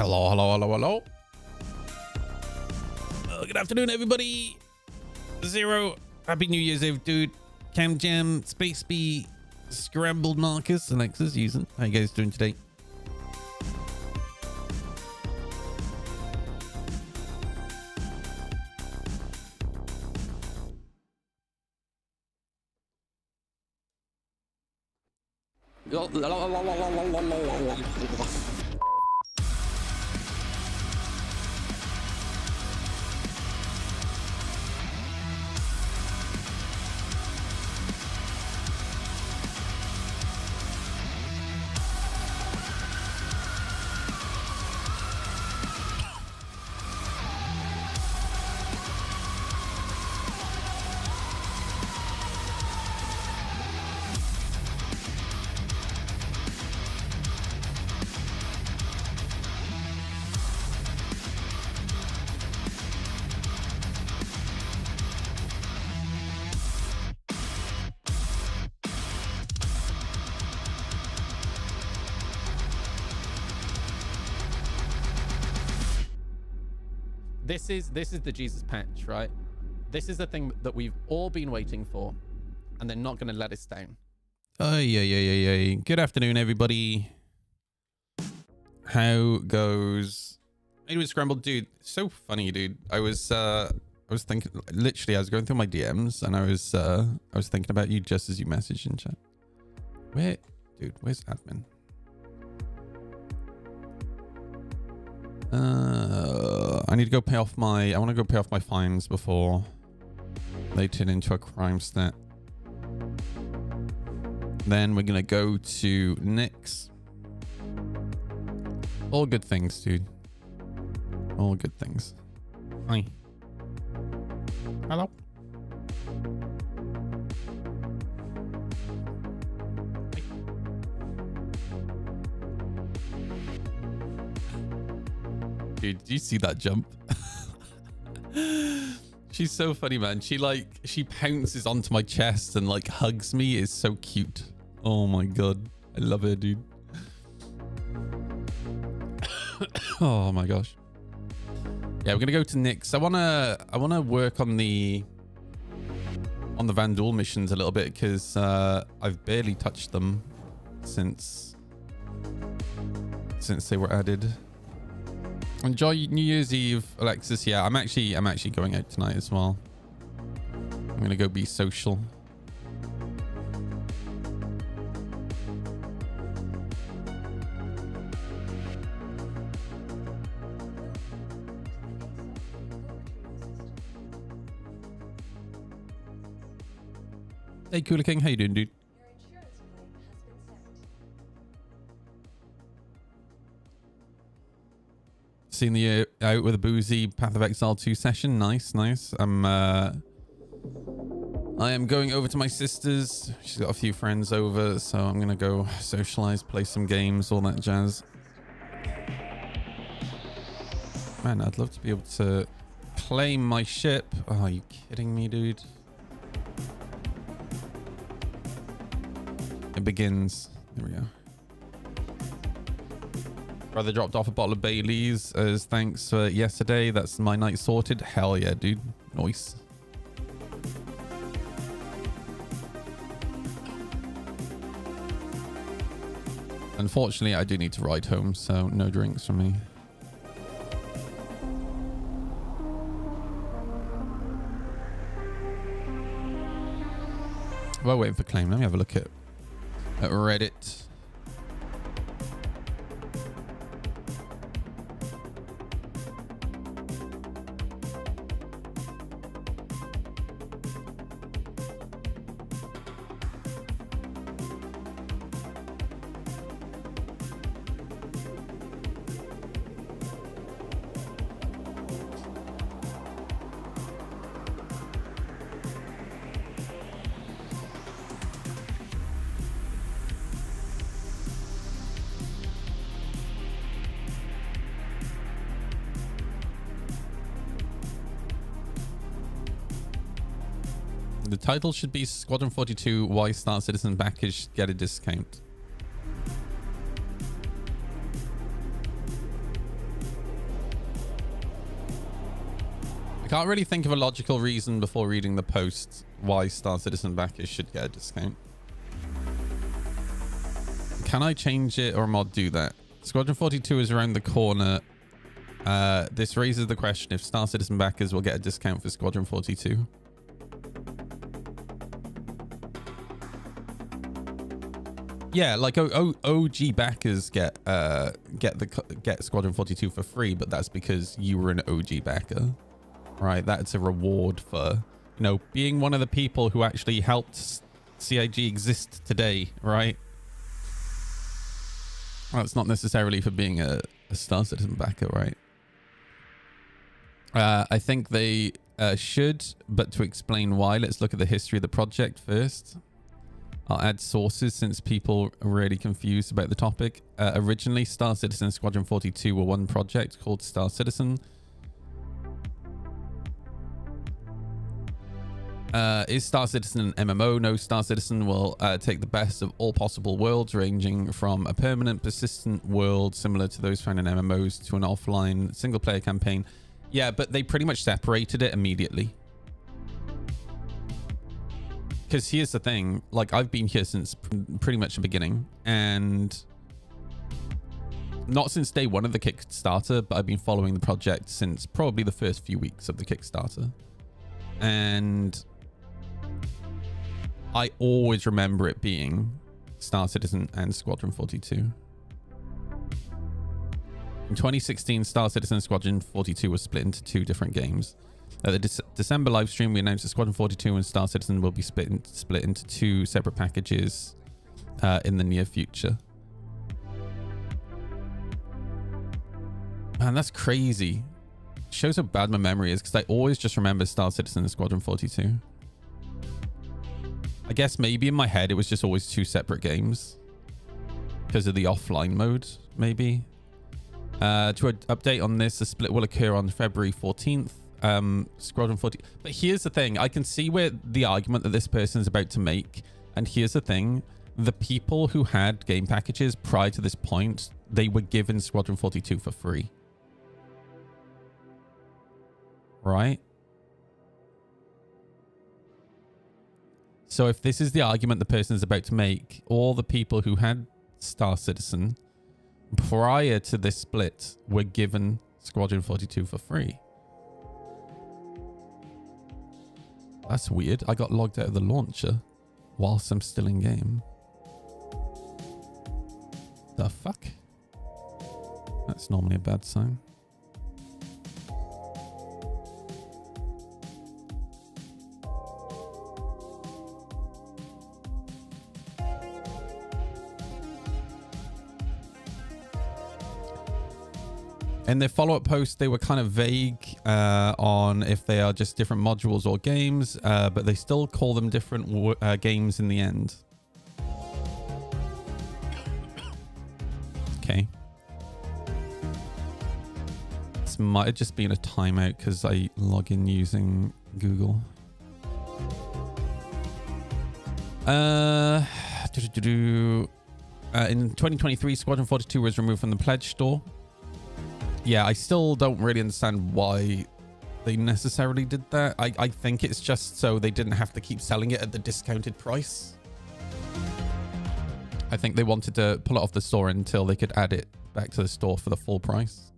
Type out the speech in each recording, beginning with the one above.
Hello, hello, hello, hello. Good afternoon, everybody. Zero. Happy New Year's Eve, dude. Cam Jam, Space B, Scrambled Marcus, Alexa's using. How you guys doing today? This is the Jesus patch, right? This is the thing that we've all been waiting for, and they're not going to let us down. Yeah. Good afternoon, everybody. How goes? Anyway, Scrambled, dude. So funny, dude. I was thinking, literally, I was going through my DMs, and I was thinking about you just as you messaged in chat. Where's admin? I need to go pay off I want to go pay off my fines before they turn into a crime stat. Then we're gonna go to Nick's. All good things, dude. All good things. Hi. Hello. Dude, did you see that jump? She's so funny, man. She pounces onto my chest and like hugs me. It's so cute. Oh my god. I love her, dude. Oh my gosh. Yeah, we're gonna go to Nick's. I wanna work on the Vanduul missions a little bit because I've barely touched them since they were added. Enjoy New Year's Eve, Alexis. Yeah, I'm actually going out tonight as well. I'm gonna go be social. Hey, Cooler King, how you doing, dude? Seeing the year out with a boozy Path of Exile 2 session. Nice. I am going over to my sister's. She's got a few friends over, so I'm gonna go socialize, play some games, all that jazz. Man, I'd love to be able to claim my ship. Oh, are you kidding me, dude? It begins. There we go. Brother dropped off a bottle of Bailey's as thanks for yesterday. That's my night sorted. Hell yeah, dude. Nice. Unfortunately, I do need to ride home, so no drinks from me. While waiting for claim, let me have a look at Reddit. The title should be Squadron 42 Why Star Citizen Package Get a Discount. Can't really think of a logical reason before reading the post why Star Citizen backers should get a discount. Can I change it or mod do that? Squadron 42 is around the corner. This raises the question if Star Citizen backers will get a discount for Squadron 42. Yeah, like OG backers get Squadron 42 for free, but that's because you were an OG backer, right? That's a reward for, you know, being one of the people who actually helped CIG exist today, right? Well, it's not necessarily for being a Star Citizen backer, right? I think they should, but to explain why, let's look at the history of the project first. I'll add sources since people are really confused about the topic. Originally, Star Citizen and Squadron 42 were one project called Star Citizen. Is Star Citizen an MMO? No, Star Citizen will take the best of all possible worlds, ranging from a permanent, persistent world similar to those found in MMOs to an offline single-player campaign. Yeah, but they pretty much separated it immediately. Because here's the thing, like, I've been here since pretty much the beginning, and not since day one of the Kickstarter, but I've been following the project since probably the first few weeks of the Kickstarter. And I always remember it being Star Citizen and Squadron 42. In 2016, Star Citizen and Squadron 42 was split into two different games. At the December live stream, we announced that Squadron 42 and Star Citizen will be split into two separate packages in the near future. Man, that's crazy. Shows how bad my memory is, because I always just remember Star Citizen and Squadron 42. I guess maybe in my head it was just always two separate games because of the offline mode, maybe. To update on this, the split will occur on February 14th. Squadron 40. But here's the thing, I can see where the argument that this person is about to make, and here's the thing, the people who had game packages prior to this point, they were given Squadron 42 for free, right? So if this is the argument the person is about to make, all the people who had Star Citizen prior to this split were given Squadron 42 for free. That's weird. I got logged out of the launcher whilst I'm still in game. The fuck? That's normally a bad sign. In their follow-up post, they were kind of vague on if they are just different modules or games, but they still call them different games in the end. Okay. This might have just been a timeout because I log in using Google. In 2023, Squadron 42 was removed from the pledge store. Yeah, I still don't really understand why they necessarily did that. I think it's just so they didn't have to keep selling it at the discounted price. I think they wanted to pull it off the store until they could add it back to the store for the full price.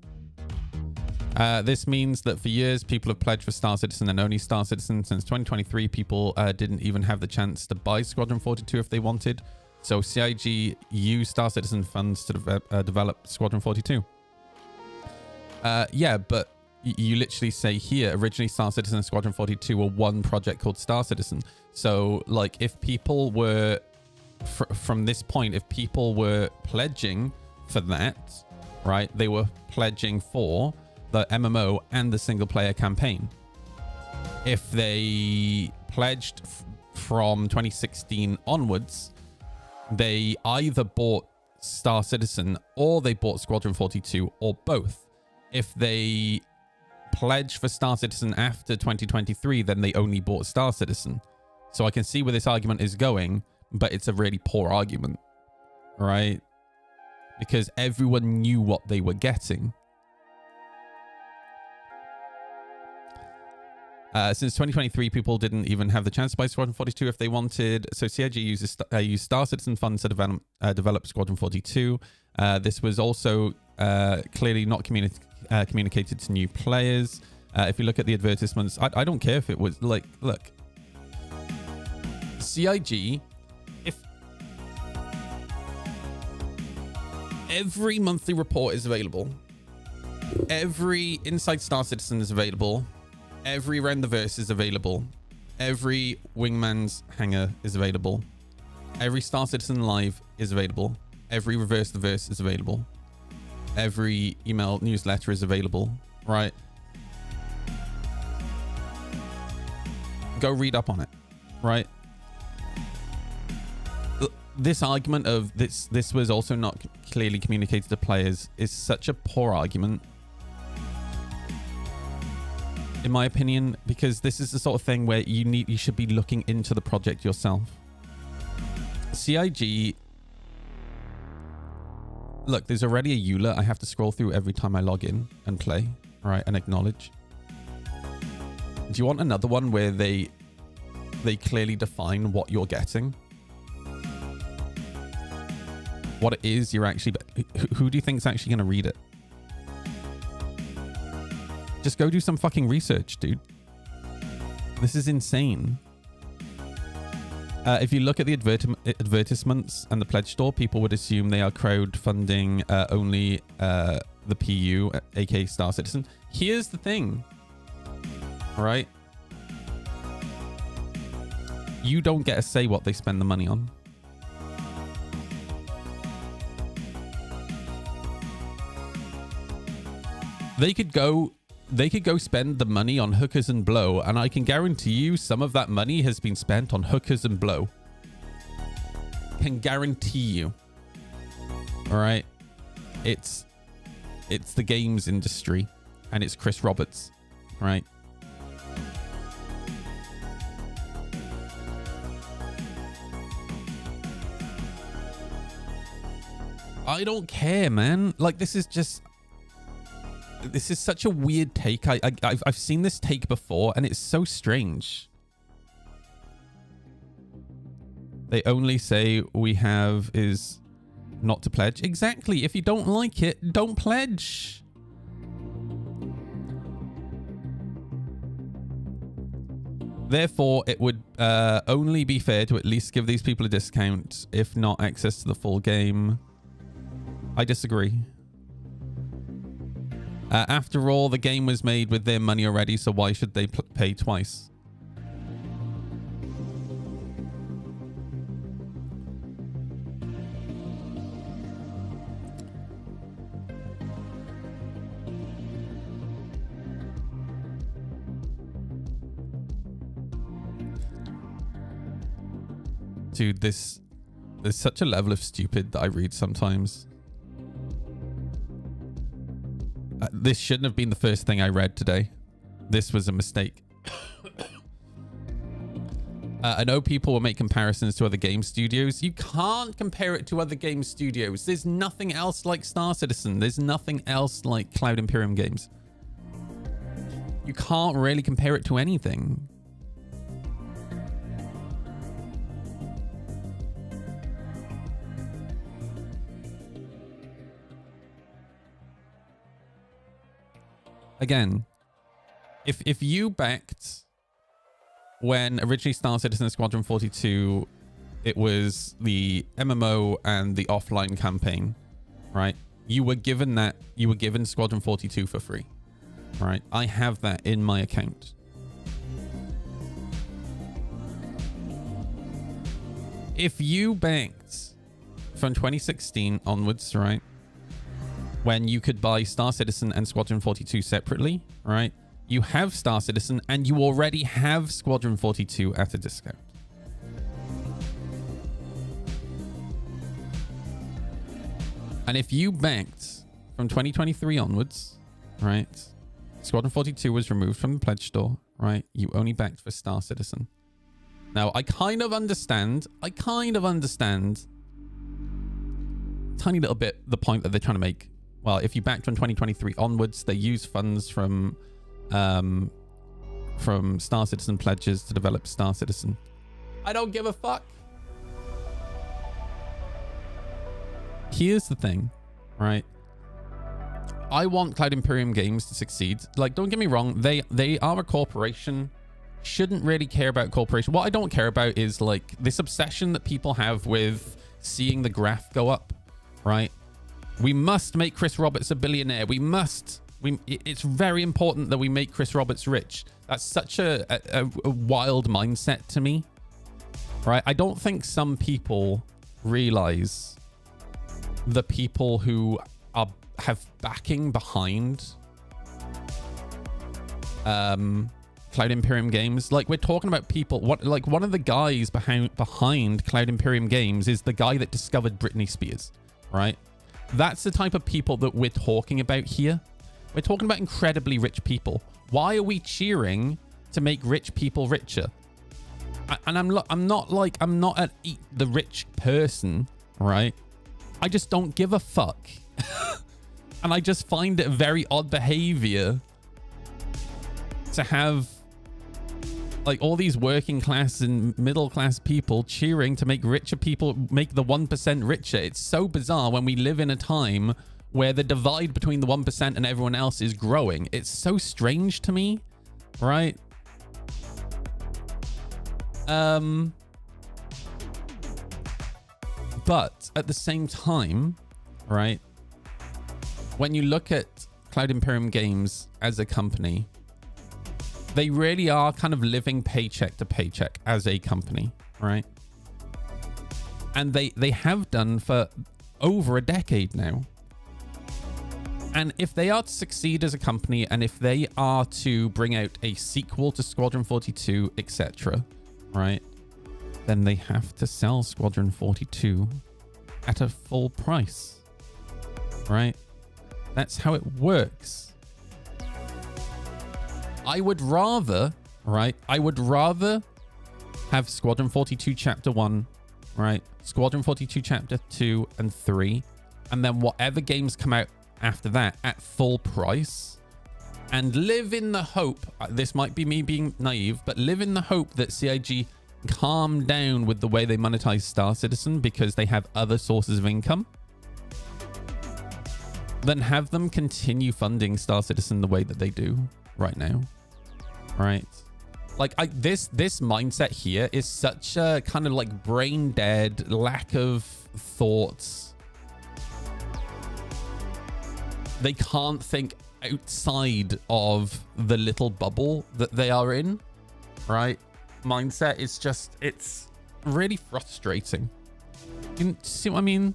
This means that for years, people have pledged for Star Citizen and only Star Citizen. Since 2023, people didn't even have the chance to buy Squadron 42 if they wanted. So CIG used Star Citizen funds to develop Squadron 42. Yeah, but you literally say here, originally Star Citizen and Squadron 42 were one project called Star Citizen. So, like, if people were, from this point, if people were pledging for that, right, they were pledging for the MMO and the single-player campaign. If they pledged from 2016 onwards, they either bought Star Citizen or they bought Squadron 42 or both. If they pledge for Star Citizen after 2023, then they only bought Star Citizen. So I can see where this argument is going, but it's a really poor argument, right? Because everyone knew what they were getting. Since 2023, people didn't even have the chance to buy Squadron 42 if they wanted. So CIG used Star Citizen funds to develop Squadron 42. This was also clearly not communicated to new players. If you look at the advertisements, I don't care if it was like, look, CIG, if every monthly report is available, every Inside Star Citizen is available, every Rend the Verse is available, every Wingman's Hangar is available, every Star Citizen Live is available, every Reverse the Verse is available, every email newsletter is available, right? Go read up on it, right? This argument of this was also not clearly communicated to players is such a poor argument, in my opinion, because this is the sort of thing where you should be looking into the project yourself. CIG, look, there's already a EULA I have to scroll through every time I log in and play, right, and acknowledge. Do you want another one where they clearly define what you're getting? What it is you're actually... Who do you think's actually going to read it? Just go do some fucking research, dude. This is insane. If you look at the advertisements and the pledge store, people would assume they are crowdfunding only the PU, aka Star Citizen. Here's the thing. All right? You don't get to say what they spend the money on. They could go spend the money on hookers and blow, and I can guarantee you some of that money has been spent on hookers and blow. Can guarantee you. All right? It's the games industry, and it's Chris Roberts, right? I don't care, man. Like, this is such a weird take. I've seen this take before, and it's so strange. They only say we have is not to pledge. Exactly. If you don't like it, don't pledge. Therefore, it would only be fair to at least give these people a discount, if not access to the full game. I disagree. After all, the game was made with their money already, so why should they pay twice? Dude, there's such a level of stupid that I read sometimes. This shouldn't have been the first thing I read today. This was a mistake. I know people will make comparisons to other game studios. You can't compare it to other game studios. There's nothing else like Star Citizen. There's nothing else like Cloud Imperium Games. You can't really compare it to anything. Again, if you backed when originally Star Citizen Squadron 42, it was the MMO and the offline campaign, right? You were given Squadron 42 for free, right? I have that in my account. If you backed from 2016 onwards, right? When you could buy Star Citizen and Squadron 42 separately, right? You have Star Citizen and you already have Squadron 42 at a discount. And if you banked from 2023 onwards, right? Squadron 42 was removed from the pledge store, right? You only backed for Star Citizen. Now, I kind of understand tiny little bit the point that they're trying to make. Well, if you backed from 2023 onwards, they use funds from from Star Citizen pledges to develop Star Citizen. I don't give a fuck. Here's the thing, right? I want Cloud Imperium Games to succeed. Like, don't get me wrong, they are a corporation. Shouldn't really care about corporation. What I don't care about is like this obsession that people have with seeing the graph go up, right? We must make Chris Roberts a billionaire. It's very important that we make Chris Roberts rich. That's such a wild mindset to me, right? I don't think some people realize the people who have backing behind Cloud Imperium Games. Like, we're talking about people, like one of the guys behind Cloud Imperium Games is the guy that discovered Britney Spears, right? That's the type of people that we're talking about here. We're talking about incredibly rich people. Why are we cheering to make rich people richer? And I'm not the rich person, right? I just don't give a fuck. And I just find it very odd behavior to have like all these working class and middle class people cheering to make richer people, make the 1% richer. It's so bizarre when we live in a time where the divide between the 1% and everyone else is growing. It's so strange to me, right? But at the same time, right, when you look at Cloud Imperium Games as a company, they really are kind of living paycheck to paycheck as a company, right? And they have done for over a decade now. And if they are to succeed as a company, and if they are to bring out a sequel to Squadron 42, etc., right, then they have to sell Squadron 42 at a full price, right? That's how it works. I would rather have Squadron 42 Chapter 1, right? Squadron 42 Chapter 2 and 3, and then whatever games come out after that at full price, and live in the hope, this might be me being naive, but live in the hope that CIG calm down with the way they monetize Star Citizen because they have other sources of income, then have them continue funding Star Citizen the way that they do right now, right? Like, this mindset here is such a kind of like brain dead, lack of thoughts. They can't think outside of the little bubble that they are in, right? Mindset is just, it's really frustrating. You see what I mean?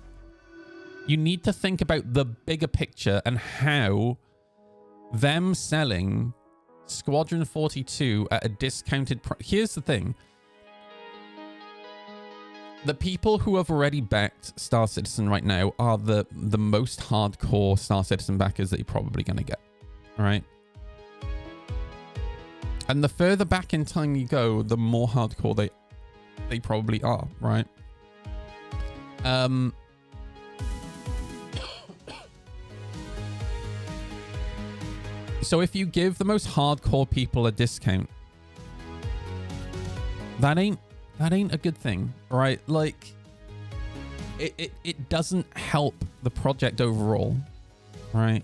You need to think about the bigger picture and how them selling Squadron 42 at a discounted price. Here's the thing. The people who have already backed Star Citizen right now are the most hardcore Star Citizen backers that you're probably going to get. All right. And the further back in time you go, the more hardcore they probably are, right? So if you give the most hardcore people a discount, that ain't a good thing, right? Like, it doesn't help the project overall, right?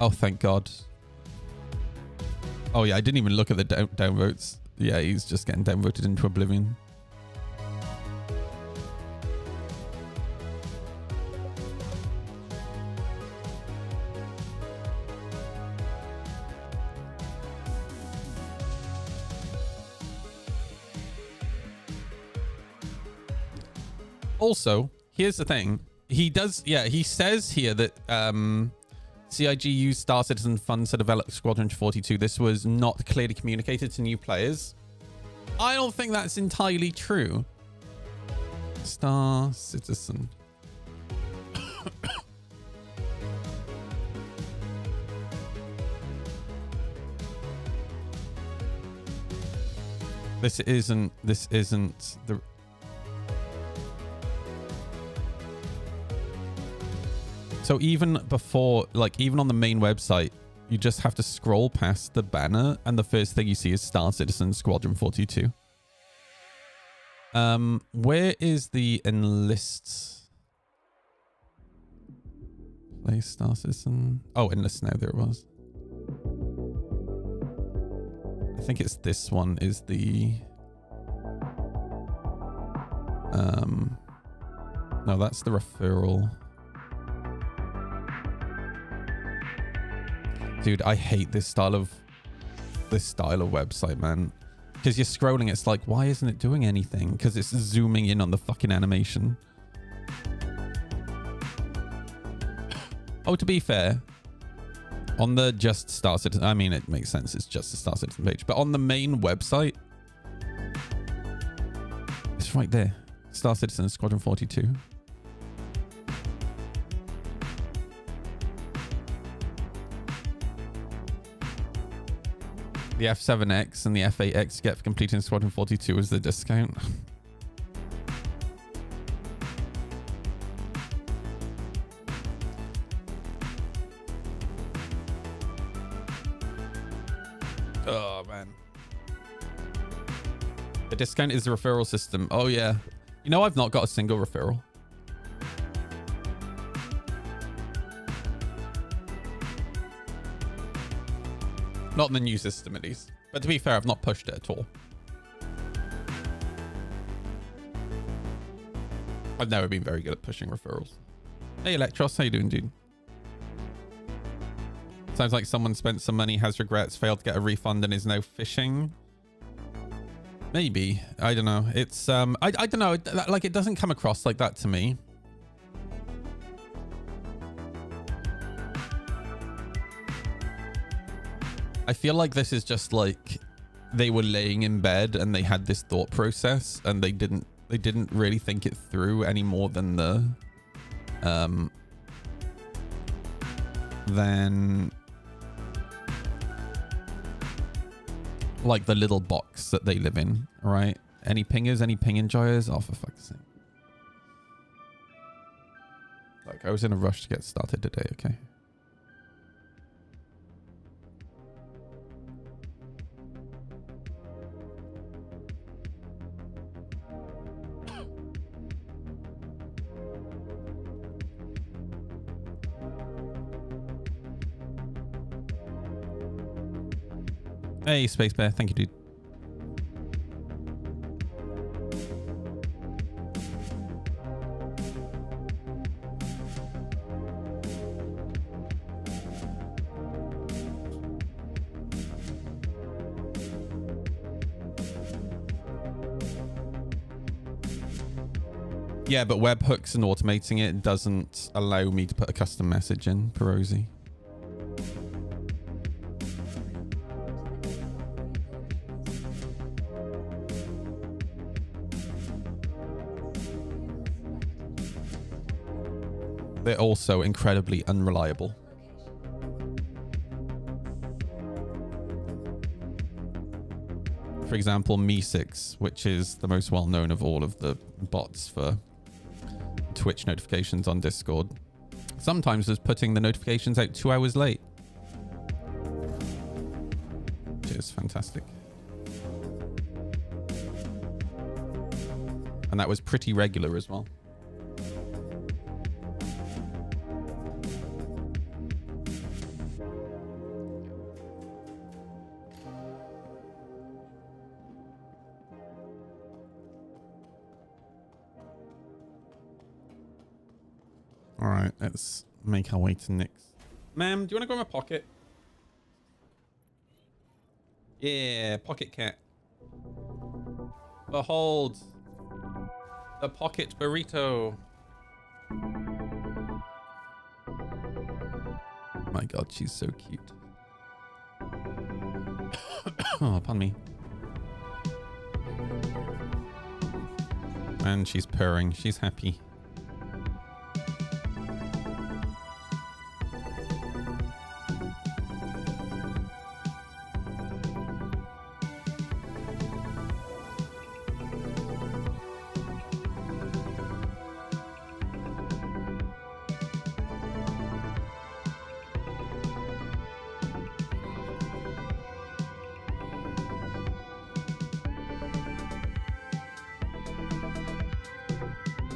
Oh, thank God. Oh yeah, I didn't even look at the downvotes. Yeah, he's just getting downvoted into oblivion. Also, here's the thing. He says here that CIG used Star Citizen funds to develop Squadron 42. This was not clearly communicated to new players. I don't think that's entirely true. Star Citizen. This isn't the... So even before, like even on the main website, you just have to scroll past the banner and the first thing you see is Star Citizen Squadron 42. Where is the enlist? Play Star Citizen. Oh, enlist now. There it was. I think it's this one is the... No, that's the referral. Dude, I hate this style of website, man. Because you're scrolling, it's like, why isn't it doing anything? Because it's zooming in on the fucking animation. Oh, to be fair, on the just Star Citizen, I mean, it makes sense. It's just a Star Citizen page. But on the main website, it's right there. Star Citizen Squadron 42. The F7X and the F8X get for completing Squadron 42 as the discount. Oh, man. The discount is the referral system. Oh, yeah. You know, I've not got a single referral. Not in the new system, at least. But to be fair, I've not pushed it at all. I've never been very good at pushing referrals. Hey, Electros. How you doing, dude? Sounds like someone spent some money, has regrets, failed to get a refund, and is now fishing. Maybe. I don't know. It's, I don't know. Like, it doesn't come across like that to me. I feel like this is just like they were laying in bed and they had this thought process and they didn't really think it through any more than the than like the little box that they live in, right? Any pingers, any ping enjoyers? Oh, for fuck's sake. Like, I was in a rush to get started today, okay? Hey, Space Bear. Thank you, dude. Yeah, but webhooks and automating it doesn't allow me to put a custom message in, Perosi. They're also incredibly unreliable. For example, Me6, which is the most well-known of all of the bots for Twitch notifications on Discord, sometimes is putting the notifications out 2 hours late. Which is fantastic. And that was pretty regular as well. All right, let's make our way to Nyx. Ma'am, do you want to go in my pocket? Yeah, pocket cat. Behold, the pocket burrito. My God, she's so cute. Oh, pardon me. And she's purring. She's happy.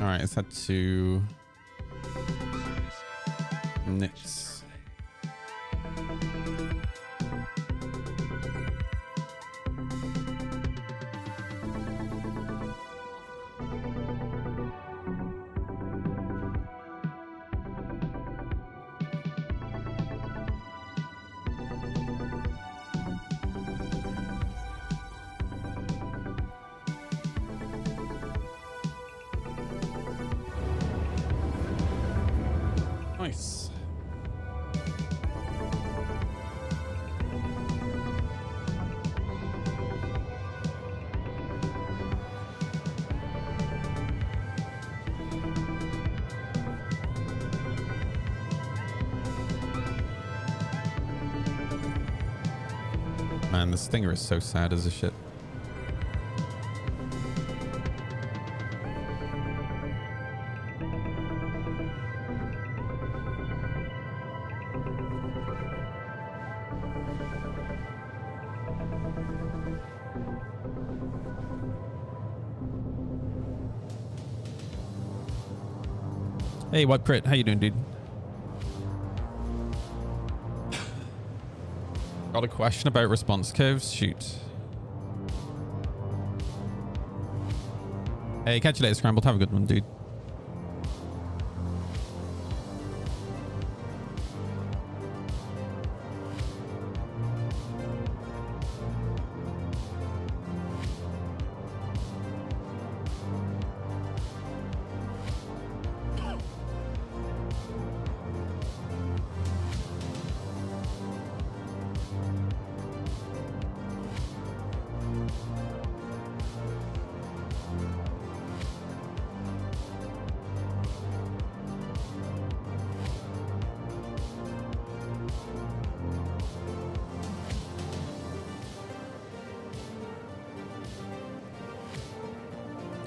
All right, let's head to Nix. Nice. Man, the stinger is so sad as a shit. Hey, White Crit, how you doing, dude? Got a question about response curves? Shoot. Hey, catch you later, Scrambled. Have a good one, dude.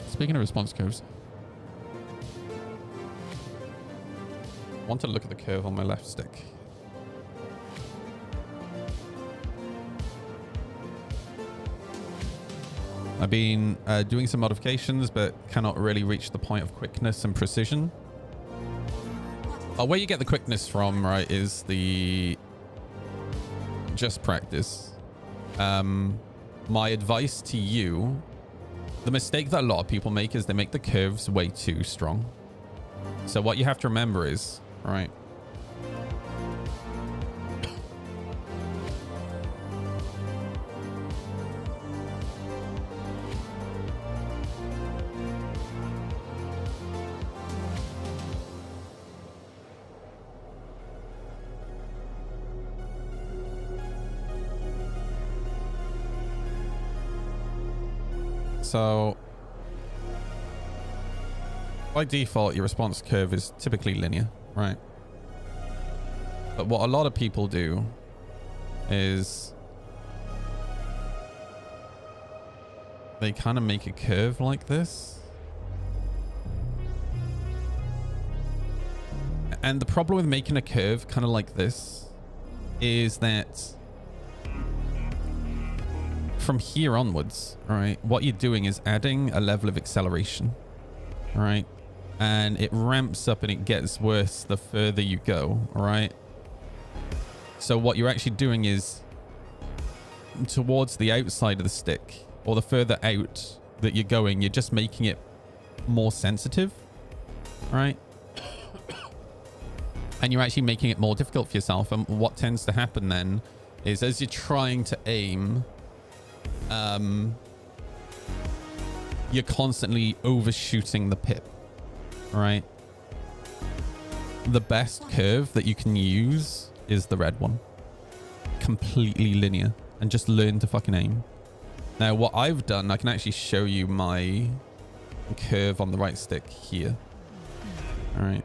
Speaking of response curves, I want to look at the curve on my left stick. I've been doing some modifications, but cannot really reach the point of quickness and precision. Where you get the quickness from, right, is the just practice. My advice to you, the mistake that a lot of people make is they make the curves way too strong. So what you have to remember is, right, so by default, your response curve is typically linear, right? But what a lot of people do is they kind of make a curve like this. And the problem with making a curve kind of like this is that from here onwards, all right, what you're doing is adding a level of acceleration, all right? And it ramps up and it gets worse the further you go, all right? So what you're actually doing is towards the outside of the stick, or the further out that you're going, you're just making it more sensitive, right? And you're actually making it more difficult for yourself. And what tends to happen then is as you're trying to aim, you're constantly overshooting the pip, right? The best curve that you can use is the red one. Completely linear. And just learn to fucking aim. Now, what I've done, I can actually show you my curve on the right stick here. All right.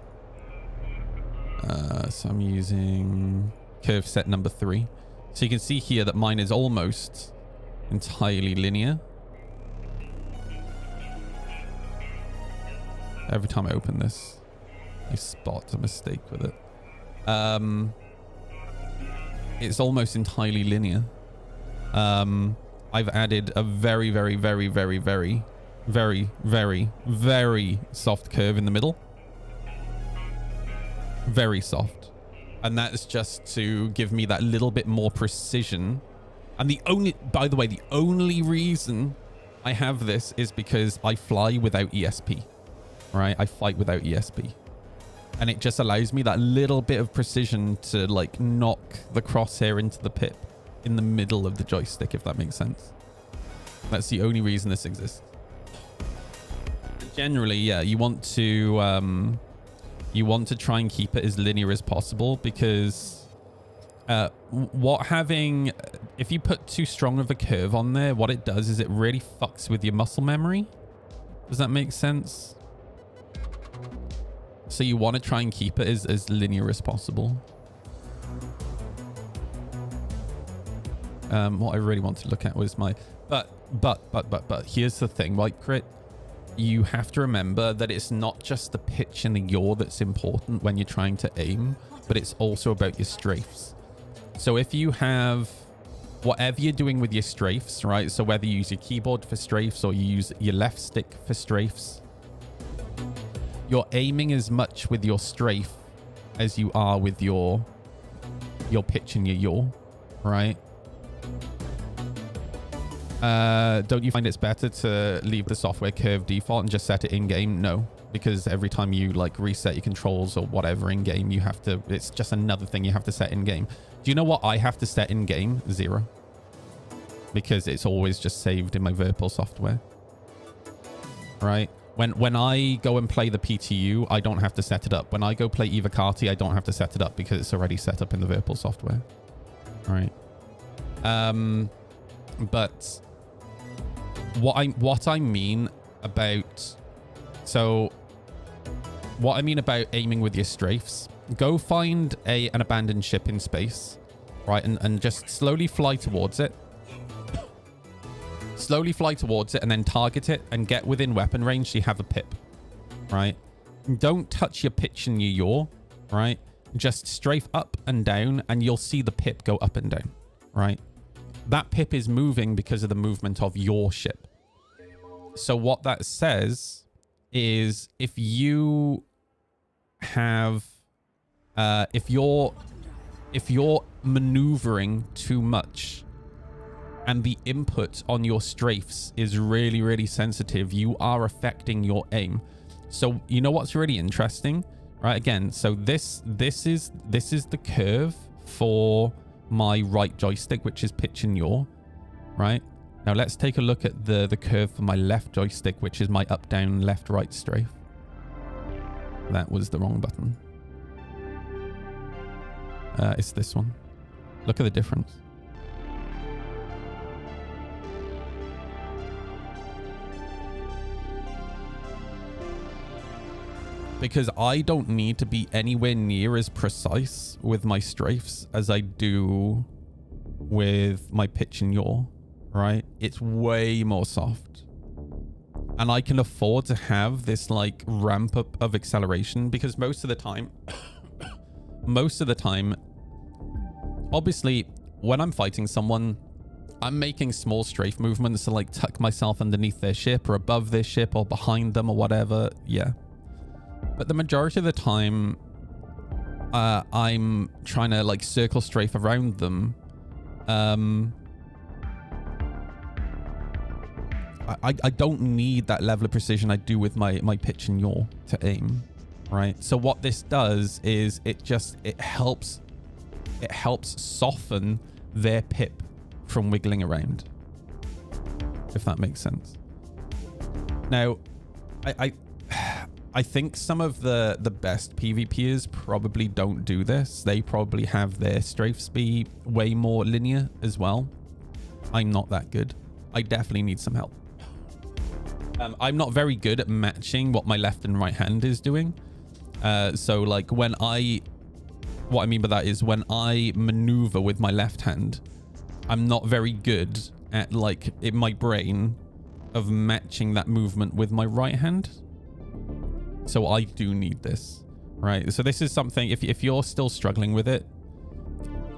So I'm using curve set number 3. So you can see here that mine is almost entirely linear. Every time I open this, I spot a mistake with it. It's almost entirely linear. I've added a very, very, very, very, very Very, very, very soft curve in the middle. Very soft. And that's just to give me that little bit more precision. And the only, by the way, the only reason I have this is because I fly without ESP, right? I fight without ESP. And it just allows me that little bit of precision to like knock the crosshair into the pip in the middle of the joystick, if that makes sense. That's the only reason this exists. Generally, yeah, you want to try and keep it as linear as possible, because if you put too strong of a curve on there, what it does is it really fucks with your muscle memory. Does that make sense? So you want to try and keep it as linear as possible. What I really want to look at was my, but here's the thing, like Crit, you have to remember that it's not just the pitch and the yaw that's important when you're trying to aim, but it's also about your strafes. So if you have whatever you're doing with your strafes, right? So whether you use your keyboard for strafes or you use your left stick for strafes, you're aiming as much with your strafe as you are with your pitch and your yaw, right? Don't you find it's better to leave the software curve default and just set it in game? No, because every time you like reset your controls or whatever in game, you have to, it's just another thing you have to set in game. Do you know what I have to set in game? 0. Because it's always just saved in my Vanduul software, right? When I go and play the PTU, I don't have to set it up. When I go play Evocati, I don't have to set it up because it's already set up in the Vanduul software, right? But what I mean about aiming with your strafes, go find an abandoned ship in space, right? And just slowly fly towards it. Slowly fly towards it and then target it and get within weapon range so you have a pip, right? Don't touch your pitch and your yaw, right? Just strafe up and down and you'll see the pip go up and down, right? That pip is moving because of the movement of your ship. So what that says is if you have, if you're maneuvering too much and the input on your strafes is really, really sensitive, you are affecting your aim. So you know what's really interesting, right? Again, so this is the curve for my right joystick, which is pitch and yaw, right? Now let's take a look at the curve for my left joystick, which is my up, down, left, right strafe. That was the wrong button. It's this one. Look at the difference. Because I don't need to be anywhere near as precise with my strafes as I do with my pitch and yaw, right? It's way more soft. And I can afford to have this like ramp up of acceleration because most of the time, obviously when I'm fighting someone, I'm making small strafe movements to like tuck myself underneath their ship or above their ship or behind them or whatever. Yeah. But the majority of the time, I'm trying to like circle strafe around them. I don't need that level of precision I do with my pitch and yaw to aim, right? So what this does is it helps soften their pip from wiggling around, if that makes sense. Now, I think some of the best PvPers probably don't do this. They probably have their strafes be way more linear as well. I'm not that good. I definitely need some help. I'm not very good at matching what my left and right hand is doing. So like what I mean by that is when I maneuver with my left hand, I'm not very good at like in my brain of matching that movement with my right hand. So I do need this, right? So this is something, if you're still struggling with it,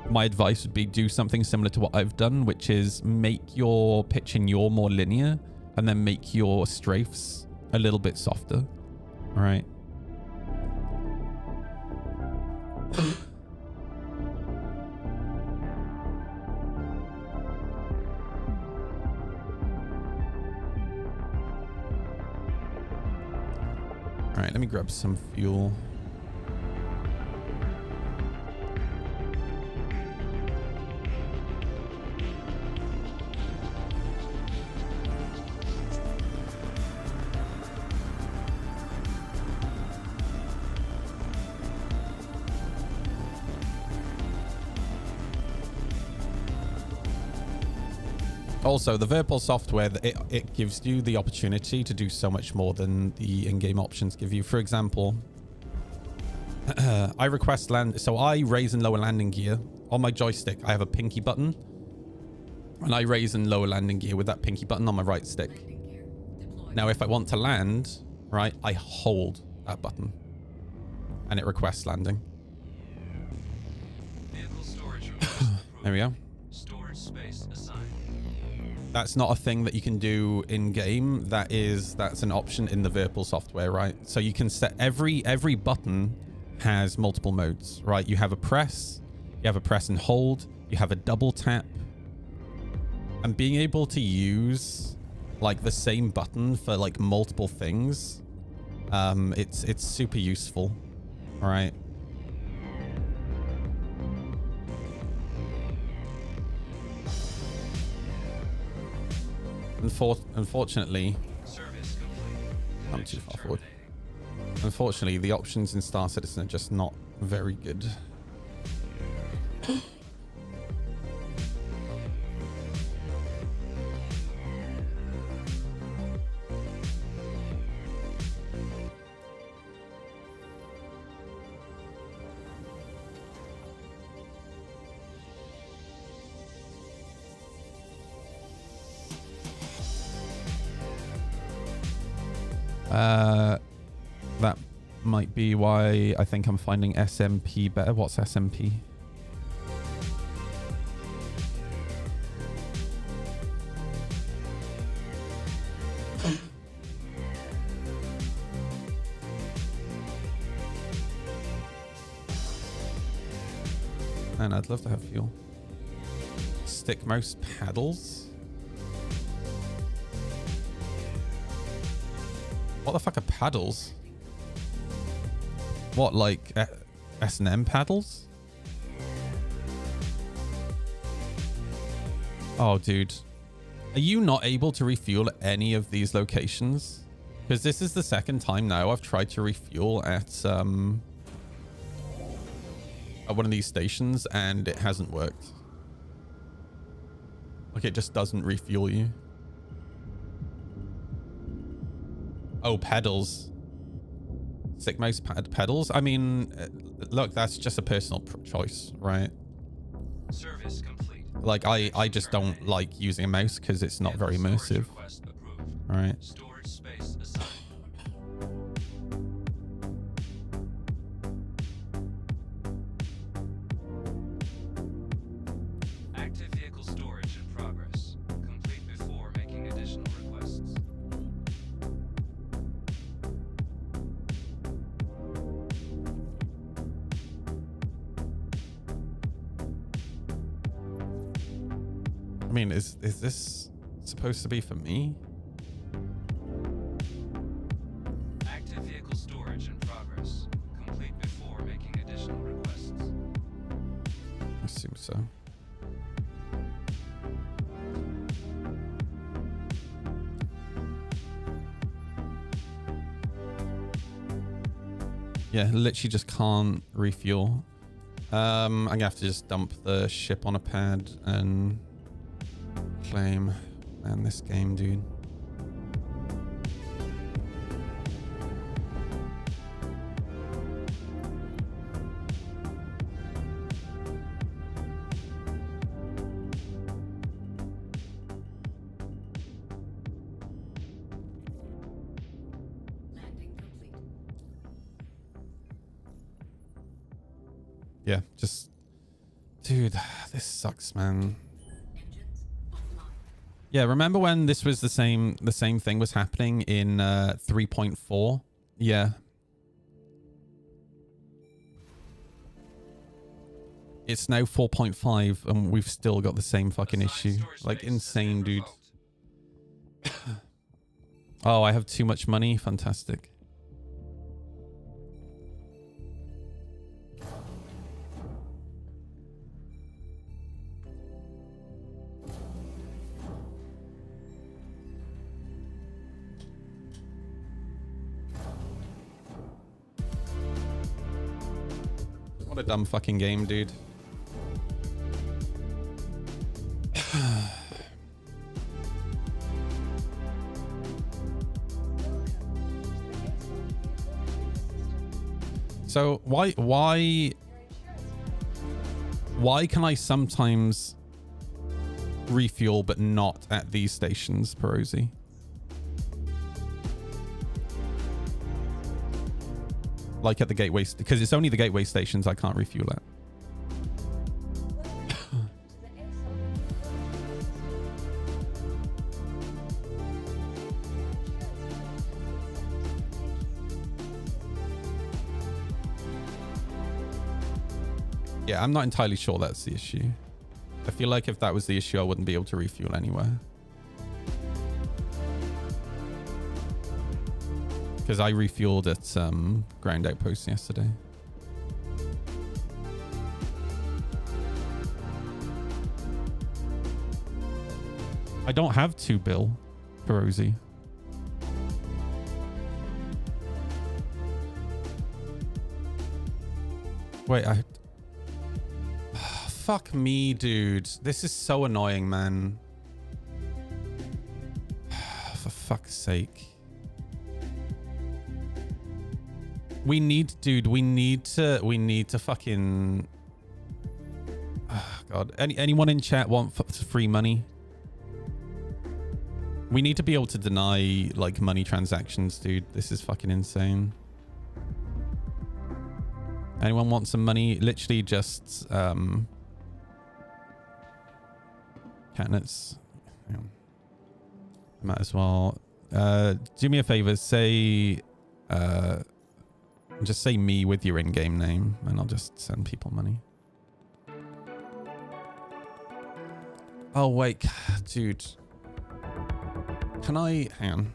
my advice would be do something similar to what I've done, which is make your pitch and yaw more linear and then make your strafes a little bit softer. All right. All right, let me grab some fuel. Also, the Vanduul software, it gives you the opportunity to do so much more than the in-game options give you. For example, I request land. So I raise and lower landing gear on my joystick. I have a pinky button, and I raise and lower landing gear with that pinky button on my right stick. Now, if I want to land, right, I hold that button, and it requests landing. There we go. Storage space assigned. That's not a thing that you can do in game. That's an option in the Vanduul software, right? So you can set every button has multiple modes, right? You have a press, you have a press and hold, you have a double tap, and being able to use like the same button for like multiple things, it's super useful, all right? Unfortunately, I'm too far forward. Unfortunately, the options in Star Citizen are just not very good. That might be why I think I'm finding SMP better. What's SMP? And I'd love to have fuel. Stick mouse paddles. What the fuck are paddles? What, like S&M paddles? Oh, dude. Are you not able to refuel at any of these locations? Because this is the second time now I've tried to refuel at one of these stations and it hasn't worked. Like, it just doesn't refuel you. Oh, pedals. Stick mouse pedals. I mean, look, that's just a personal choice, right? Service complete. Like, I just don't like using a mouse because it's not very immersive. All right. Storage space assigned. Active vehicle storage in progress. Complete before making additional requests. I mean, is this supposed to be for me? Active vehicle storage in progress. Complete before making additional requests. I assume so. Yeah, literally just can't refuel. I'm gonna have to just dump the ship on a pad and claim. Man, this game, dude. Yeah, just... Dude, this sucks, man. Yeah, remember when this was the same thing was happening in 3.4? Yeah. It's now 4.5 and we've still got the same fucking issue. Like, insane, dude. Oh, I have too much money? Fantastic. What a dumb fucking game, dude. So why can I sometimes refuel but not at these stations, Perosi? Like at the gateway, because it's only the gateway stations I can't refuel at. Yeah, I'm not entirely sure that's the issue. I feel like if that was the issue, I wouldn't be able to refuel anywhere. Because I refueled at ground outpost yesterday. I don't have 2 bill, Perosi. Wait, fuck me, dude. This is so annoying, man. For fuck's sake. We need, dude, we need to fucking... Oh, God. Anyone in chat want free money? We need to be able to deny, like, money transactions, dude. This is fucking insane. Anyone want some money? Literally just, Catnuts. Might as well. Do me a favor. Say, just say me with your in-game name, and I'll just send people money. Oh, wait. Dude. Can I... Hang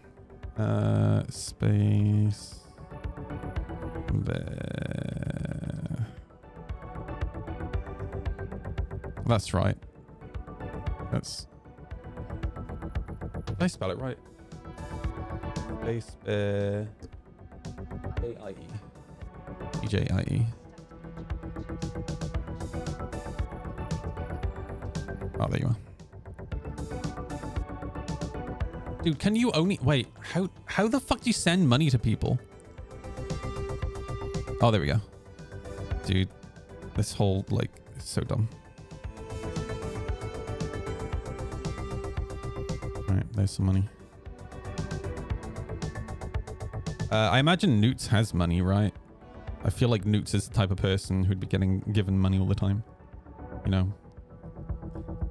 on. Space... There. That's right. That's... Did I spell it right? Space... A-I-E. E-J-I-E. Oh, there you are. Dude, can you only... Wait, how the fuck do you send money to people? Oh, there we go. Dude, this whole, like, is so dumb. Alright, there's some money. I imagine Newts has money, right? I feel like Newts is the type of person who'd be given money all the time. You know?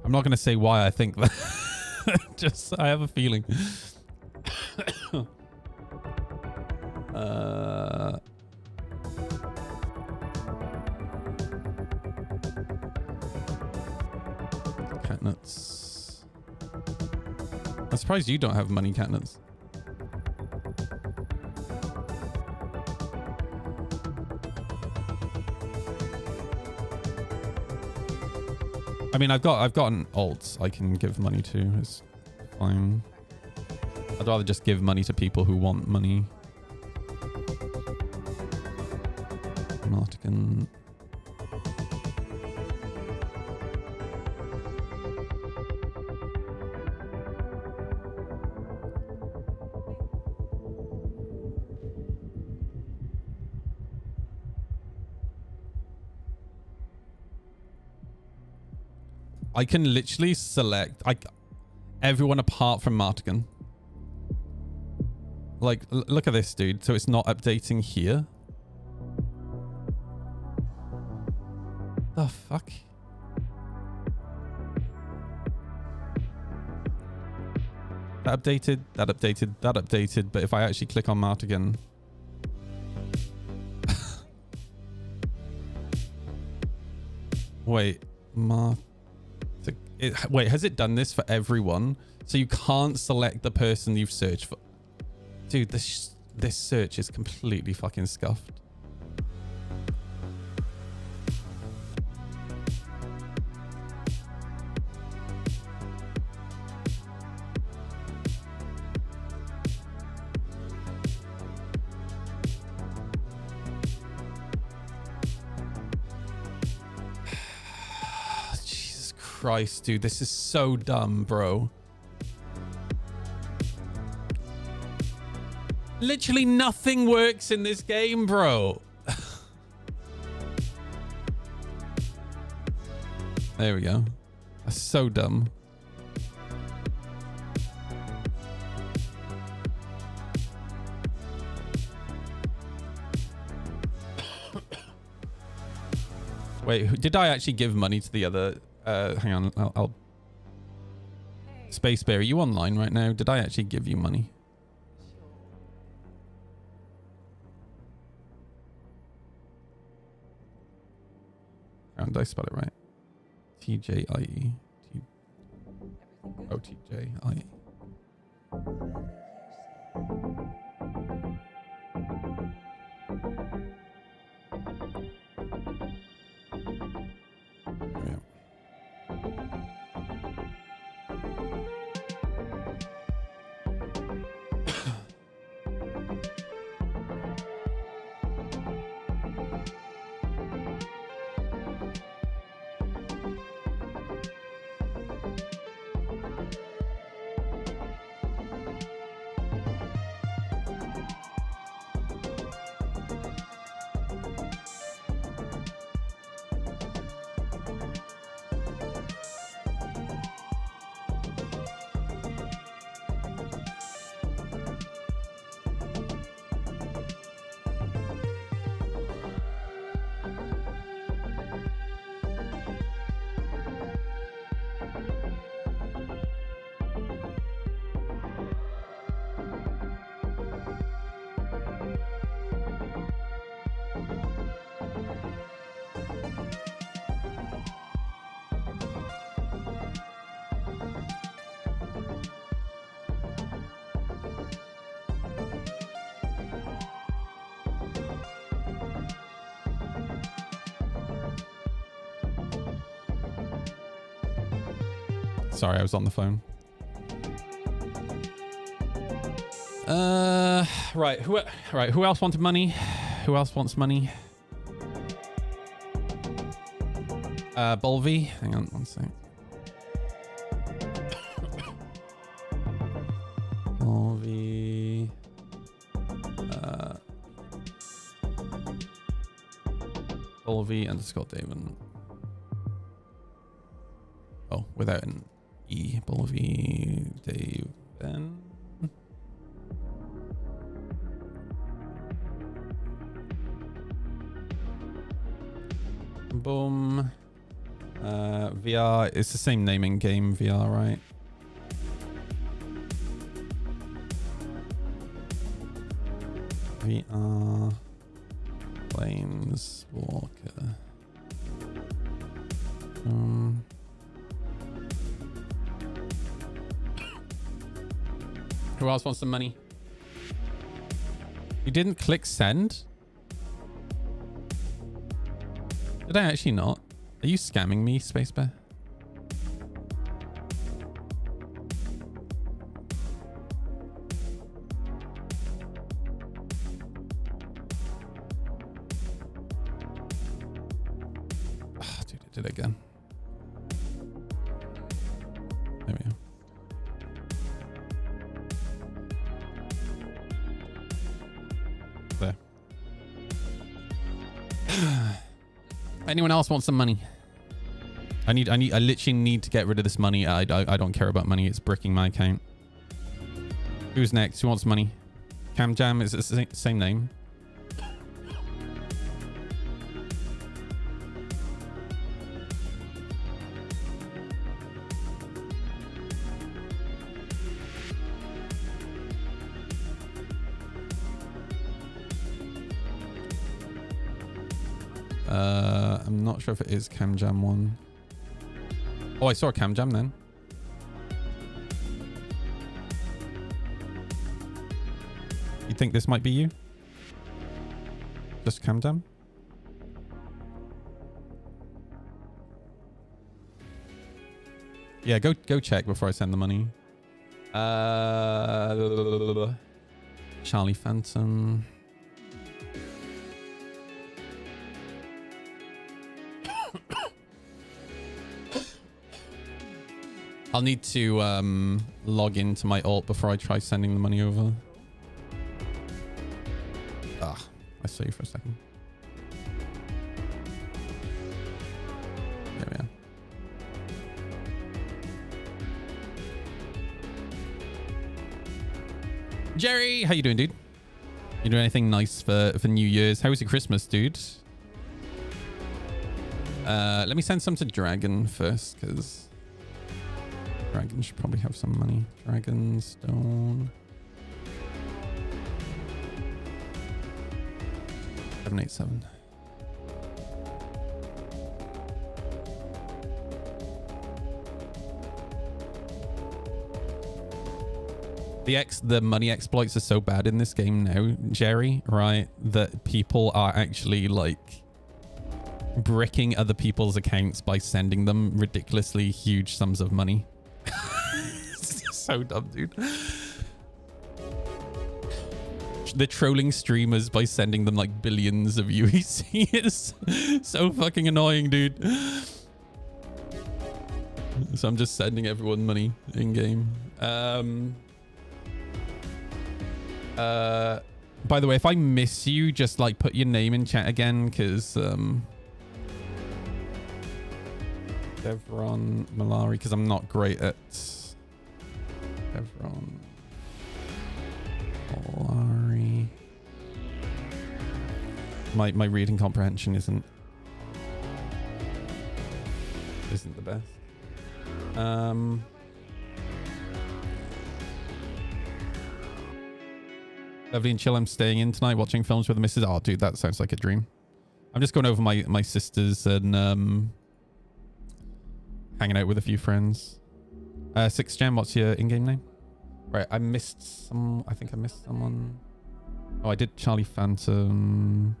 I'm not going to say why I think that. Just, I have a feeling. Catnuts. I'm surprised you don't have money, Catnuts. I mean, I've got an alt I can give money to. It's fine. I'd rather just give money to people who want money. Martigan. I can literally select everyone apart from Martigan. Like, look at this, dude. So it's not updating here. The fuck? That updated, that updated, that updated. But if I actually click on Martigan... Wait, wait, has it done this for everyone? So you can't select the person you've searched for? Dude, this search is completely fucking scuffed. Christ, dude, this is so dumb, bro. Literally nothing works in this game, bro. There we go. That's so dumb. Wait, did I actually give money to the other... hang on, I'll... Space Bear, are you online right now? Did I actually give you money? Did I spell it right? TJIE. Oh, TJIE. Sorry, I was on the phone. Right. Who else wanted money? Who else wants money? Bolvi. Hang on one sec. Bolvi. Bolvi _ David. Oh, without an E. Bolvi David. Boom. VR. It's the same naming game, VR, right? VR. Planeswalker. Who else wants some money? You didn't click send? Did I actually not? Are you scamming me, Space Bear? Oh, dude, I did it again. There we go. There. Anyone else want some money? I literally need to get rid of this money. I don't care about money. It's bricking my account. Who's next? Who wants money? Cam Jam is the same name. I'm not sure if it is Cam Jam one. Oh, I saw a Cam Jam then. You think this might be you? Just Cam Jam? Yeah, go check before I send the money. Charlie Phantom. I'll need to log into my alt before I try sending the money over. Ah, I saw you for a second. There we are. Jerry, how you doing, dude? You doing anything nice for New Year's? How was your Christmas, dude? Let me send some to Dragon first, because Dragon should probably have some money. Dragon Stone. 787. The money exploits are so bad in this game now, Jerry, right? That people are actually like bricking other people's accounts by sending them ridiculously huge sums of money. So dumb, dude. They're trolling streamers by sending them like billions of UEC. It's so fucking annoying, dude. So I'm just sending everyone money in game. By the way, if I miss you, just like put your name in chat again, because Devron Malari, because I'm not great at Devron Malari. My reading comprehension isn't the best. Lovely and chill. I'm staying in tonight watching films with the missus. Oh, dude, that sounds like a dream. I'm just going over my sisters and hanging out with a few friends. 6Gem, what's your in-game name? Right, I missed some. I think I missed someone. Oh, I did Charlie Phantom.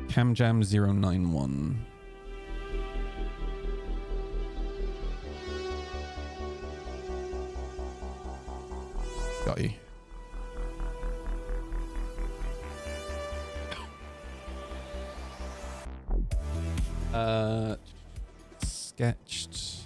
CamJam091. Got you. Sketched.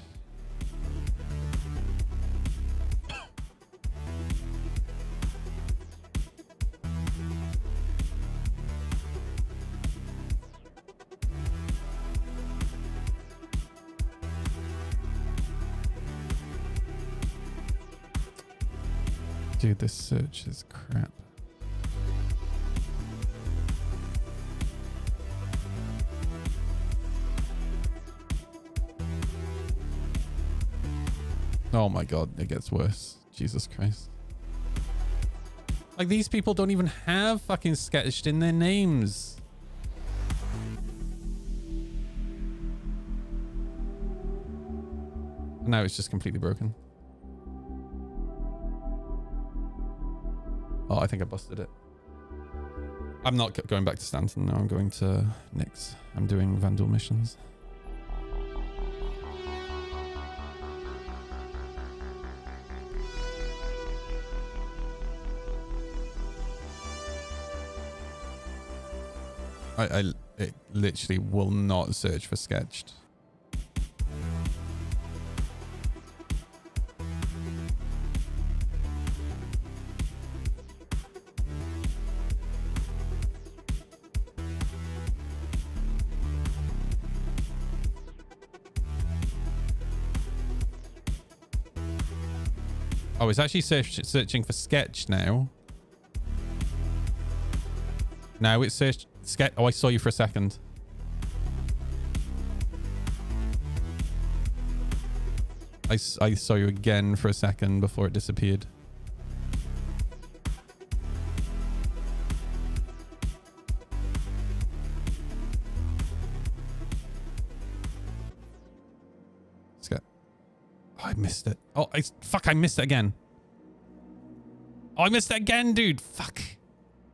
Dude, this search is crap. Oh my god, it gets worse. Jesus Christ. Like, these people don't even have fucking sketched in their names. Now it's just completely broken. Oh, I think I busted it. I'm not going back to Stanton now. I'm going to Nyx. I'm doing Vanduul missions. It literally will not search for sketched. Oh, it's actually searching for sketch now. Now it's searched sketch. Oh, I saw you for a second. I saw you again for a second before it disappeared. I missed it. Oh, fuck, I missed it again. Oh, I missed it again, dude. Fuck.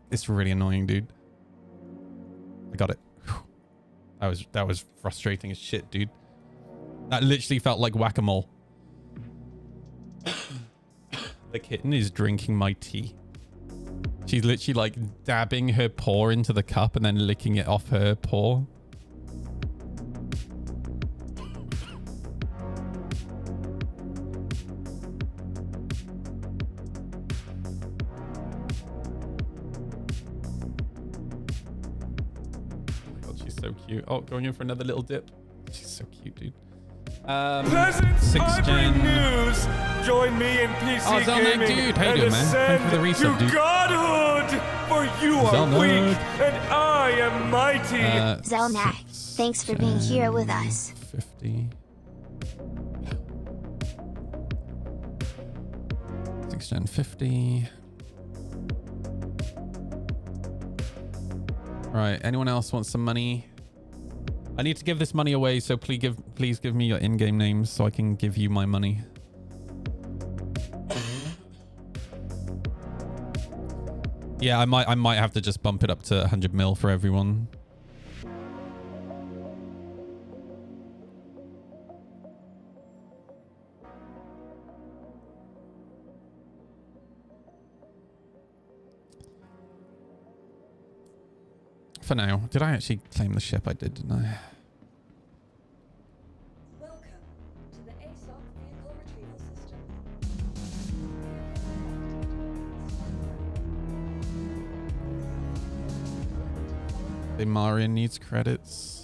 It's really annoying, dude. I got it. Whew. That was frustrating as shit, dude. That literally felt like whack-a-mole. The kitten is drinking my tea. She's literally like dabbing her paw into the cup and then licking it off her paw. So cute. Oh, going in for another little dip. She's so cute, dude. Pleasant, 6th gen news. Join me in PC gaming dude. How you and doing, man? Thank you for the ascend resub, to dude. godhood. For you are Zelnag. weak and I am mighty. Zelnag, thanks for being here with us. 50. 6th gen 50. Right. Anyone else want some money? I need to give this money away, so please give me your in-game names so I can give you my money. Yeah, I might have to just bump it up to 100 mil for everyone. For now. Did I actually claim the ship? I did, didn't I? Welcome to the ASOC vehicle retrieval system. The Marian needs credits.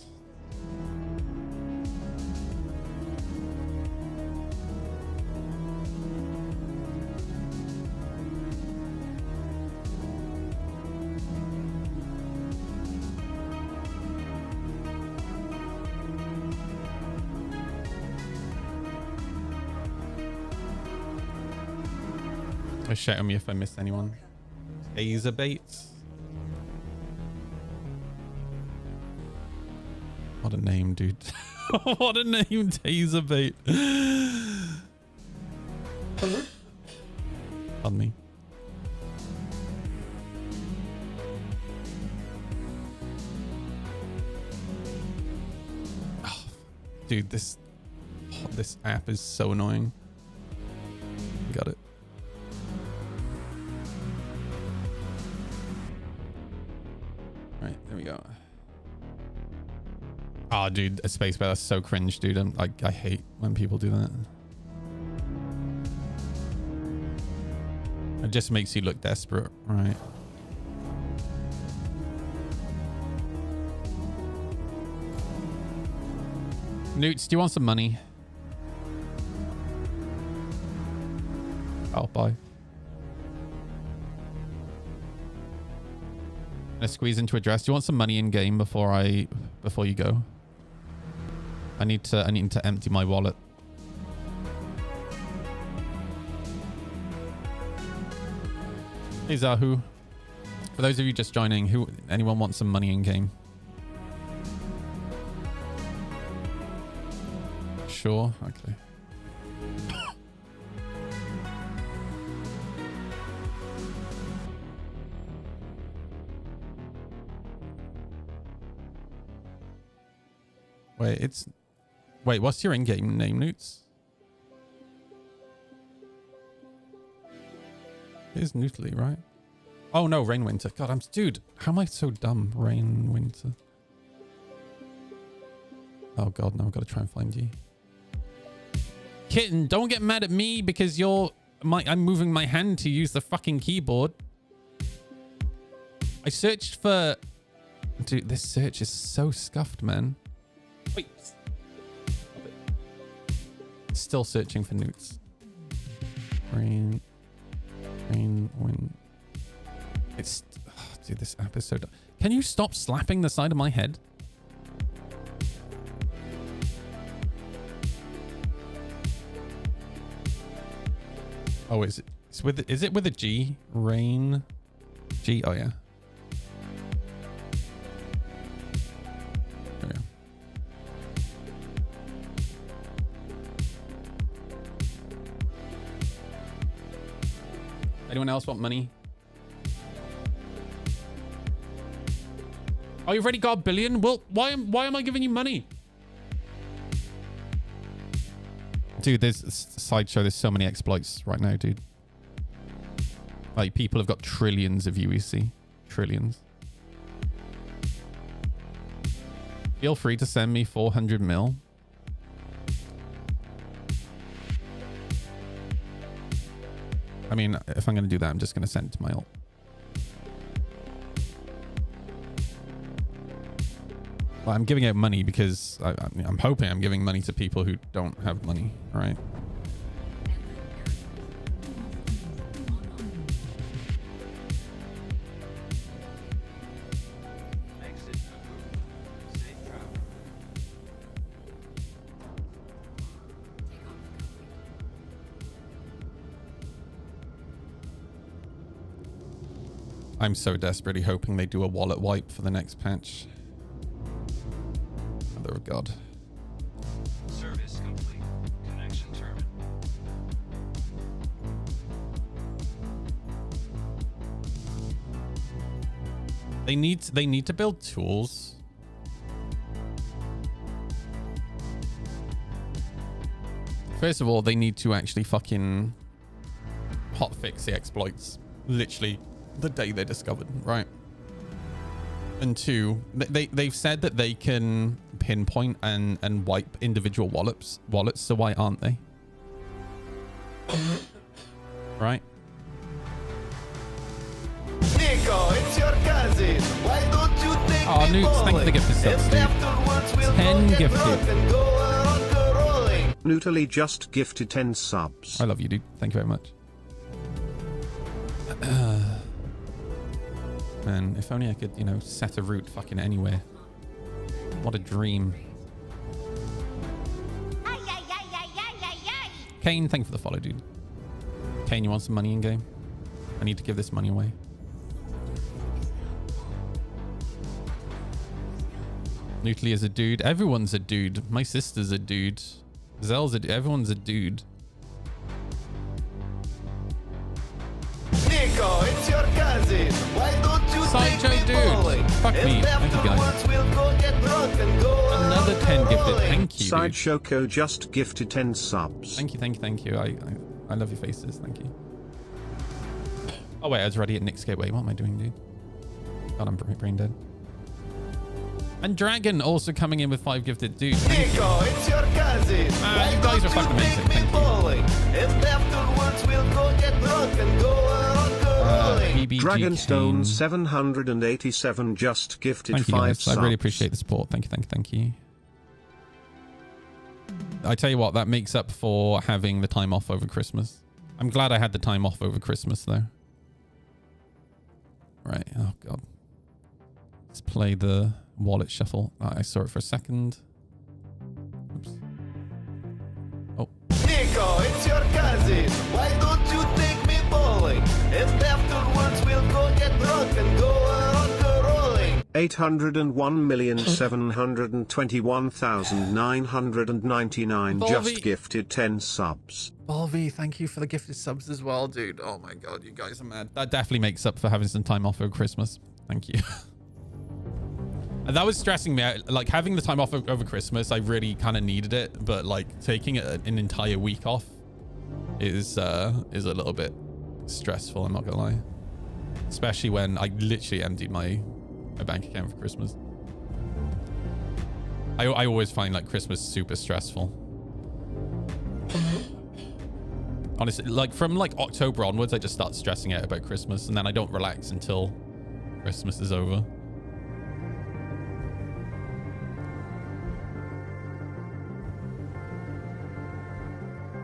Shout at me if I missed anyone. Aza Bates. What a name, dude. What a name, Taser Bait. Pardon me. Oh, dude, this app is so annoying. Got it. Right, there we go. Oh, dude, a spacebar, that's so cringe, dude. I hate when people do that. It just makes you look desperate, right? Newts, do you want some money? I'll buy. Gonna squeeze into a dress. Do you want some money in game before you go? I need to empty my wallet. Hey Zahu. For those of you just joining, anyone want some money in game? Sure. Okay. Wait, what's your in-game name, Newts? It is Newtly, right? Oh no, Rain Winter. God, dude, how am I so dumb? Rain Winter. Oh god, now I've got to try and find you. Kitten, don't get mad at me because I'm moving my hand to use the fucking keyboard. I searched for... Dude, this search is so scuffed, man. Wait. Still searching for Newts. Rain, wind. It's... Oh, dude, this app is so dumb. Can you stop slapping the side of my head? Oh, is it with a G? Rain. G. Oh yeah. There we go. Anyone else want money? Oh, you've already got $1 billion? Well, why am I giving you money? Dude, there's Sideshow. There's so many exploits right now, dude. Like, people have got trillions of UEC. Trillions. Feel free to send me 400 mil. I mean, if I'm going to do that, I'm just going to send it to my alt. Well, I'm giving out money because I'm hoping I'm giving money to people who don't have money, right? I'm so desperately hoping they do a wallet wipe for the next patch. Mother of God. Service complete. Connection terminated. They need to build tools. First of all, they need to actually fucking hotfix the exploits. Literally the day they're discovered, right? And two, they've said that they can pinpoint and wipe individual wallets, so why aren't they? Right? Nico, it's your cousin. Why don't you take Oh, me Newts, thank you for the gifted subs, dude. 10 gifted. Nootally just gifted 10 subs. I love you, dude. Thank you very much. Man, if only I could, you know, set a route fucking anywhere. What a dream. Kane, thank you for the follow, dude. Kane, you want some money in game? I need to give this money away. Nootly is a dude. Everyone's a dude. My sister's a dude. Zell's a dude. Everyone's a dude. Nico, it's your cousin. Why don't you Sideshow take me dude. bowling? Fuck me. And Thank you, guys. afterwards we'll go get drunk and go Another 10 gifted. rolling. Thank you, dude. Sideshow Co just gifted 10 subs. Thank you, thank you, thank you. I love your faces. Thank you. Oh, wait. I was already at Nick's Gateway. What am I doing, dude? God, I'm brain dead. And Dragon also coming in with 5 gifted. Dude, thank you. Nico, it's your cousin. Why you guys don't are fucking you amazing. take me Thank you. bowling? And afterwards we'll go get drunk and go rolling. BBG Dragonstone Kane. 787 just gifted Thank you, 5 guys. subs. I really appreciate the support. Thank you, thank you, thank you. I tell you what, that makes up for having the time off over Christmas. I'm glad I had the time off over Christmas, though. Right. Oh, God. Let's play the wallet shuffle. I saw it for a second. Oops. Oh. Nico, it's your cousin. Why don't you take me bowling? And afterwards we'll go get drunk and go rolling. 801,721,999 Volvi. just gifted 10 subs. Volvi, thank you for the gifted subs as well, dude. Oh my God, you guys are mad. That definitely makes up for having some time off over Christmas. Thank you. And that was stressing me out. Like, having the time off over Christmas, I really kind of needed it. But, like, taking an entire week off is a little bit stressful, I'm not gonna lie. Especially when I literally emptied my bank account for Christmas. I always find, like, Christmas super stressful. Honestly, like, from, like, October onwards, I just start stressing out about Christmas. And then I don't relax until Christmas is over.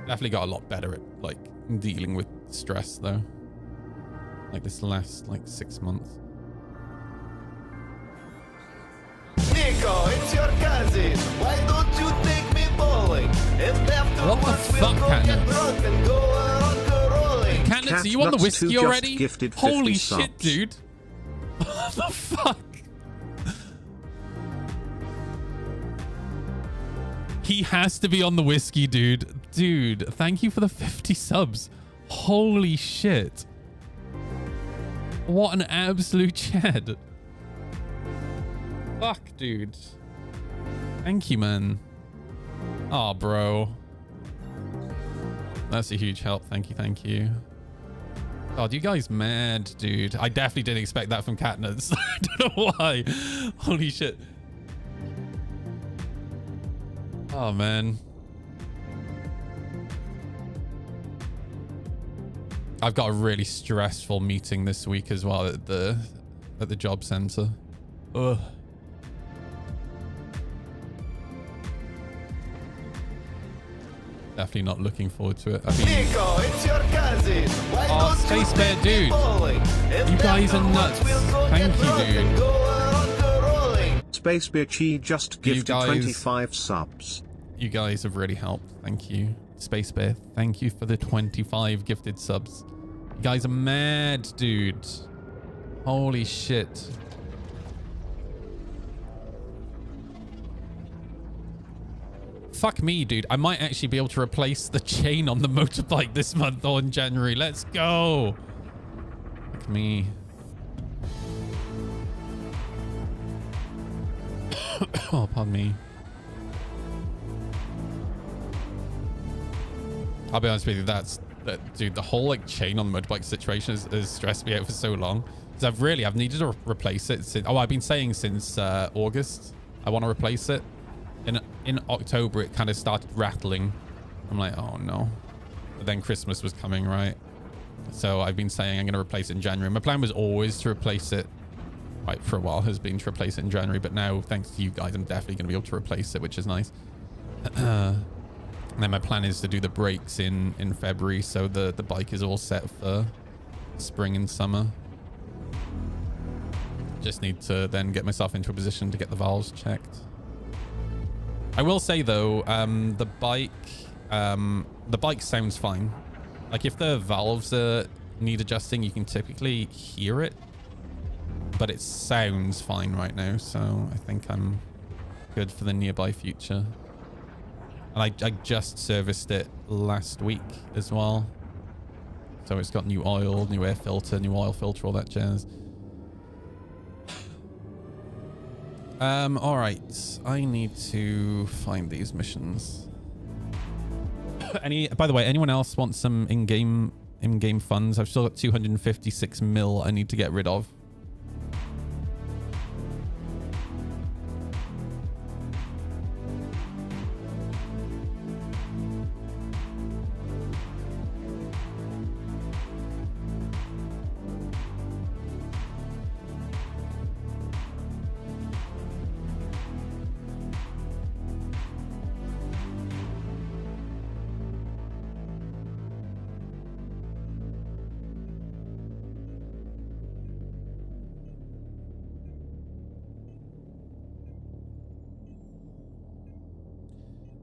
Definitely got a lot better at, like, dealing with stress, though. Like, this last, like, 6 months. Nico, it's your cousin. Why don't you take me bowling? And afterwards we'll fuck, go get Katniss? drunk and go rolling. Katniss, are you on the Catnuts whiskey 2 just already? gifted 50 Holy shit, subs. dude. What the fuck? He has to be on the whiskey, dude. Dude, thank you for the 50 subs. Holy shit. What an absolute Chad. Fuck, dude. Thank you, man. Oh, bro. That's a huge help. Thank you, thank you. God, you guys mad, dude. I definitely didn't expect that from Katniss. I don't know why. Holy shit. Oh, man. I've got a really stressful meeting this week as well at the job center. Ugh. Definitely not looking forward to it. I mean, Nico, it's your cousin. Why oh, don't Space you Bear, take me dude. bowling? And You guys are afterwards nuts. we'll go Thank get you, drunk and dude. go rock-a-rolling. Space Beer Chi just gifted guys- 25 subs. you guys have really helped. Thank you. Space Bear, thank you for the 25 gifted subs. You guys are mad, dude. Holy shit. Fuck me, dude. I might actually be able to replace the chain on the motorbike this month or in January. Let's go. Fuck me. Oh, pardon me. I'll be honest with you, dude, the whole like chain on the motorbike situation has stressed me out for so long. Because I've needed to replace it since, I've been saying since August, I want to replace it. In October, it kind of started rattling. I'm like, oh no. But then Christmas was coming, right? So I've been saying I'm going to replace it in January. My plan was always to replace it, right, for a while has been to replace it in January. But now, thanks to you guys, I'm definitely going to be able to replace it, which is nice. And then my plan is to do the brakes in February. So the bike is all set for spring and summer. Just need to then get myself into a position to get the valves checked. I will say though, the bike sounds fine. Like if the valves need adjusting, you can typically hear it, but it sounds fine right now. So I think I'm good for the nearby future. And I just serviced it last week as well. So it's got new oil, new air filter, new oil filter, all that jazz. All right. I need to find these missions. By the way, anyone else want some in-game funds? I've still got 256 mil I need to get rid of.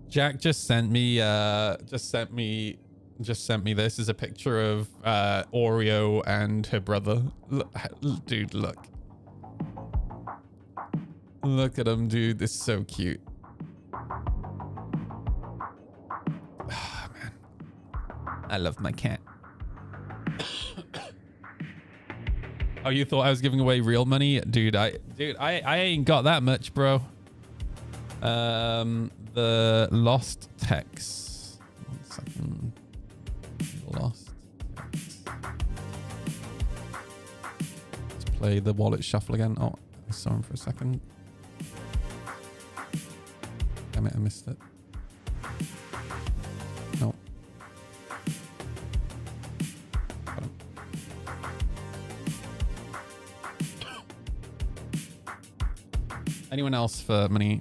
Jack just sent me this is a picture of Oreo and her brother. Dude, look at him, dude. This is so cute. Oh, man, I love my cat. Oh, you thought I was giving away real money? Dude, I ain't got that much, bro. The lost text. 1 second. Lost text. Let's play the wallet shuffle again. Oh, I saw him for a second. Damn it, I missed it. No. Got him. Anyone else for money?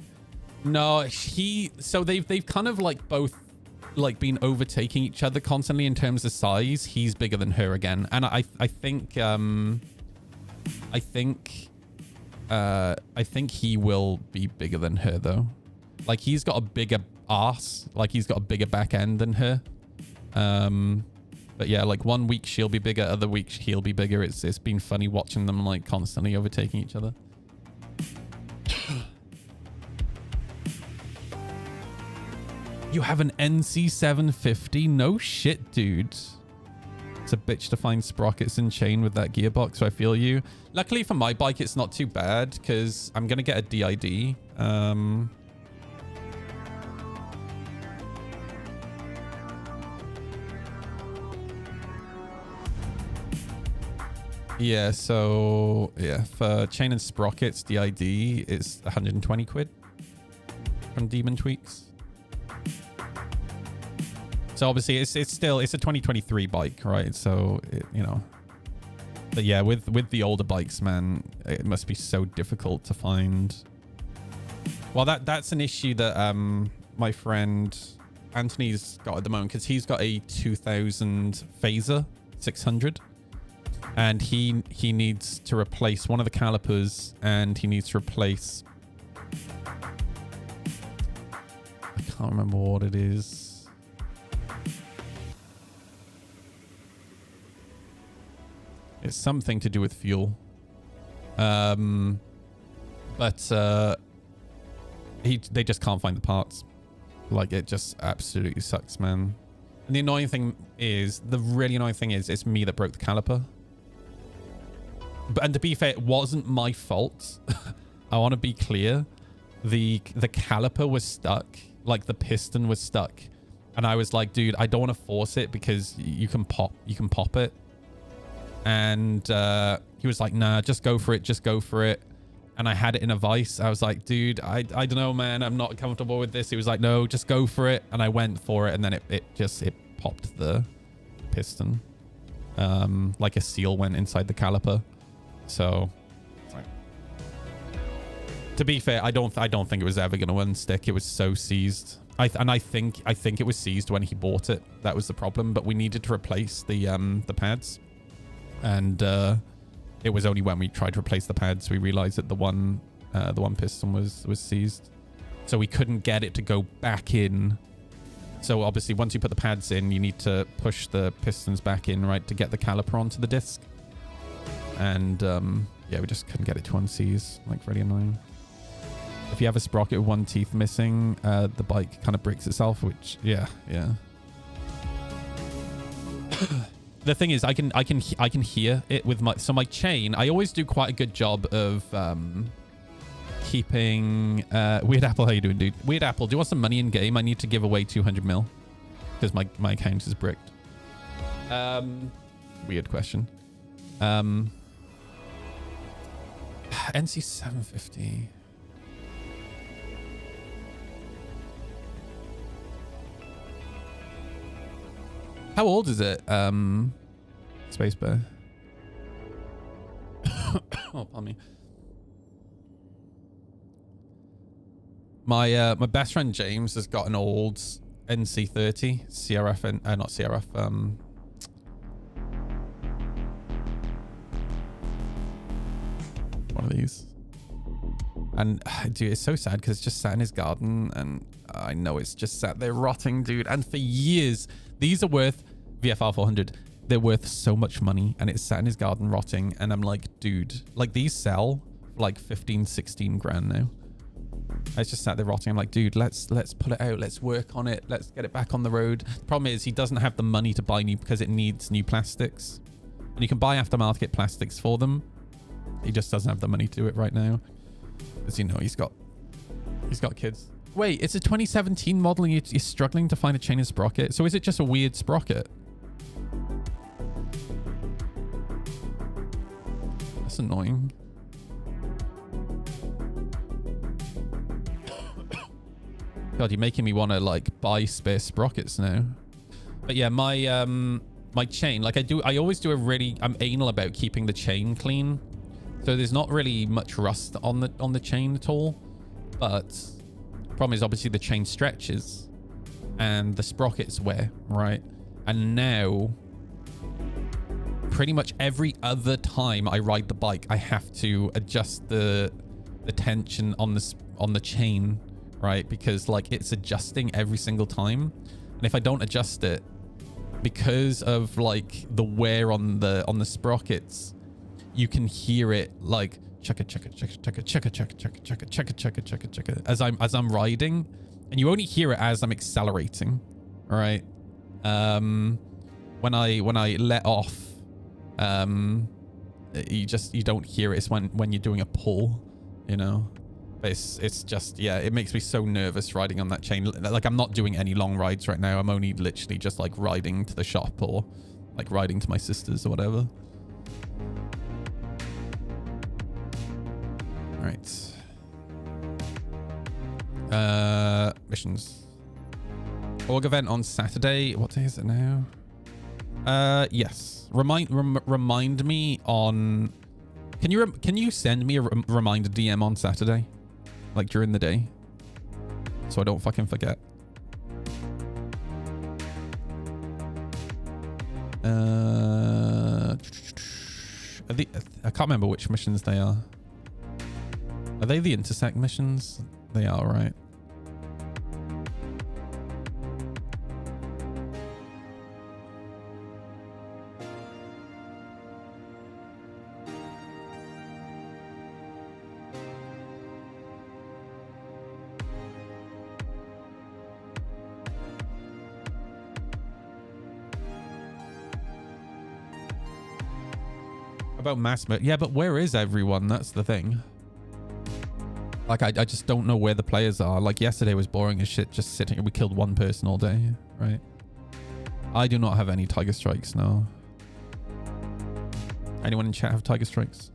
No, so they've kind of like both like been overtaking each other constantly in terms of size. He's bigger than her again, and I think he will be bigger than her though. Like he's got a bigger ass, like he's got a bigger back end than her. But yeah, like 1 week she'll be bigger, other week he'll be bigger. It's been funny watching them like constantly overtaking each other. You have an NC750? No shit, dude. It's a bitch to find sprockets and chain with that gearbox, so I feel you. Luckily for my bike, it's not too bad because I'm going to get a DID. Yeah, so yeah, for chain and sprockets, DID is 120 quid from Demon Tweaks. So obviously it's a 2023 bike, right? So you know, but yeah, with the older bikes, man, it must be so difficult to find. Well, that's an issue that my friend Anthony's got at the moment because he's got a 2000 Phaser 600. And he needs to replace one of the calipers, and he needs to replace... I can't remember what it is. It's something to do with fuel. But they just can't find the parts. Like, it just absolutely sucks, man. And the really annoying thing is, it's me that broke the caliper. And to be fair, it wasn't my fault. I want to be clear. The caliper was stuck. Like, the piston was stuck. And I was like, dude, I don't want to force it because you can pop it. And he was like, nah, just go for it. Just go for it. And I had it in a vice. I was like, dude, I don't know, man. I'm not comfortable with this. He was like, no, just go for it. And I went for it. And then it popped the piston. Like a seal went inside the caliper. So, to be fair, I don't think it was ever gonna unstick. It was so seized. I think it was seized when he bought it. That was the problem. But we needed to replace the pads, and it was only when we tried to replace the pads we realized that the one piston was seized. So we couldn't get it to go back in. So obviously, once you put the pads in, you need to push the pistons back in, right, to get the caliper onto the disc. And yeah, we just couldn't get it to unseize. Like, really annoying. If you have a sprocket with one teeth missing, the bike kind of breaks itself, which, yeah. The thing is, I can hear it with my chain. I always do quite a good job of keeping... Weird Apple, how you doing, dude? Weird Apple, do you want some money in game? I need to give away 200 mil because my account is bricked. Weird question. NC 750. How old is it? Space Bear. Oh, pardon me. My best friend James has got an old NC30 CRF and not CRF. One of these, and dude, it's so sad because it's just sat in his garden, and I know it's just sat there rotting, dude. And for years, these are worth VFR 400. They're worth so much money, and it's sat in his garden rotting. And I'm like, dude, like these sell for like 15, 16 grand now. It's just sat there rotting. I'm like, dude, let's pull it out. Let's work on it. Let's get it back on the road. The problem is he doesn't have the money to buy new because it needs new plastics, and you can buy aftermarket plastics for them. He just doesn't have the money to do it right now. As you know, he's got kids. Wait, it's a 2017 model and you're struggling to find a chain and sprocket. So is it just a weird sprocket? That's annoying. God, you're making me want to like buy spare sprockets now. But yeah, my chain, like I always do I'm anal about keeping the chain clean. So there's not really much rust on the chain at all, but the problem is obviously the chain stretches and the sprockets wear, right? And now pretty much every other time I ride the bike, I have to adjust the tension on the chain, right? Because like it's adjusting every single time, and if I don't adjust it because of like the wear on the sprockets, you can hear it like chugga chugga chugga chugga chugga chugga chugga chugga chugga chugga chugga chugga as I'm riding, and you only hear it as I'm accelerating, all right? when I let off, you don't hear it. It's when you're doing a pull, you know. But it's just, yeah, it makes me so nervous riding on that chain. Like, I'm not doing any long rides right now. I'm only literally just like riding to the shop or like riding to my sister's or whatever. All right. Missions. Org event on Saturday. What day is it now? Yes. Remind me on. Can you send me a reminder DM on Saturday, like during the day, so I don't fucking forget. I can't remember which missions they are. Are they the intersect missions? They are, right? About yeah, but where is everyone? That's the thing. Like, I just don't know where the players are. Like, yesterday was boring as shit, just sitting. We killed one person all day, right? I do not have any Tiger Strikes, no. Anyone in chat have Tiger Strikes?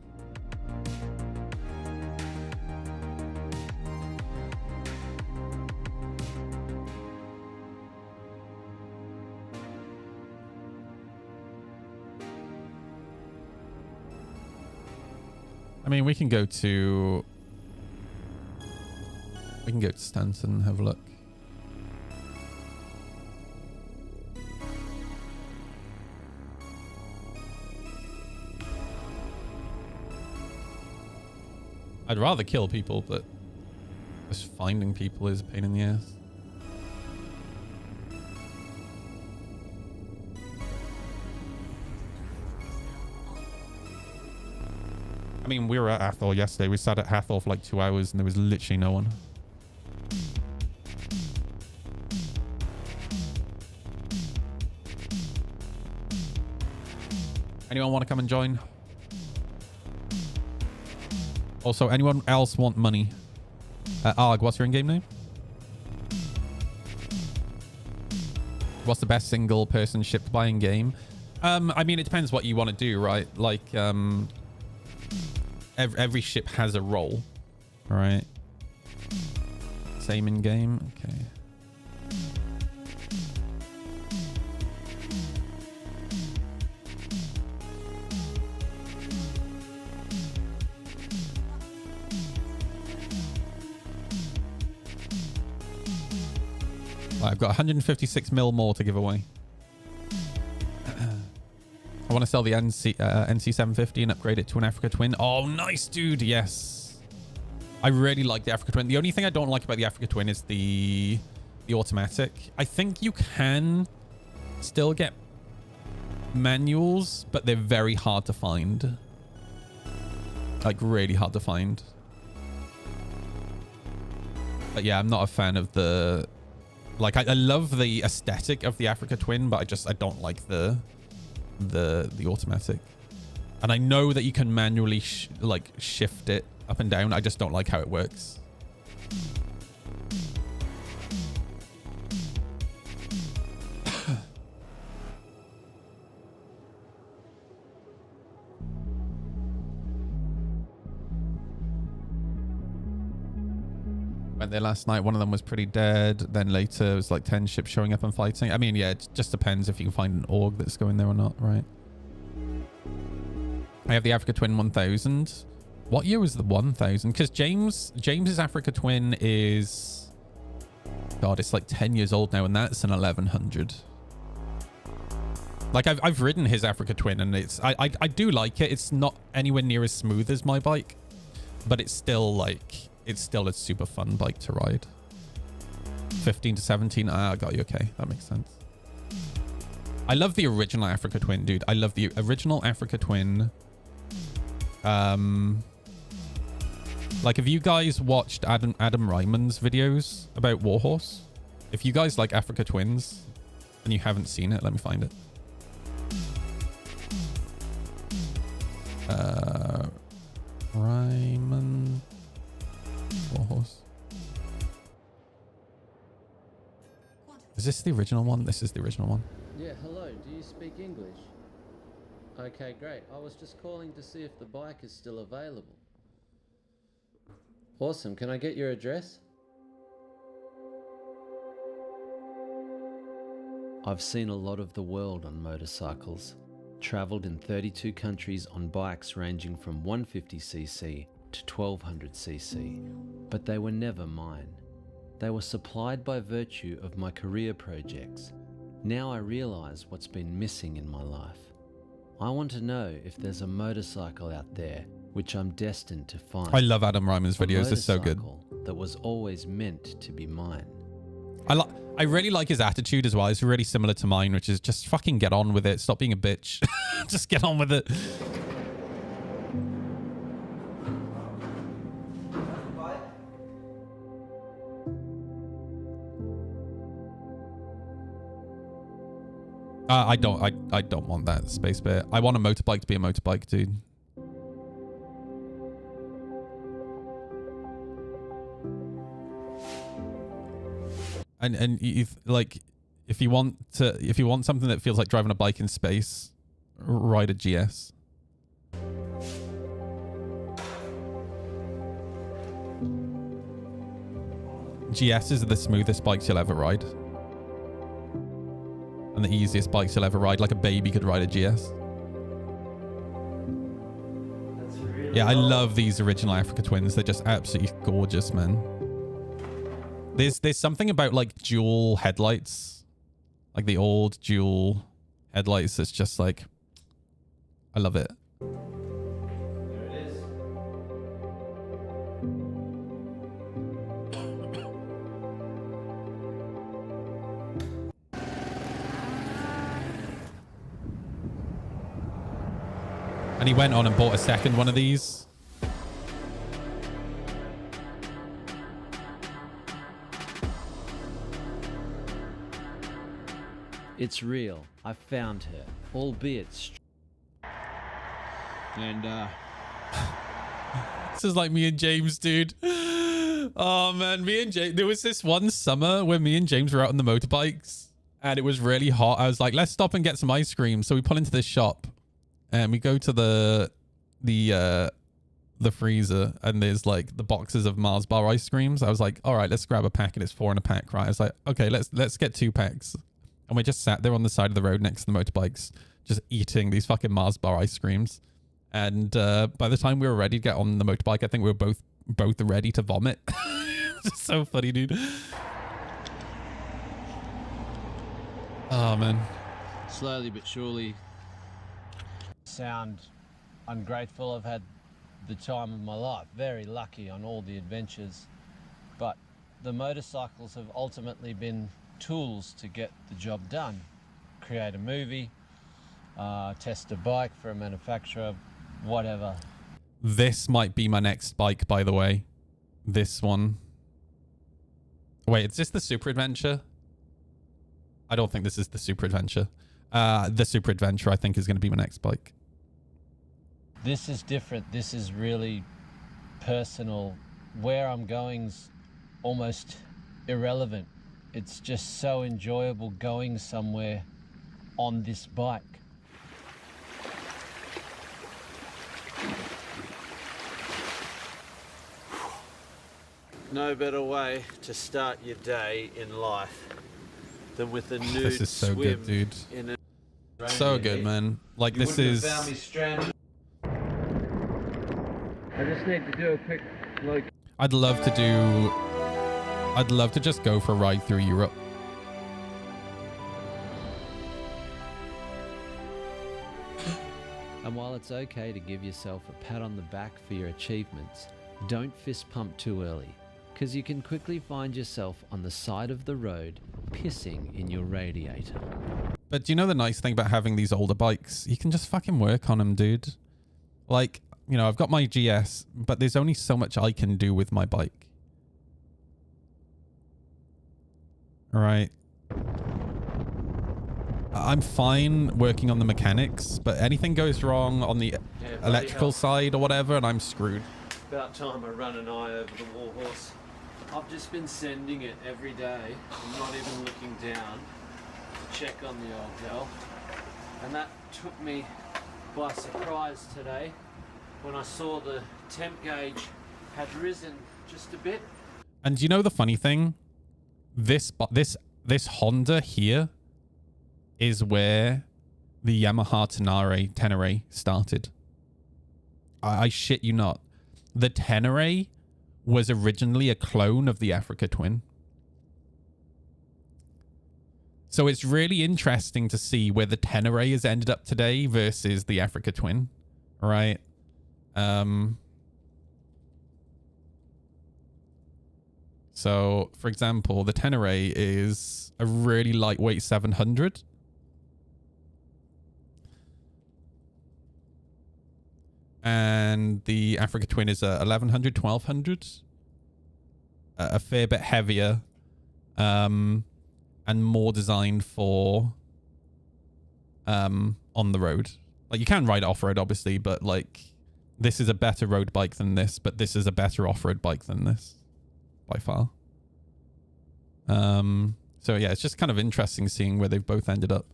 I mean, we can go to Stanton and have a look. I'd rather kill people, but just finding people is a pain in the ass. I mean, we were at Athol yesterday. We sat at Athol for like 2 hours and there was literally no one. Anyone want to come and join? Also, anyone else want money? Arg, what's your in-game name? What's the best single person ship to buy in game? I mean, it depends what you want to do, right? Like, every ship has a role, all right? Same in game, okay. I've got 156 mil more to give away. I want to sell the NC750 and upgrade it to an Africa Twin. Oh, nice, dude. Yes. I really like the Africa Twin. The only thing I don't like about the Africa Twin is the automatic. I think you can still get manuals, but they're very hard to find. Like, really hard to find. But yeah, I'm not a fan of the... Like, I love the aesthetic of the Africa Twin, but I don't like the automatic. And I know that you can manually shift it up and down. I just don't like how it works. Went there last night. One of them was pretty dead. Then later it was like 10 ships showing up and fighting. I mean, yeah, it just depends if you can find an org that's going there or not, right? I have the Africa Twin 1000. What year was the 1000? Because James's Africa Twin is... God, it's like 10 years old now, and that's an 1100. Like, I've ridden his Africa Twin, and it's... I do like it. It's not anywhere near as smooth as my bike, but it's still like... It's still a super fun bike to ride. 15 to 17. I got you. Okay, that makes sense. I love the original Africa Twin, dude. I love the original Africa Twin. Like, if you guys watched Adam Ryman's videos about Warhorse, if you guys like Africa Twins and you haven't seen it, let me find it. Ryman. Warhorse. Is this the original one? This is the original one. Yeah, hello. Do you speak English? Okay, great. I was just calling to see if the bike is still available. Awesome. Can I get your address? I've seen a lot of the world on motorcycles. Travelled in 32 countries on bikes ranging from 150cc to 1200cc, but they were never mine. They were supplied by virtue of my career projects. Now I realise what's been missing in my life. I want to know if there's a motorcycle out there which I'm destined to find. I love Adam Ryman's videos. They're so good. That was always meant to be mine. I really like his attitude as well. It's really similar to mine, which is just fucking get on with it. Stop being a bitch. Just get on with it. I don't want that space bit. I want a motorbike to be a motorbike, dude. And if you want something that feels like driving a bike in space, ride a GS. GSs are the smoothest bikes you'll ever ride. And the easiest bikes you'll ever ride. Like a baby could ride a GS. Yeah, I love these original Africa Twins. They're just absolutely gorgeous, man. There's something about like dual headlights, like the old dual headlights. That's just like, I love it. There it is. And he went on and bought a second one of these. It's real. I found her, albeit. And This is like me and James, dude. Oh man, me and James. There was this one summer when me and James were out on the motorbikes, and it was really hot. I was like, let's stop and get some ice cream. So we pull into this shop, and we go to the freezer, and there's like the boxes of Mars bar ice creams. I was like, all right, let's grab a pack, and it's 4 in a pack, right? I was like, okay, let's get 2 packs. And we just sat there on the side of the road next to the motorbikes, just eating these fucking Mars bar ice creams. And by the time we were ready to get on the motorbike, I think we were both ready to vomit. It's so funny, dude. Oh, man. slowly but surely. Sound ungrateful. I've had the time of my life. Very lucky on all the adventures. But the motorcycles have ultimately been tools to get the job done. Create a movie, test a bike for a manufacturer, whatever. This might be my next bike, by the way. This one. Wait, is this the Super Adventure? I don't think this is the Super Adventure. The Super Adventure, I think, is going to be my next bike. This is different. This is really personal. Where I'm going's almost irrelevant. It's just so enjoyable going somewhere on this bike. No better way to start your day in life than with a nude This is so swim good, dude. in a So good, man. Like, this is... found me stranded. I just need to do a quick, like... I'd love to just go for a ride through Europe. And while it's okay to give yourself a pat on the back for your achievements, don't fist pump too early, because you can quickly find yourself on the side of the road pissing in your radiator. But do you know the nice thing about having these older bikes? You can just fucking work on them, dude. Like, you know, I've got my GS, but there's only so much I can do with my bike. All right. I'm fine working on the mechanics, but anything goes wrong on the electrical side or whatever, and I'm screwed. About time I run an eye over the warhorse. I've just been sending it every day. I'm not even looking down to check on the old gal. And that took me by surprise today when I saw the temp gauge had risen just a bit. And you know the funny thing? This Honda here is where the Yamaha Tenere started. I shit you not. The Tenere was originally a clone of the Africa Twin. So it's really interesting to see where the Tenere has ended up today versus the Africa Twin, right? So, for example, the Tenere is a really lightweight 700. And the Africa Twin is a 1100, 1200. A fair bit heavier. And more designed for on the road. Like, you can ride off-road, obviously, but, like, this is a better road bike than this, but this is a better off-road bike than this. By far. So yeah, it's just kind of interesting seeing where they've both ended up.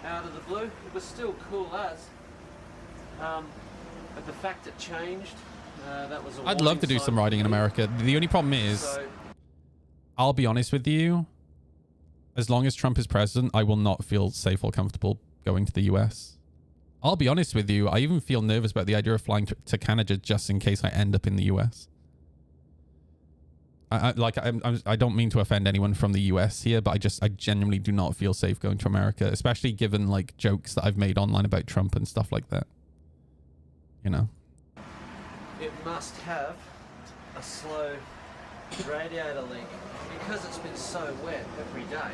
Out of the blue, it was still cool as. But the fact it changed, that was a I'd love to do some riding in America. The only problem is, I'll be honest with you, as long as Trump is president, I will not feel safe or comfortable going to the US. I'll be honest with you, I even feel nervous about the idea of flying to Canada just in case I end up in the US. I don't mean to offend anyone from the US here, but I genuinely do not feel safe going to America, especially given like jokes that I've made online about Trump and stuff like that. You know. It must have a slow radiator leak because it's been so wet every day.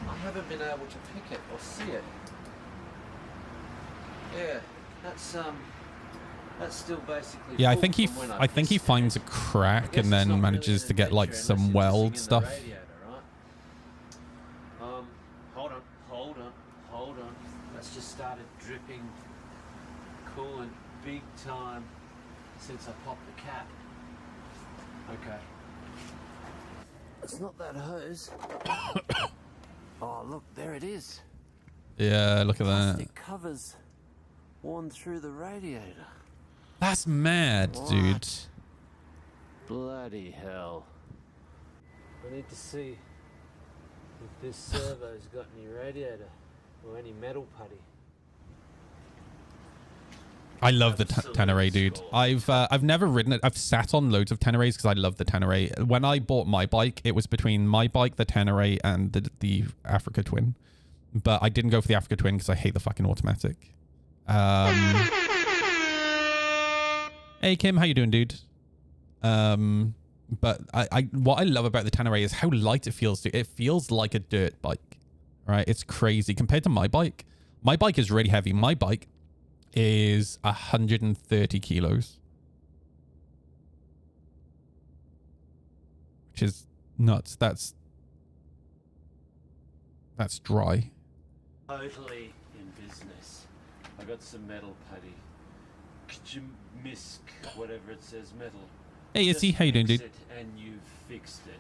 I haven't been able to pick it or see it. Yeah, that's still basically. Yeah, I think he finds a crack and then manages to get like some weld stuff. Hold on. That's just started dripping coolant big time since I popped the cap. Okay. It's not that hose. Oh, look, there it is. Yeah, look at that. Plastic covers worn through the radiator. That's mad, dude. Bloody hell. I need to see if this servo's got any radiator or any metal putty. I love the Tenere, dude. I've never ridden it. I've sat on loads of Teneres because I love the Tenere. When I bought my bike, it was between my bike, the Tenere, and the Africa Twin. But I didn't go for the Africa Twin because I hate the fucking automatic. Hey Kim, how you doing, dude? But what I love about the Tenere is how light it feels. It feels like a dirt bike, right? It's crazy compared to my bike. My bike is really heavy. My bike is 130 kilos, which is nuts. That's dry. Totally in business. I got some metal putty. Misk, whatever it says, metal. Hey, Issy, how you doing, dude? And you've fixed it.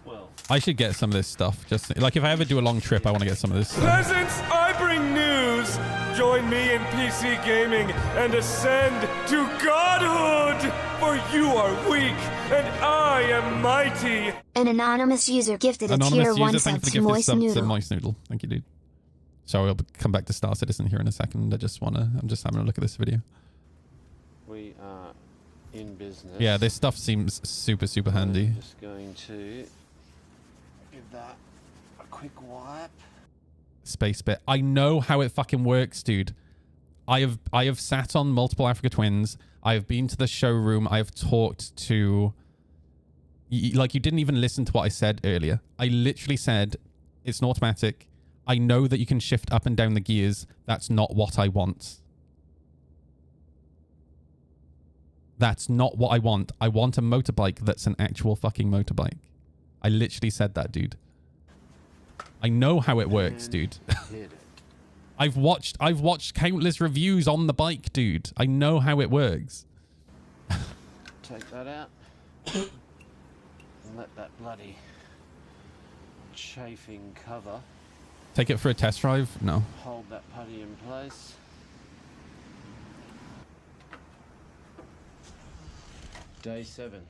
Well, I should get some of this stuff. Just like if I ever do a long trip, I want to get some of this stuff. Peasants, I bring news. Join me in PC gaming and ascend to godhood. For you are weak and I am mighty. An anonymous user gifted a Anonymous tier user, 1 thank sub you for the to gift of Moist subs to Noodle. Moist Noodle. Thank you, dude. Sorry, I'll come back to Star Citizen here in a second. I'm just having a look at this video. we are in business. Yeah, this stuff seems super, super handy. I'm just going to give that a quick wipe. Space bit. I know how it fucking works, dude. I have sat on multiple Africa Twins. I have been to the showroom. I have talked to... Like, you didn't even listen to what I said earlier. I literally said, it's an automatic. I know that you can shift up and down the gears. That's not what I want. That's not what I want. I want a motorbike that's an actual fucking motorbike. I literally said that, dude. I know how it works, dude. Hit it. I've watched countless reviews on the bike, dude. I know how it works. Take that out. And let that bloody chafing cover Take it for a test drive? No. hold that putty in place. Day 7.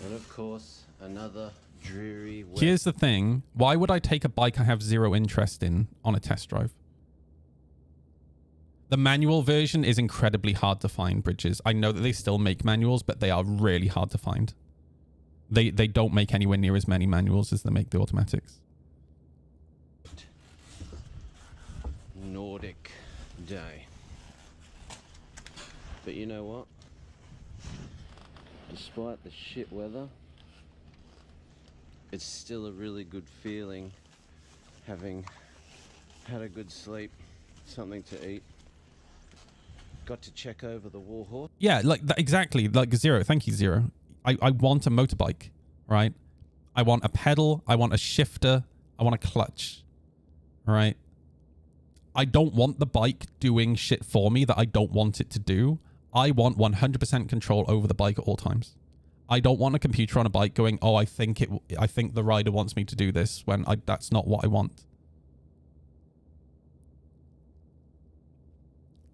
And of course, another dreary wet. Here's the thing. Why would I take a bike I have zero interest in on a test drive? The manual version is incredibly hard to find, Bridges. I know that they still make manuals, but they are really hard to find. They don't make anywhere near as many manuals as they make the automatics. Nordic day. But you know what? Despite the shit weather, it's still a really good feeling having had a good sleep, something to eat, got to check over the warhorse. Yeah, like that, exactly. Like Zero. Thank you, Zero. I want a motorbike, right? I want a pedal. I want a shifter. I want a clutch, right? I don't want the bike doing shit for me that I don't want it to do. I want 100% control over the bike at all times. I don't want a computer on a bike going, oh, I think the rider wants me to do this when that's not what I want.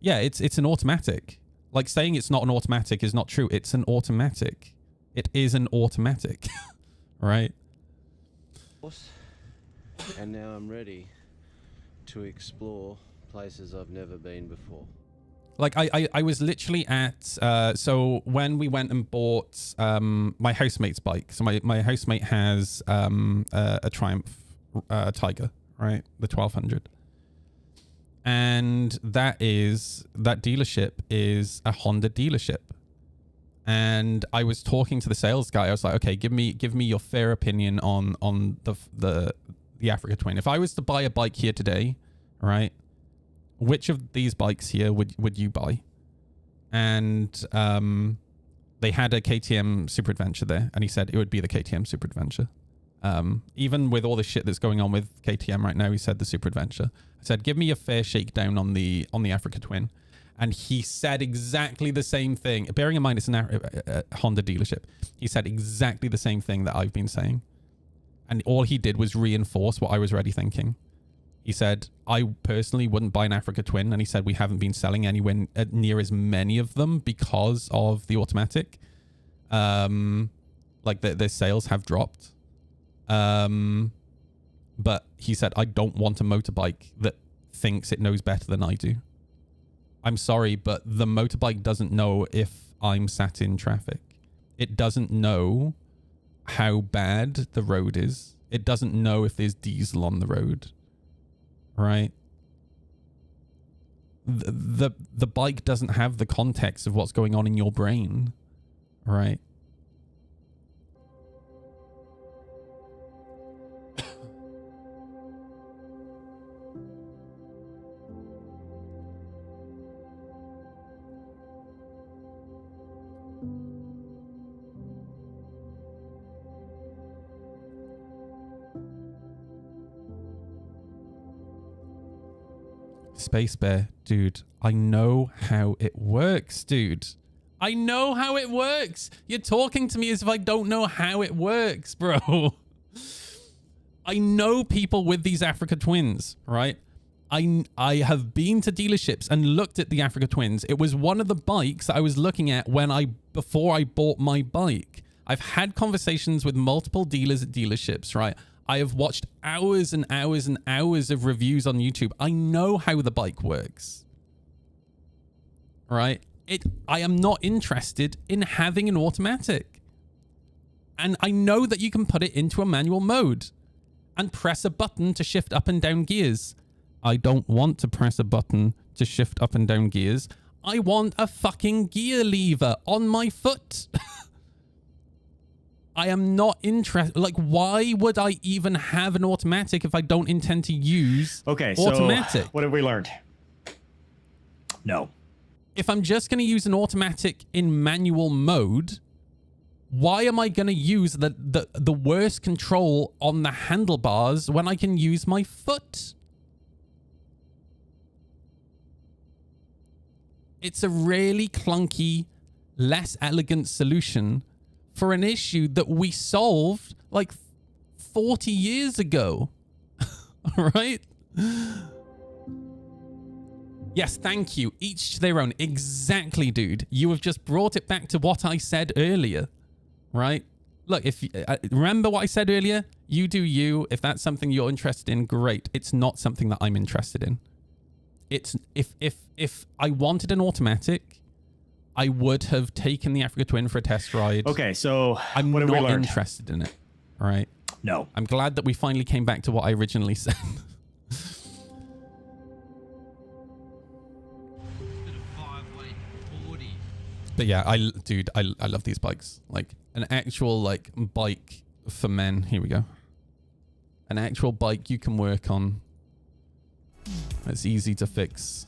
Yeah, it's an automatic. Like saying it's not an automatic is not true. It's an automatic. It is an automatic, right? And now I'm ready to explore places I've never been before. Like I was literally at so when we went and bought my housemate's bike. So my housemate has a Triumph Tiger, right? The 1200. And that dealership is a Honda dealership. And I was talking to the sales guy. I was like, okay, give me your fair opinion on the Africa Twin. If I was to buy a bike here today, right? Which of these bikes here would you buy? And they had a KTM Super Adventure there, and he said it would be the KTM Super Adventure. Even with all the shit that's going on with KTM right now, he said the Super Adventure. I said, give me a fair shakedown on the Africa Twin. And he said exactly the same thing. Bearing in mind it's a Honda dealership. He said exactly the same thing that I've been saying. And all he did was reinforce what I was already thinking. He said, I personally wouldn't buy an Africa Twin. And he said, we haven't been selling anywhere near as many of them because of the automatic. Like their sales have dropped. But he said, I don't want a motorbike that thinks it knows better than I do. I'm sorry, but the motorbike doesn't know if I'm sat in traffic. It doesn't know how bad the road is. It doesn't know if there's diesel on the road. Right? The bike doesn't have the context of what's going on in your brain. Right? Space Bear, dude, I know how it works, dude. I know how it works. You're talking to me as if I don't know how it works, bro. I know people with these Africa Twins, right? I have been to dealerships and looked at the Africa Twins. It was one of the bikes that I was looking at before I bought my bike. I've had conversations with multiple dealers at dealerships, right? I have watched hours and hours and hours of reviews on YouTube. I know how the bike works. Right? I am not interested in having an automatic. And I know that you can put it into a manual mode and press a button to shift up and down gears. I don't want to press a button to shift up and down gears. I want a fucking gear lever on my foot. I am not interested. Like, why would I even have an automatic if I don't intend to use automatic? So what have we learned? No. If I'm just going to use an automatic in manual mode, Why am I going to use the worst control on the handlebars when I can use my foot? It's a really clunky, less elegant solution for an issue that we solved like 40 years ago. All right? Yes, thank you. Each to their own. Exactly, dude. You have just brought it back to what I said earlier. Right? Look, if remember what I said earlier, you do you. If that's something you're interested in, great. It's not something that I'm interested in. It's if I wanted an automatic, I would have taken the Africa Twin for a test ride. Okay, so I'm what have we not learned? interested in it. All right? No. I'm glad that we finally came back to what I originally said. But yeah, I love these bikes. Like an actual like bike for men. Here we go. An actual bike you can work on. It's easy to fix.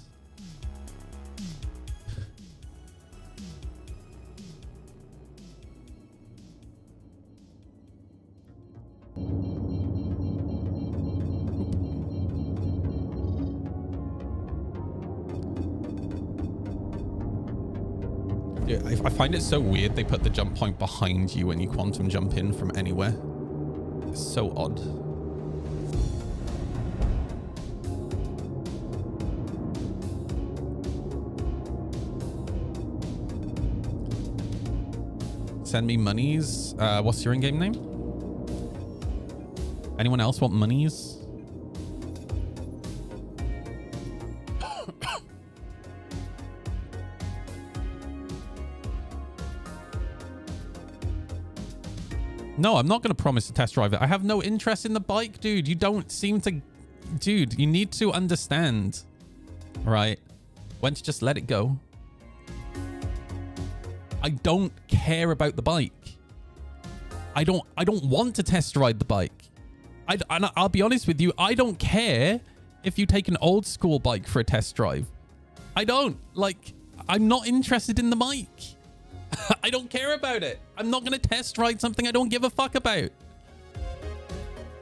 Yeah, I find it so weird they put the jump point behind you when you quantum jump in from anywhere. It's so odd. Send me monies. What's your in-game name? Anyone else want monies? No, I'm not going to promise to test drive it. I have no interest in the bike, dude. You don't seem to... Dude, you need to understand, right? When to just let it go. I don't care about the bike. I don't want to test ride the bike. I'll be honest with you. I don't care if you take an old school bike for a test drive. I don't. Like, I'm not interested in the bike. I don't care about it. I'm not going to test ride something I don't give a fuck about.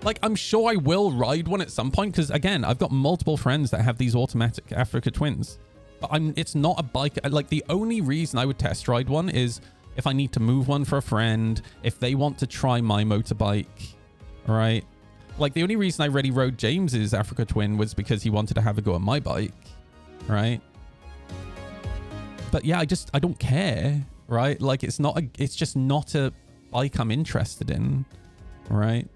Like, I'm sure I will ride one at some point because, again, I've got multiple friends that have these automatic Africa Twins. But it's not a bike. Like, the only reason I would test ride one is if I need to move one for a friend, if they want to try my motorbike, all right? Like, the only reason I really rode James's Africa Twin was because he wanted to have a go at my bike, right? But yeah, I don't care. Right? Like, it's just not a bike I'm interested in. Right?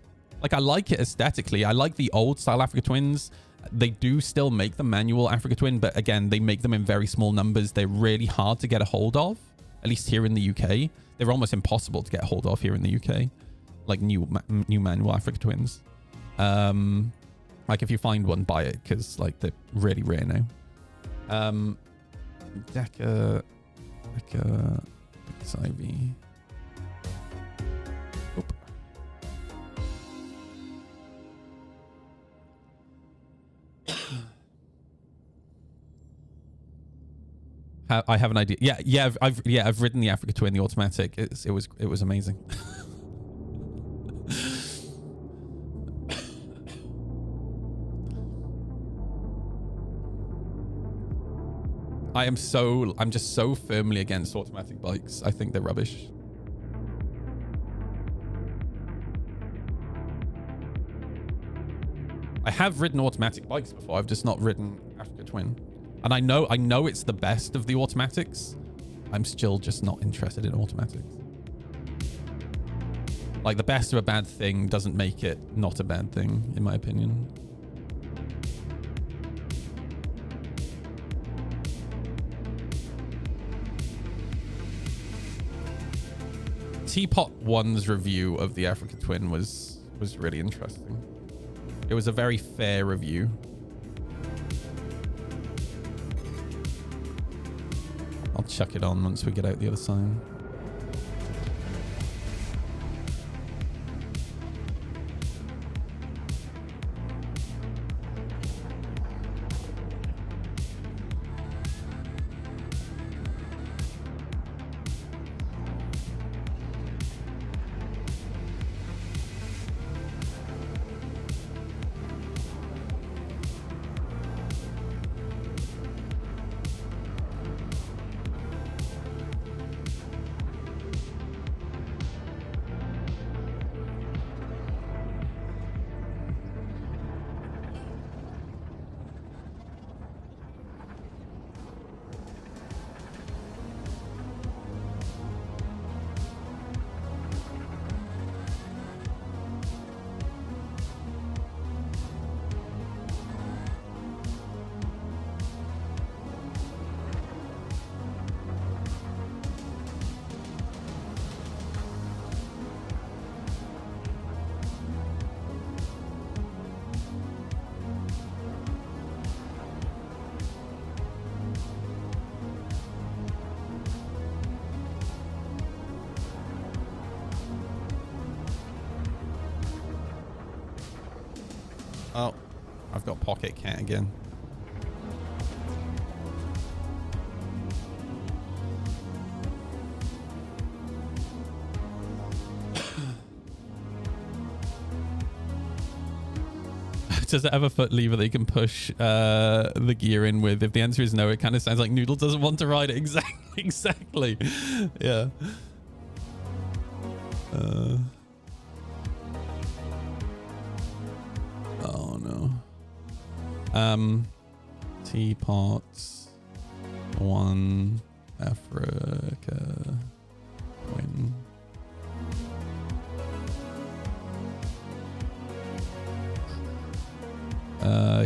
Like, I like it aesthetically. I like the old style Africa Twins. They do still make the manual Africa Twin, but again, they make them in very small numbers. They're really hard to get a hold of, at least here in the UK. They're almost impossible to get a hold of here in the UK. Like new manual Africa Twins. Like, if you find one, buy it, because like they're really rare now. Deca XIV. Oop. I have an idea. Yeah, I've ridden the Africa Twin, the automatic. It was amazing. I'm just so firmly against automatic bikes. I think they're rubbish. I have ridden automatic bikes before. I've just not ridden Africa Twin. And I know it's the best of the automatics. I'm still just not interested in automatics. Like, the best of a bad thing doesn't make it not a bad thing, in my opinion. Teapot 1's review of the Africa Twin was really interesting. It was a very fair review. I'll chuck it on once we get out the other side. Oh, I've got Pocket Cat again. Does it have a foot lever that you can push the gear in with? If the answer is no, it kind of sounds like Noodle doesn't want to ride it. Exactly. Yeah. Oh no. Teapots. 1 Africa. Win.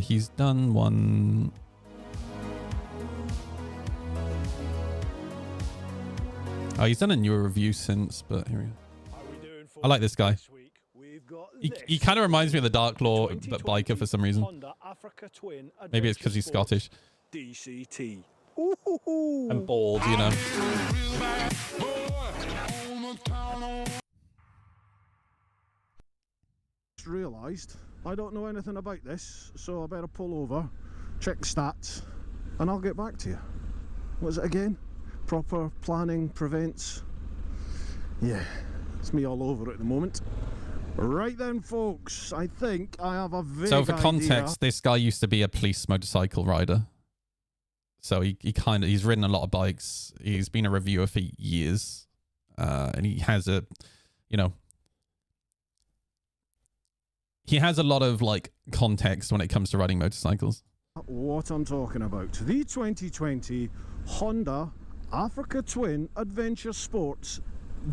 He's done one. Oh, he's done a newer review since, but here we go. I like this guy. He kind of reminds me of the Dark Law, but biker for some reason. Maybe it's because he's Scottish. DCT. And bald, you know. Realised I don't know anything about this, so I better pull over, check stats, and I'll get back to you. What is it again? Proper planning prevents. Yeah, it's me all over at the moment. Right then, folks, I think I have a vague So for idea. context, this guy used to be a police motorcycle rider. So he's ridden a lot of bikes. He's been a reviewer for years. And he has a, you know, he has a lot of like context when it comes to riding motorcycles. What I'm talking about. The 2020 Honda Africa Twin Adventure Sports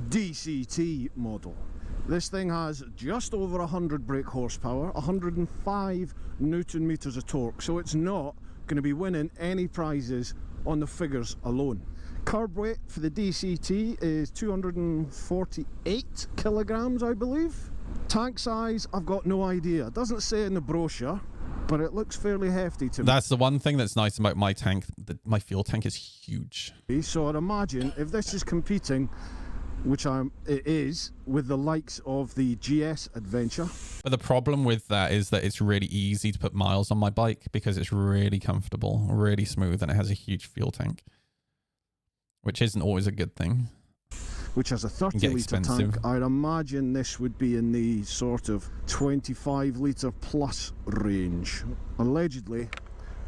DCT model. This thing has just over 100 brake horsepower, 105 Newton meters of torque, so it's not going to be winning any prizes on the figures alone. Curb weight for the DCT is 248 kilograms, I believe. Tank size, I've got no idea. It doesn't say in the brochure, but it looks fairly hefty to me. That's the one thing that's nice about my tank. My fuel tank is huge. So I'd imagine if this is competing, which it is, with the likes of the GS Adventure. But the problem with that is that it's really easy to put miles on my bike because it's really comfortable, really smooth, and it has a huge fuel tank, which isn't always a good thing. Which has a 30 litre tank. I'd imagine this would be in the sort of 25 litre plus range. Allegedly,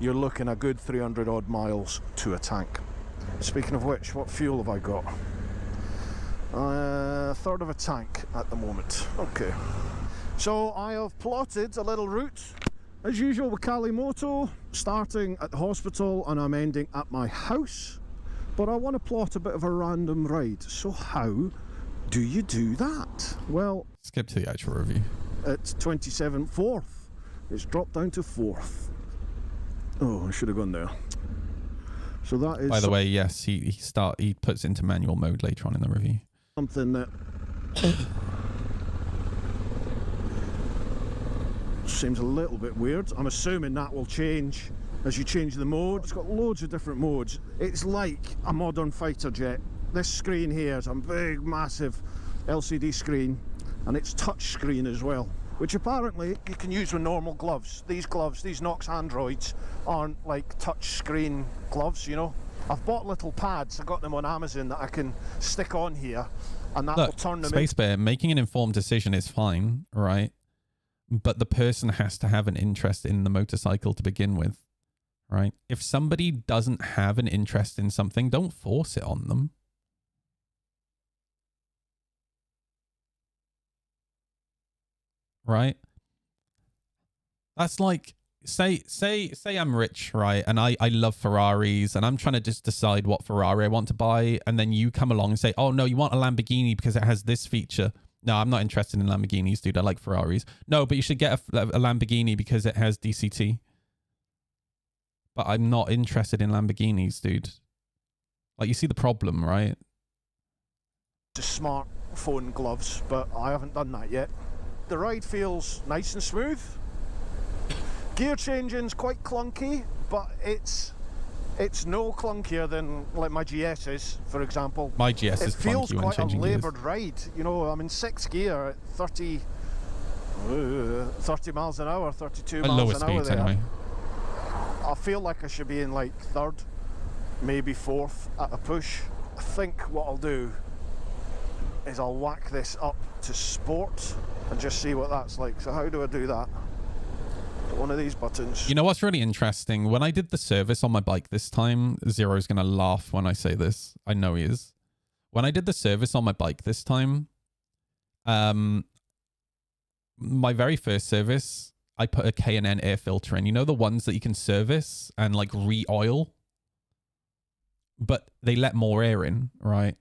you're looking a good 300 odd miles to a tank. Speaking of which, what fuel have I got? A third of a tank at the moment. Okay. So I have plotted a little route, as usual with Kalimoto, starting at the hospital and I'm ending at my house. But I want to plot a bit of a random ride. So how do you do that? Well, skip to the actual review. It's 27th, 4th. It's dropped down to 4th. Oh, I should have gone there. So that is. By the way, yes, he puts into manual mode later on in the review. Something that seems a little bit weird. I'm assuming that will change as you change the mode. It's got loads of different modes. It's like a modern fighter jet. This screen here is a big, massive LCD screen, and it's touch screen as well, which apparently you can use with normal gloves. These gloves, these Nox Androids, aren't like touch screen gloves, you know. I've bought little pads, I got them on Amazon, that I can stick on here, and that will turn them Space Bear, making an informed decision is fine, right? But the person has to have an interest in the motorcycle to begin with, right? If somebody doesn't have an interest in something, don't force it on them. Right? That's like, say I'm rich, right? And I love Ferraris and I'm trying to just decide what Ferrari I want to buy. And then you come along and say, oh no, you want a Lamborghini because it has this feature. No, I'm not interested in Lamborghinis, dude. I like Ferraris. No, but you should get a Lamborghini because it has DCT. But I'm not interested in Lamborghinis, dude. Like, you see the problem, right? Smartphone gloves, but I haven't done that yet. The ride feels nice and smooth. Gear changing's quite clunky, but it's no clunkier than like my GS is, for example. My GS is clunky when changing gears. It feels quite a laboured ride. You know, I'm in 6th gear at 30 30 miles an hour, 32 At miles lower an hour speeds there. anyway. I feel like I should be in like third, maybe fourth at a push. I think what I'll do is I'll whack this up to sport and just see what that's like. So how do I do that? One of these buttons. You know what's really interesting? When I did the service on my bike this time, Zero's going to laugh when I say this. I know he is. When I did the service on my bike this time, my very first service, I put a K&N air filter in. You know the ones that you can service and like re-oil? But they let more air in, right?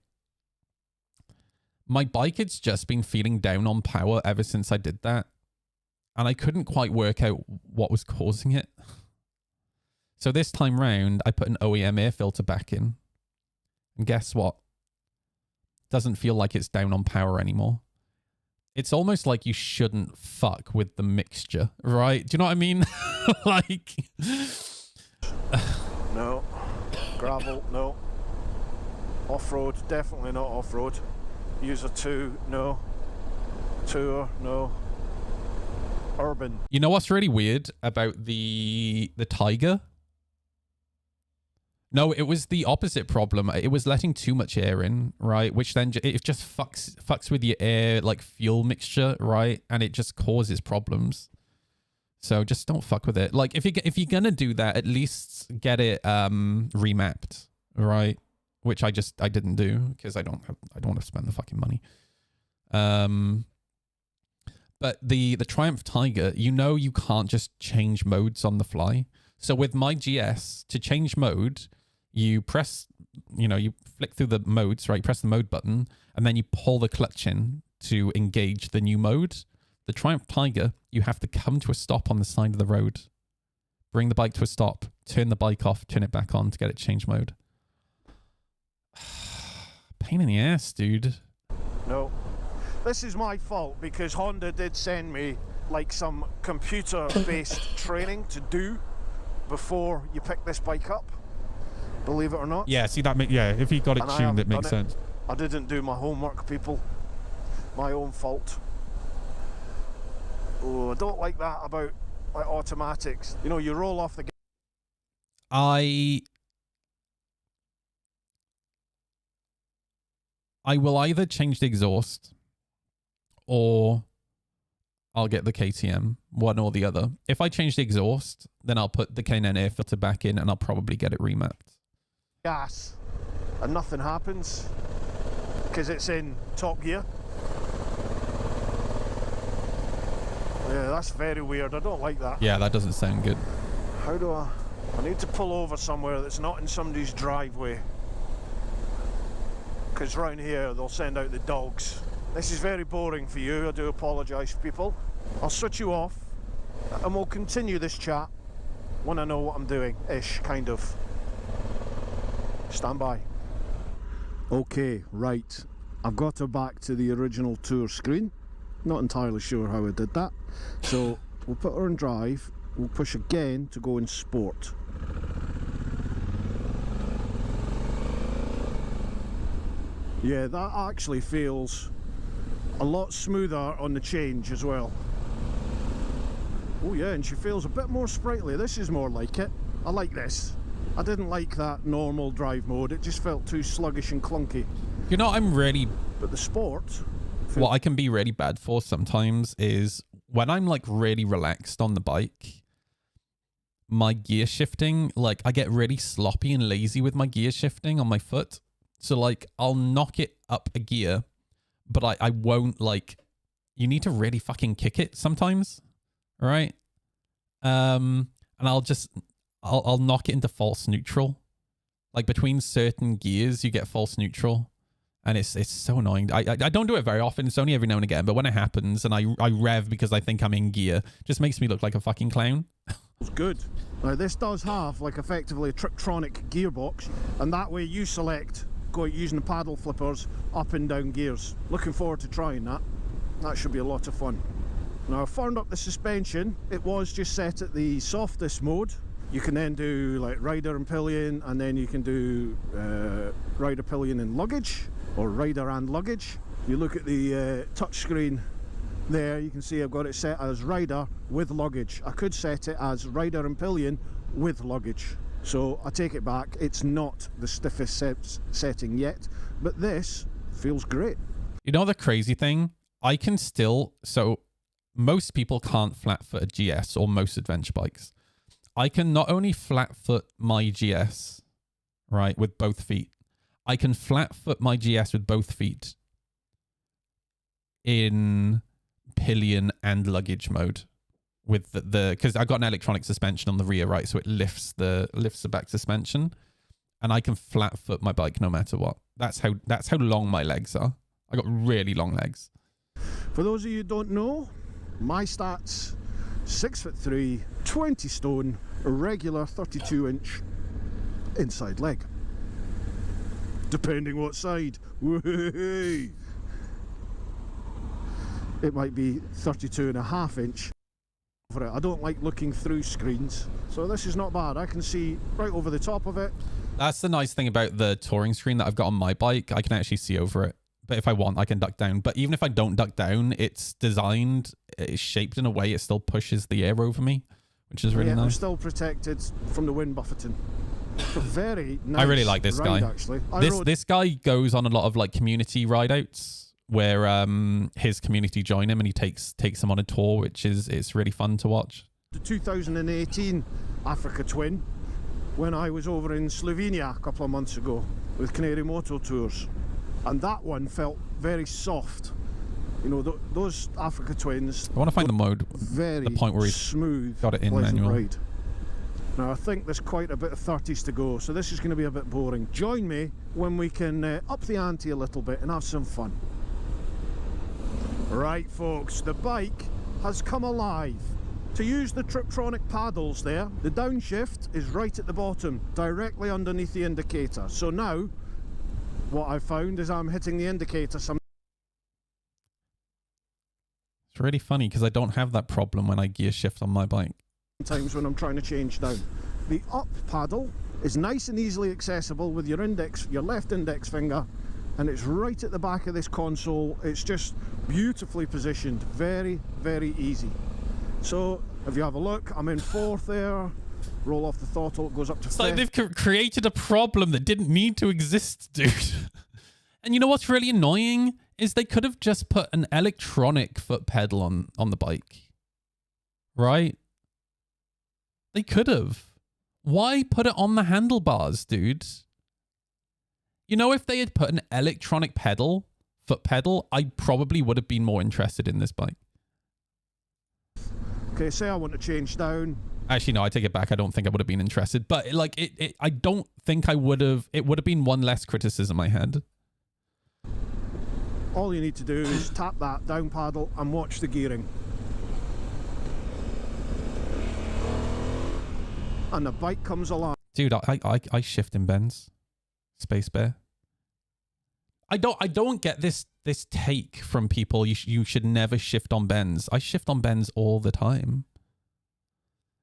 My bike had just been feeling down on power ever since I did that. And I couldn't quite work out what was causing it. So this time round, I put an OEM air filter back in. And guess what? Doesn't feel like it's down on power anymore. It's almost like you shouldn't fuck with the mixture, right? Do you know what I mean? Like... No. Gravel, no. Off-road, definitely not off-road. User 2, no. Tour, no. Urban. You know what's really weird about the Tiger? No, it was the opposite problem. It was letting too much air in, right? Which then it just fucks with your air, like fuel mixture, right? And it just causes problems. So just don't fuck with it. Like if you're gonna do that, at least get it remapped, right? Which I didn't do because I don't want to spend the fucking money. But the Triumph Tiger, you know, you can't just change modes on the fly. So with my GS, to change mode, you press, you flick through the modes, right? You press the mode button, and then you pull the clutch in to engage the new mode. The Triumph Tiger, you have to come to a stop on the side of the road, bring the bike to a stop, turn the bike off, turn it back on to get it change mode. Pain in the ass, dude. No. This is my fault because Honda did send me like some computer-based training to do before you pick this bike up. Believe it or not. Yeah, see that if he got it And I tuned, it haven't makes done sense. I didn't do my homework, people. My own fault. Oh, I don't like that about like automatics. You know, you roll off the... I will either change the exhaust or I'll get the KTM, one or the other. If I change the exhaust, then I'll put the K&N air filter back in and I'll probably get it remapped. gas and nothing happens because it's in top gear. Yeah, that's very weird. I don't like that. Yeah, that doesn't sound good. How do I need to pull over somewhere that's not in somebody's driveway, because round here they'll send out the dogs. This is very boring for you. I do apologise, people. I'll switch you off and we'll continue this chat when I know what I'm doing, ish, kind of. Stand by. Okay, right. I've got her back to the original tour screen. Not entirely sure how I did that. So we'll put her in drive. We'll push again to go in sport. Yeah, that actually feels a lot smoother on the change as well. Oh yeah, and she feels a bit more sprightly. This is more like it. I like this. I didn't like that normal drive mode. It just felt too sluggish and clunky. You know, I'm really... But the sport... What I can be really bad for sometimes is when I'm like really relaxed on the bike, my gear shifting, like I get really sloppy and lazy with my gear shifting on my foot. So like I'll knock it up a gear, but I won't like, you need to really fucking kick it sometimes, right? And I'll knock it into false neutral. Like between certain gears, you get false neutral. And it's so annoying. I don't do it very often. It's only every now and again. But when it happens and I rev because I think I'm in gear, it just makes me look like a fucking clown. It's good. Now this does have like effectively a Triptronic gearbox, and that way you select using the paddle flippers up and down gears. Looking forward to trying that. That should be a lot of fun. Now I've firmed up the suspension. It was just set at the softest mode. You can then do like rider and pillion, and then you can do rider, pillion and luggage, or rider and luggage. You look at the touchscreen There you can see I've got it set as rider with luggage. I could set it as rider and pillion with luggage. So I take it back, it's not the stiffest setting yet, but this feels great. You know the crazy thing? I can still, so most people can't flat foot a GS or most adventure bikes. I can not only flat foot my GS, right, with both feet, I can flat foot my GS with both feet in pillion and luggage mode with the because I got an electronic suspension on the rear, right? So it lifts the back suspension, and I can flat foot my bike no matter what. That's how long my legs are. I got really long legs. For those of you who don't know, my stats: 6'3", 20 stone, a regular 32-inch inside leg. Depending what side. Whee! It might be 32.5 inch. I don't like looking through screens, so this is not bad. I can see right over the top of it. That's the nice thing about the touring screen that I've got on my bike. I can actually see over it. But if I want, I can duck down. But even if I don't duck down, it's designed, it's shaped in a way it still pushes the air over me, which is really yeah, nice. I'm still protected from the wind buffeting. Very nice. I really like this ride, guy. Actually, This guy goes on a lot of like community ride outs where his community join him and he takes them on a tour, which is it's really fun to watch. The 2018 Africa Twin when I was over in Slovenia a couple of months ago with Canary Moto Tours, and that one felt very soft. You know, those Africa Twins. I want to find the mode, very the point where he's smooth, got it in pleasant manual. ride. Now I think there's quite a bit of 30s to go, so this is going to be a bit boring. Join me when we can up the ante a little bit and have some fun. Right folks, the bike has come alive. To use the Triptronic paddles there, the downshift is right at the bottom, directly underneath the indicator. So now, what I've found is I'm hitting the indicator some. It's really funny because I don't have that problem when I gear shift on my bike. Sometimes when I'm trying to change down. The up paddle is nice and easily accessible with your left index finger, and it's right at the back of this console. It's just beautifully positioned, very, very easy. So if you have a look, I'm in fourth there. Roll off the throttle, it goes up to It's fifth. like they've created a problem that didn't need to exist, dude. And you know what's really annoying is they could have just put an electronic foot pedal on the bike, right? They could have. Why put it on the handlebars, dude? You know, if they had put an electronic foot pedal, I probably would have been more interested in this bike. Okay, say I want to change down. Actually, no, I take it back. I don't think I would have been interested. But like, I don't think I would have. It would have been one less criticism I had. All you need to do is tap that down paddle and watch the gearing. And the bike comes alive. Dude, I shift in bends. Space Bear. I don't get this take from people. You should never shift on bends. I shift on bends all the time.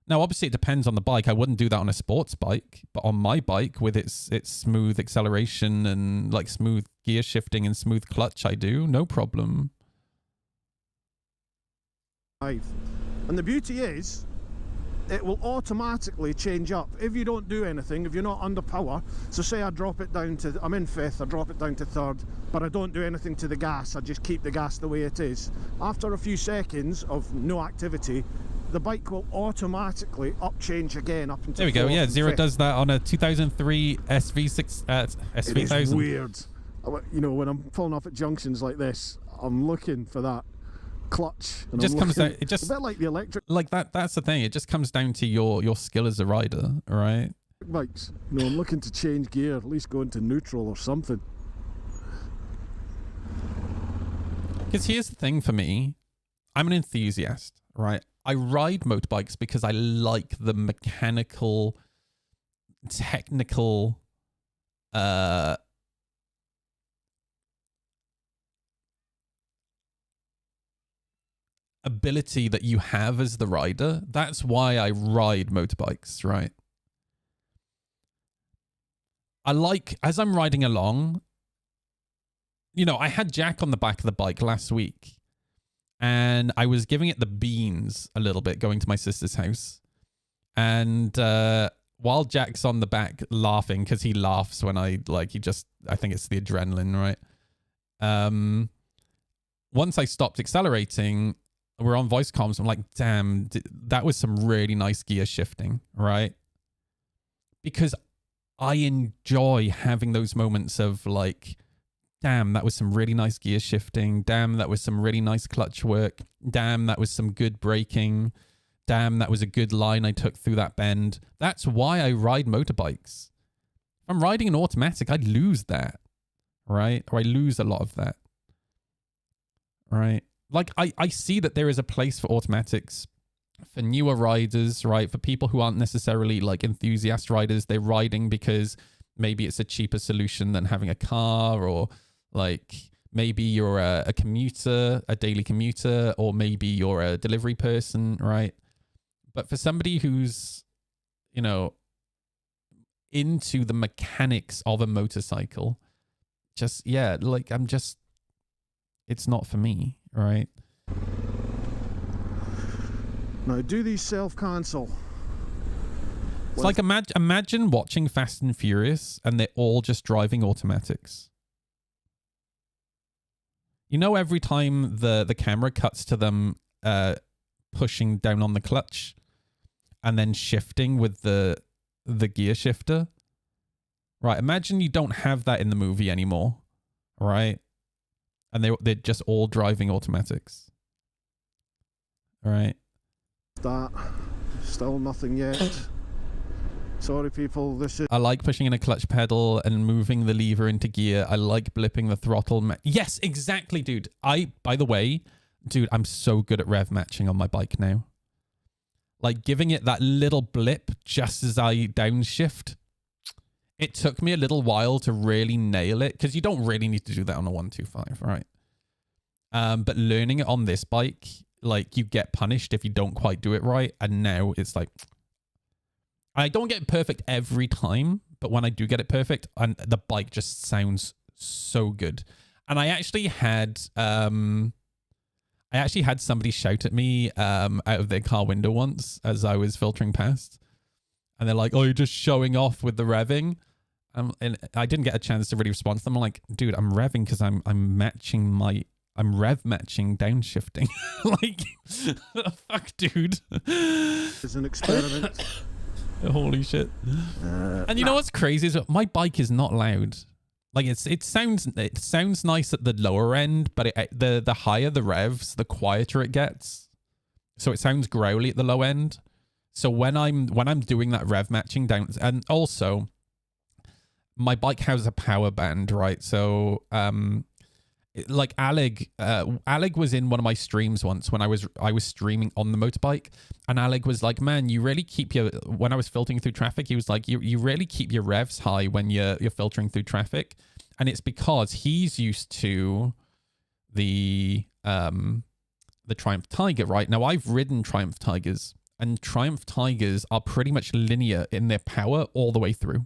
Now, obviously, it depends on the bike. I wouldn't do that on a sports bike, but on my bike with its smooth acceleration and like smooth gear shifting and smooth clutch, I do no problem. And the beauty is, it will automatically change up if you don't do anything, if you're not under power. So say I drop it down to, I'm in fifth, I drop it down to third, but I don't do anything to the gas, I just keep the gas the way it is. After a few seconds of no activity, the bike will automatically up change again up until There we go. Yeah, Zero does that on a 2003 SV6 It is SV1000. weird. You know, when I'm pulling up at junctions like this, I'm looking for that clutch. And It just comes down. It a just bit like the electric like that. That's the thing. It just comes down to your skill as a rider, all right? bikes. You know, I'm looking to change gear, at least go into neutral or something. Because here's the thing for me. I'm an enthusiast, right? I ride motorbikes because I like the mechanical, technical, ability that you have as the rider. That's why I ride motorbikes, right? I like, as I'm riding along, you know, I had Jack on the back of the bike last week, and I was giving it the beans a little bit going to my sister's house. And while Jack's on the back laughing, because he laughs when I think it's the adrenaline, right? Once I stopped accelerating, we're on voice comms. I'm like, damn, that was some really nice gear shifting, right? Because I enjoy having those moments of like, damn, that was some really nice gear shifting. Damn, that was some really nice clutch work. Damn, that was some good braking. Damn, that was a good line I took through that bend. That's why I ride motorbikes. If I'm riding an automatic, I lose that, right? Or I lose a lot of that, right? Like, I see that there is a place for automatics for newer riders, right? For people who aren't necessarily like enthusiast riders. They're riding because maybe it's a cheaper solution than having a car, or like maybe you're a commuter, a daily commuter, or maybe you're a delivery person, right? But for somebody who's, you know, into the mechanics of a motorcycle, just, yeah, like it's not for me, right? Now, do these self-cancel? It's like imagine watching Fast and Furious and they're all just driving automatics. You know, every time the camera cuts to them pushing down on the clutch and then shifting with the gear shifter, right? Imagine you don't have that in the movie anymore, right? And they're just all driving automatics, right? That still nothing yet. Sorry, people. This is. I like pushing in a clutch pedal and moving the lever into gear. I like blipping the throttle. Yes, exactly, dude. By the way, dude, I'm so good at rev matching on my bike now. Like giving it that little blip just as I downshift. It took me a little while to really nail it, because you don't really need to do that on a 125, right? But learning it on this bike, like, you get punished if you don't quite do it right. And now it's like, I don't get it perfect every time, but when I do get it perfect, and the bike just sounds so good. And I actually had somebody shout at me out of their car window once as I was filtering past, and they're like, "Oh, you're just showing off with the revving." And I didn't get a chance to really respond to them. I'm like, dude, I'm revving because I'm rev matching downshifting. Like, fuck, dude. It's an experiment. Holy shit. And you know what's crazy is my bike is not loud. Like, it sounds nice at the lower end, but the higher the revs, the quieter it gets. So it sounds growly at the low end. So when I'm doing that rev matching down, and also my bike has a power band, right? So like Alec was in one of my streams once when I was streaming on the motorbike, and Alec was like, man, you really keep when I was filtering through traffic, he was like, you really keep your revs high when you're filtering through traffic. And it's because he's used to the Triumph Tiger, right? Now, I've ridden Triumph Tigers, and Triumph Tigers are pretty much linear in their power all the way through.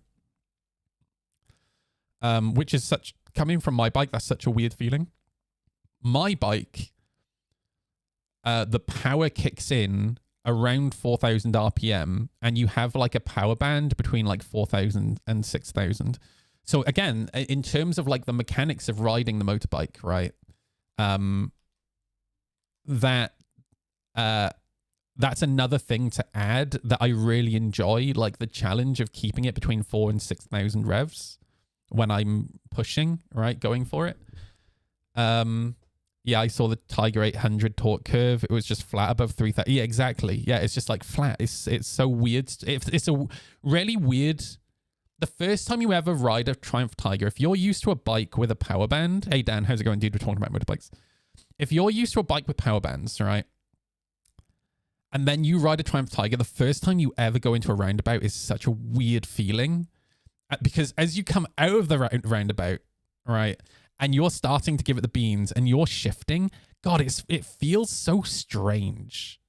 Which is coming from my bike, that's such a weird feeling. My bike, the power kicks in around 4,000 RPM, and you have like a power band between like 4,000 and 6,000. So again, in terms of like the mechanics of riding the motorbike, right? That's another thing to add that I really enjoy, like the challenge of keeping it between 4,000 and 6,000 revs when I'm pushing, right, going for it. Yeah, I saw the Tiger 800 torque curve. It was just flat above 3,000. Yeah, exactly. Yeah, it's just like flat. It's so weird. It's a really weird. The first time you ever ride a Triumph Tiger, if you're used to a bike with a power band, hey Dan, how's it going, dude? We're talking about motorbikes. If you're used to a bike with power bands, right, and then you ride a Triumph Tiger, the first time you ever go into a roundabout is such a weird feeling. Because as you come out of the roundabout, right, and you're starting to give it the beans and you're shifting, God, it feels so strange.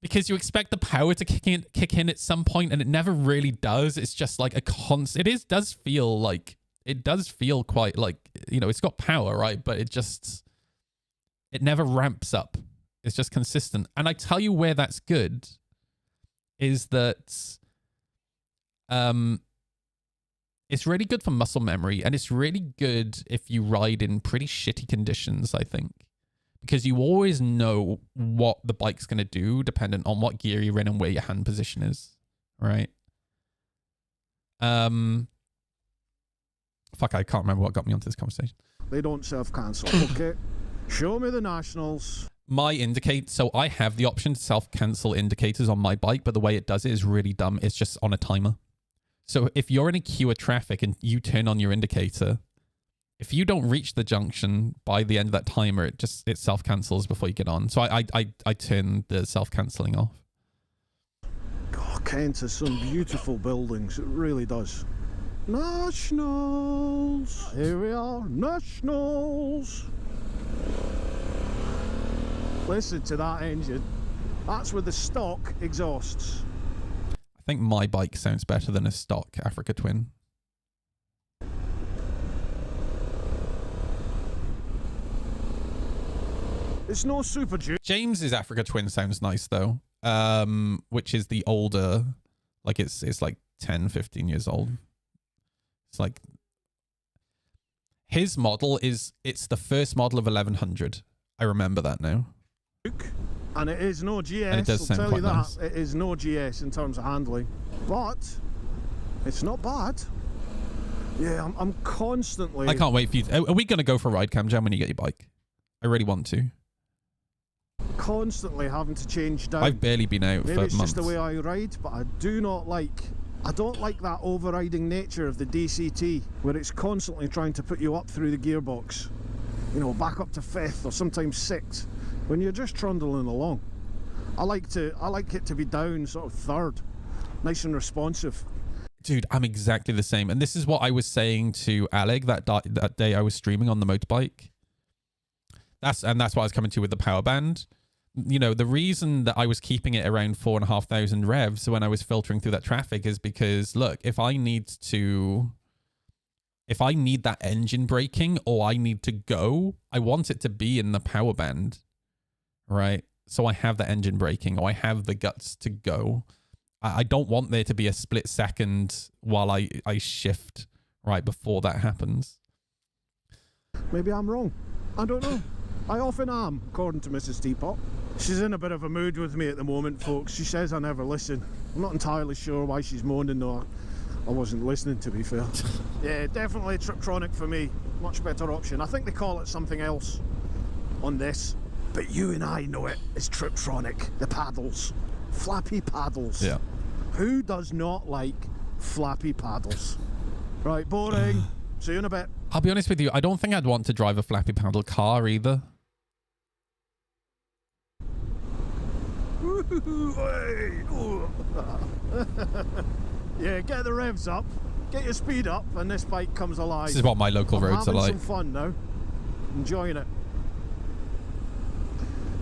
Because you expect the power to kick in at some point, and it never really does. It's just like a constant. It does feel quite like, you know, it's got power, right? But it just, It never ramps up. It's just consistent. And I tell you where that's good is that it's really good for muscle memory, and it's really good if you ride in pretty shitty conditions, I think. Because you always know what the bike's going to do dependent on what gear you're in and where your hand position is, right? Fuck, I can't remember what got me onto this conversation. They don't self-cancel. Okay. Show me the nationals. My indicate, so I have the option to self-cancel indicators on my bike, but the way it does it is really dumb. It's just on a timer. So if you're in a queue of traffic and you turn on your indicator, if you don't reach the junction by the end of that timer, it self-cancels before you get on. So I turn the self-canceling off. God, Kent has some beautiful buildings. It really does. Nationals. Here we are. Nationals. Listen to that engine. That's with the stock exhausts. I think my bike sounds better than a stock Africa Twin. It's no Super Duke. James's Africa Twin sounds nice though. Which is the older, like it's like 10, 15 years old. It's like his model it's the first model of 1100. I remember that now. And it is no GS. And it does I'll sound tell you quite that. nice. It is no GS in terms of handling, but it's not bad. Yeah, I'm constantly. I can't wait for you. Are we going to go for a ride, Cam Jam, when you get your bike? I really want to. Constantly having to change down. I've barely been out Maybe for it's months. just the way I ride, but I don't like that overriding nature of the DCT, where it's constantly trying to put you up through the gearbox, you know, back up to 5th or sometimes 6th, when you're just trundling along. I like it to be down sort of 3rd, nice and responsive. Dude, I'm exactly the same. And this is what I was saying to Alec that day I was streaming on the motorbike. That's what I was coming to with the power band. You know, the reason that I was keeping it around 4,500 revs when I was filtering through that traffic is because, look, if I need that engine braking or I need to go, I want it to be in the power band, right? So I have the engine braking or I have the guts to go. I don't want there to be a split second while I shift right before that happens. Maybe I'm wrong. I don't know. I often am, according to Mrs. Teapot. She's in a bit of a mood with me at the moment, folks. She says I never listen. I'm not entirely sure why she's moaning, though. I wasn't listening, to be fair. Yeah, definitely Triptronic for me. Much better option. I think they call it something else on this, but you and I know it. It's Triptronic. The paddles. Flappy paddles. Yeah. Who does not like flappy paddles? Right, boring. See you in a bit. I'll be honest with you, I don't think I'd want to drive a flappy paddle car either. Yeah, get the revs up, get your speed up, and this bike comes alive. This is what my local roads are like. Having some fun now, enjoying it.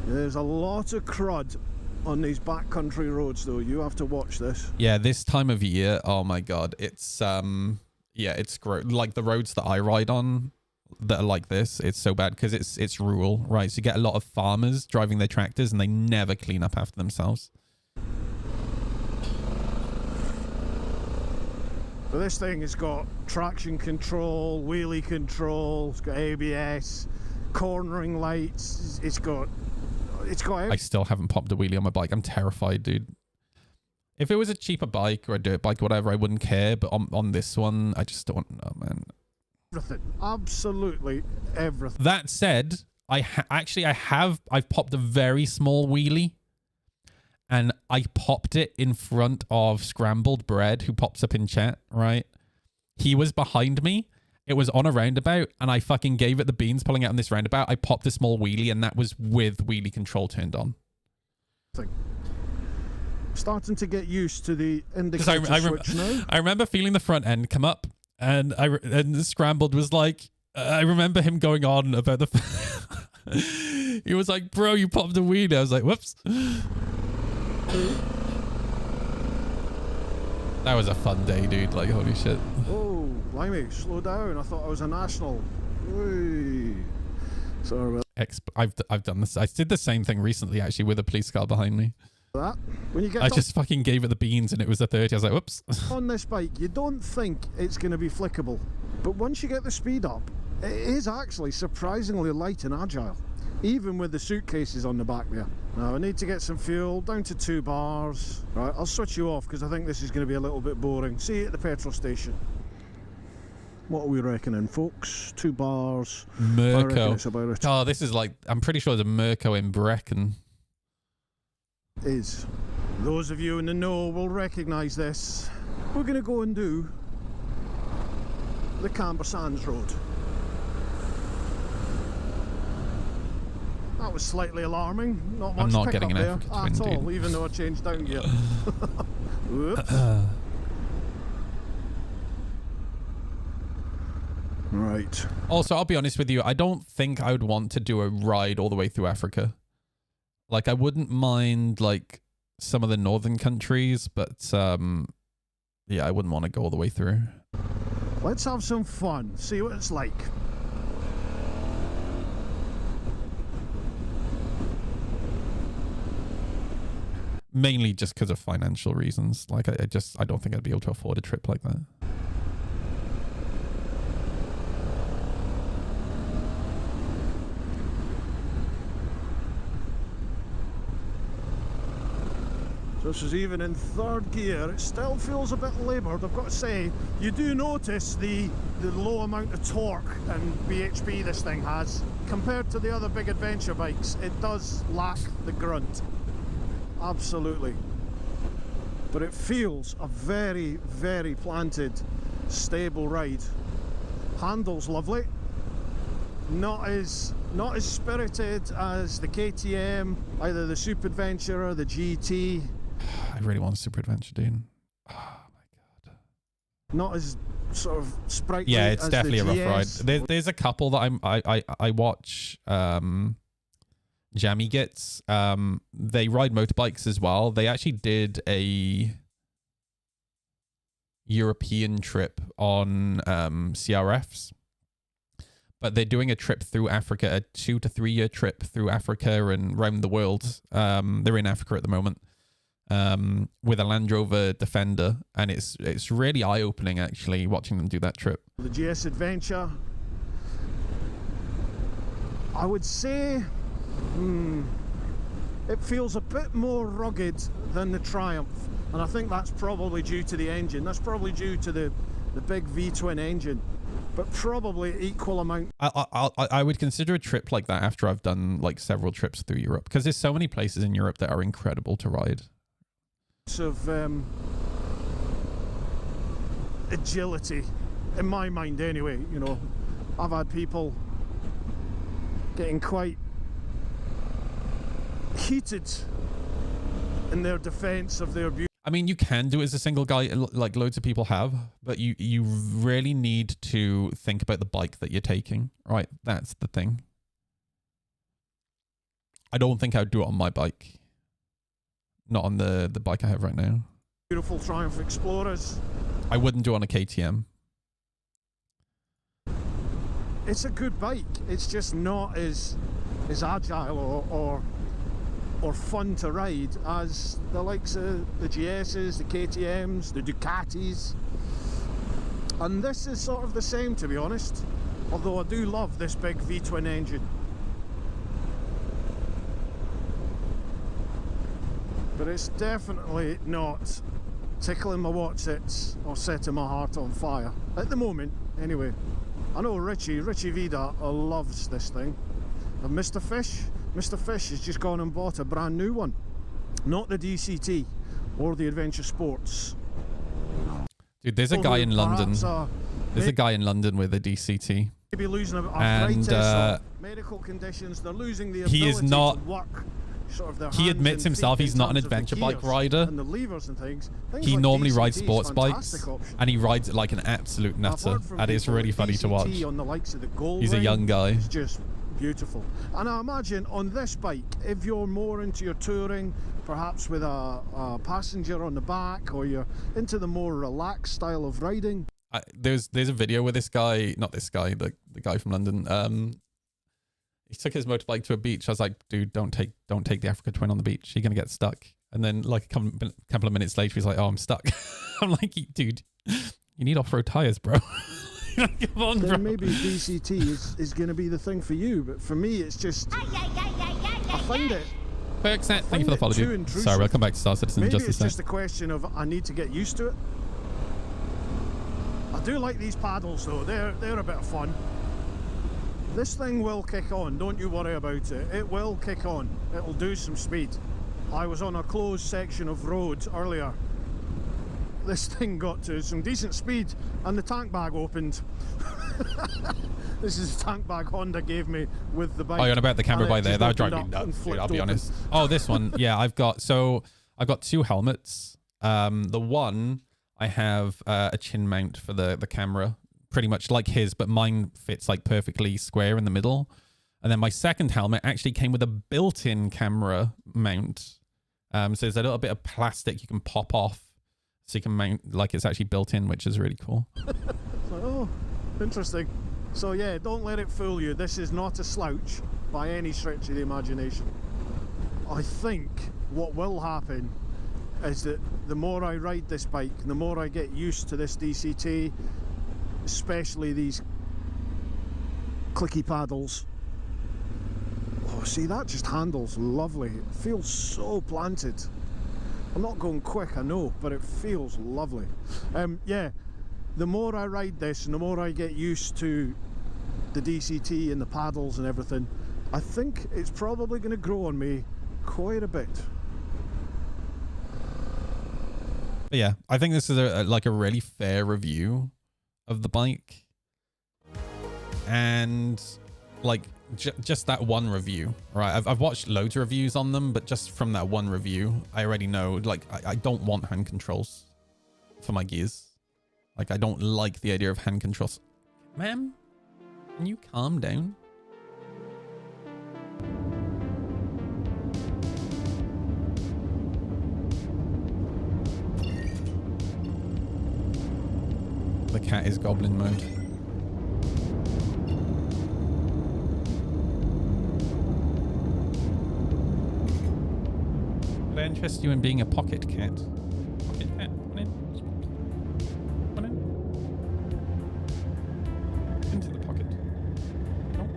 There's a lot of crud on these backcountry roads, though. You have to watch this. Yeah, this time of year, oh my god, it's yeah, it's gross. Like the roads that I ride on that are like this, it's so bad because it's rural, right? So you get a lot of farmers driving their tractors and they never clean up after themselves. So this thing has got traction control, wheelie control, it's got ABS, cornering lights, it's got I still haven't popped a wheelie on my bike. I'm terrified, dude. If it was a cheaper bike or a dirt bike or whatever, I wouldn't care. But on this one, I just don't know, man. everything, absolutely everything. That said, I've popped a very small wheelie, and I popped it in front of Scrambled Bread, who pops up in chat, right? He was behind me. It was on a roundabout, and I fucking gave it the beans pulling out on this roundabout. I popped a small wheelie, and that was with wheelie control turned on. Starting to get used to the indicator switch now. I remember feeling the front end come up, and and Scrambled was like, I remember him going on about the... He was like, bro, you popped a wheelie. I was like, whoops. That was a fun day, dude. Like, holy shit. Oh, blimey, slow down. I thought I was a national. Whee. Sorry about I've done this. I did the same thing recently, actually, with a police car behind me. That when you get I just fucking gave it the beans and it was a 30. I was like, whoops. on this bike, you don't think it's going to be flickable, but once you get the speed up, it is actually surprisingly light and agile, even with the suitcases on the back there. Now I need to get some fuel, down to 2 bars. Right, I'll switch you off because I think this is going to be a little bit boring. See you at the petrol station. What are we reckoning, folks? 2 bars. I reckon Mirko. it's about it. Oh, this is like, I'm pretty sure there's a Mirko in Brecon. Is. Those of you in the know will recognise this. We're going to go and do the Camber Sands Road. That was slightly alarming. Not much I'm not pickup getting an there Africa at Twin, all, dude. even though I changed down gear. Whoops. Right. Also, I'll be honest with you. I don't think I would want to do a ride all the way through Africa. Like, I wouldn't mind, like, some of the northern countries, but, yeah, I wouldn't want to go all the way through. Let's have some fun. See what it's like. Mainly just because of financial reasons. Like, I don't think I'd be able to afford a trip like that. This is even in 3rd gear. It still feels a bit laboured, I've got to say. You do notice the low amount of torque and BHP this thing has. Compared to the other big adventure bikes, it does lack the grunt. Absolutely. But it feels a very, very planted, stable ride. Handles lovely. Not as spirited as the KTM, either the Super Adventure or the GT. I really want a Super Adventure, dude. Oh my god. Not as sort of sprightly. Yeah, it's as definitely a the rough ride. GS. There's a couple that I watch. Jammy Gets. They ride motorbikes as well. They actually did a European trip on CRFs. But they're doing a trip through Africa, a 2 to 3 year trip through Africa and around the world. They're in Africa at the moment, with a Land Rover Defender, and it's really eye opening actually watching them do that trip. The GS Adventure, I would say, it feels a bit more rugged than the Triumph, and I think that's probably due to the engine. That's probably due to the big V-twin engine. But probably equal amount. I would consider a trip like that after I've done like several trips through Europe, because there's so many places in Europe that are incredible to ride. Of agility, in my mind anyway. You know, I've had people getting quite heated in their defense of their beauty. I mean, you can do it as a single guy, like loads of people have, but you really need to think about the bike that you're taking, right? That's the thing. I don't think I would do it on my bike. Not on the bike I have right now. Beautiful Triumph Explorers. I wouldn't do it on a KTM. It's a good bike. It's just not as agile or fun to ride as the likes of the GS's, the KTM's, the Ducatis. And this is sort of the same, to be honest, although I do love this big V-twin engine. But it's definitely not tickling my whatsits or setting my heart on fire at the moment anyway. I know Richie Vida loves this thing. And Mr. Fish has just gone and bought a brand new one. Not the DCT or the Adventure Sports. Dude, there's a guy in London. There's a guy in London with a DCT. Maybe losing And medical conditions. They're losing the he ability is not. to work. Sort of their He hands admits and himself feet he's in not an terms of the adventure bike gears rider. and the levers and things. Things He like normally DCT rides is sports bikes, fantastic option. and he rides it like an absolute I've nutter. heard from And it's people really that funny to watch. DCT on the likes of the Gold He's a Ring young guy. is just beautiful. And I imagine on this bike, if you're more into your touring, perhaps with a passenger on the back, or you're into the more relaxed style of riding. There's a video where this guy, not this guy, the guy from London, He took his motorbike to a beach. I was like, dude, don't take the Africa Twin on the beach. You're gonna get stuck. And then like a couple of minutes later, he's like, oh, I'm stuck. I'm like, dude, you need off-road tires, bro. Come on, bro. Then maybe DCT is going to be the thing for you, but for me, it's just I find it. Perkset, thank you for the follow, dude. Sorry, we'll come back to Star Citizen in Maybe just a it's sec. just a question of I need to get used to it. I do like these paddles though. They're a bit of fun. This thing will kick on. Don't you worry about it. It will kick on. It'll do some speed. I was on a closed section of road earlier. This thing got to some decent speed and the tank bag opened. This is the tank bag Honda gave me with the bike. Oh, you're on about the camera by there. That would drive me opened up nuts, and dude, I'll be flipped honest. Oh, this one. Yeah, I've got 2 helmets. The one I have a chin mount for the camera, pretty much like his, but mine fits like perfectly square in the middle. And then my second helmet actually came with a built-in camera mount. So there's a little bit of plastic you can pop off so you can mount like it's actually built in, which is really cool. Like, oh, interesting. So yeah, don't let it fool you. This is not a slouch by any stretch of the imagination. I think what will happen is that the more I ride this bike, the more I get used to this DCT, especially these clicky paddles. Oh, see, that just handles lovely. It feels so planted. I'm not going quick, I know, but it feels lovely. Yeah, the more I ride this and the more I get used to the DCT and the paddles and everything, I think it's probably going to grow on me quite a bit. But yeah, I think this is a really fair review of the bike. And like just that one review, right? I've watched loads of reviews on them, but just from that one review, I already know, like, I don't want hand controls for my gears. Like, I don't like the idea of hand controls. Ma'am, can you calm down? The cat is goblin mode. Would I interest you in being a pocket cat? Pocket cat, come in. Come in. Into the pocket. No.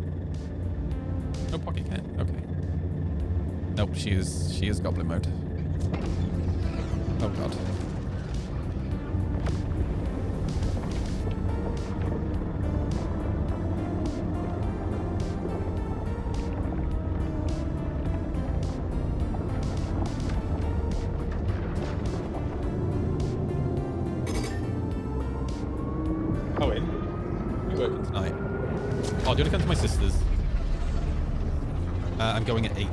No pocket cat. Okay. Nope, she is goblin mode. Oh god. Oh, in? You're working tonight. Oh, do you want to come to my sister's? I'm going at 8.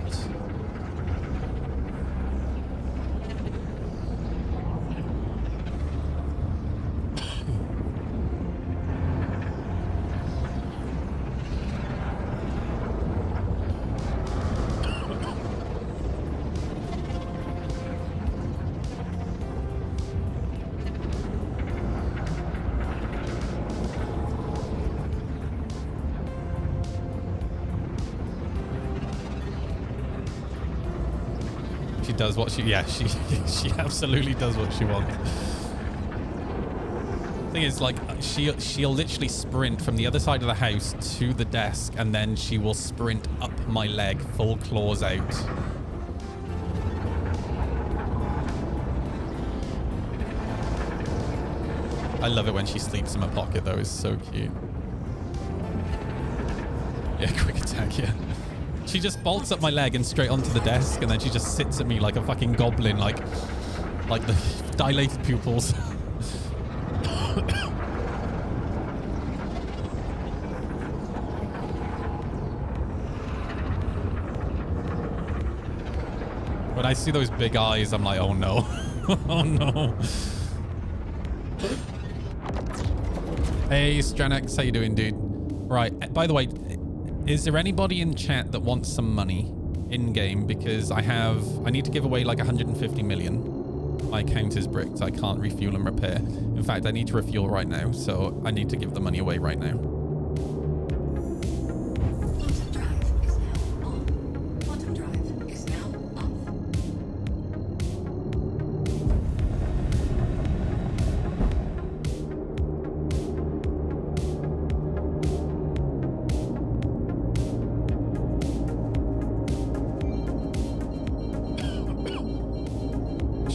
She does what she, yeah, she absolutely does what she wants. Thing is, like, she'll literally sprint from the other side of the house to the desk, and then she will sprint up my leg, full claws out. I love it when she sleeps in my pocket, though. It's so cute. Yeah, quick attack, yeah. She just bolts up my leg and straight onto the desk, and then she just sits at me like a fucking goblin, like the dilated pupils. When I see those big eyes, I'm like, oh no. Oh no. Hey, Stranax, how you doing, dude? Right, by the way, is there anybody in chat that wants some money in-game? Because I need to give away like 150 million. My account is bricked. I can't refuel and repair. In fact, I need to refuel right now. So I need to give the money away right now.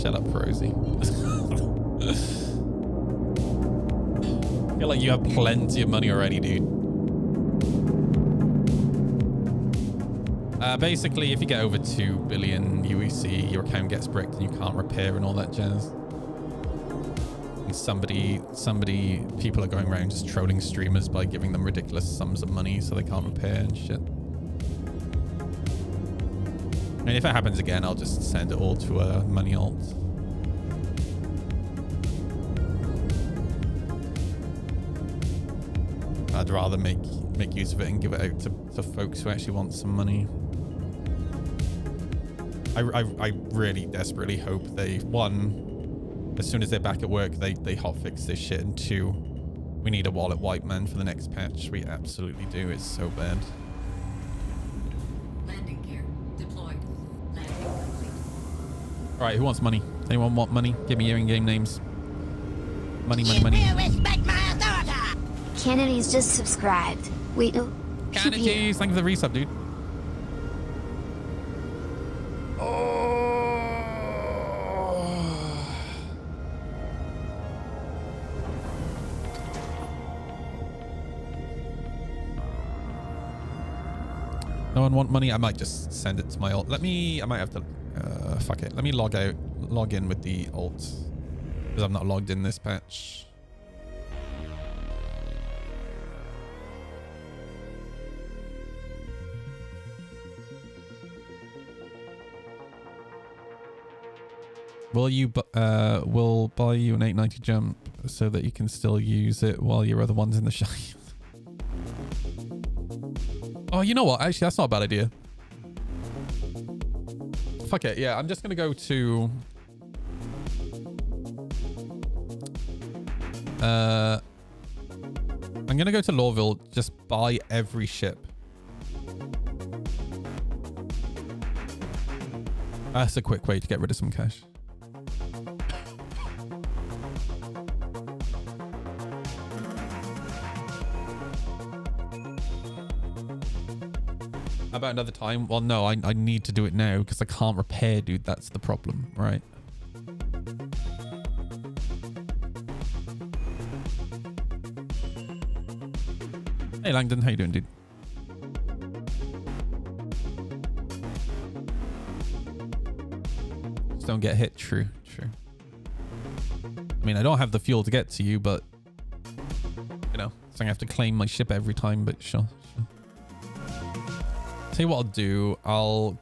Shut up, Rosie. I feel like you have plenty of money already, dude. Basically, if you get over 2 billion UEC, your account gets bricked and you can't repair and all that jazz. And people are going around just trolling streamers by giving them ridiculous sums of money so they can't repair and shit. And if it happens again, I'll just send it all to a money alt. I'd rather make use of it and give it out to folks who actually want some money. I really desperately hope they, one, as soon as they're back at work, they hotfix this shit, and two, we need a wallet wipe, man, for the next patch. We absolutely do. It's so bad. Landing gear deployed. Landing complete. All right, who wants money? Anyone want money? Give me your in-game names. Money, money, money. Kennedy's just subscribed. Wait, no. Kennedy, thank you for the resub, dude. No one want money? I might just send it to my alt. I might have to, fuck it. Let me log in with the alt. Because I'm not logged in this patch. We'll buy you an 890 jump so that you can still use it while your other one's in the shop. Oh, you know what? Actually, that's not a bad idea. Fuck it. Yeah, I'm just going to go to... I'm going to go to Lawville, just buy every ship. That's a quick way to get rid of some cash. About another time? Well, no, I need to do it now because I can't repair, dude. That's the problem, right? Hey, Langdon, how you doing, dude? Just don't get hit. True. I mean, I don't have the fuel to get to you, but you know, so I have to claim my ship every time. But sure. Tell you what I'll do.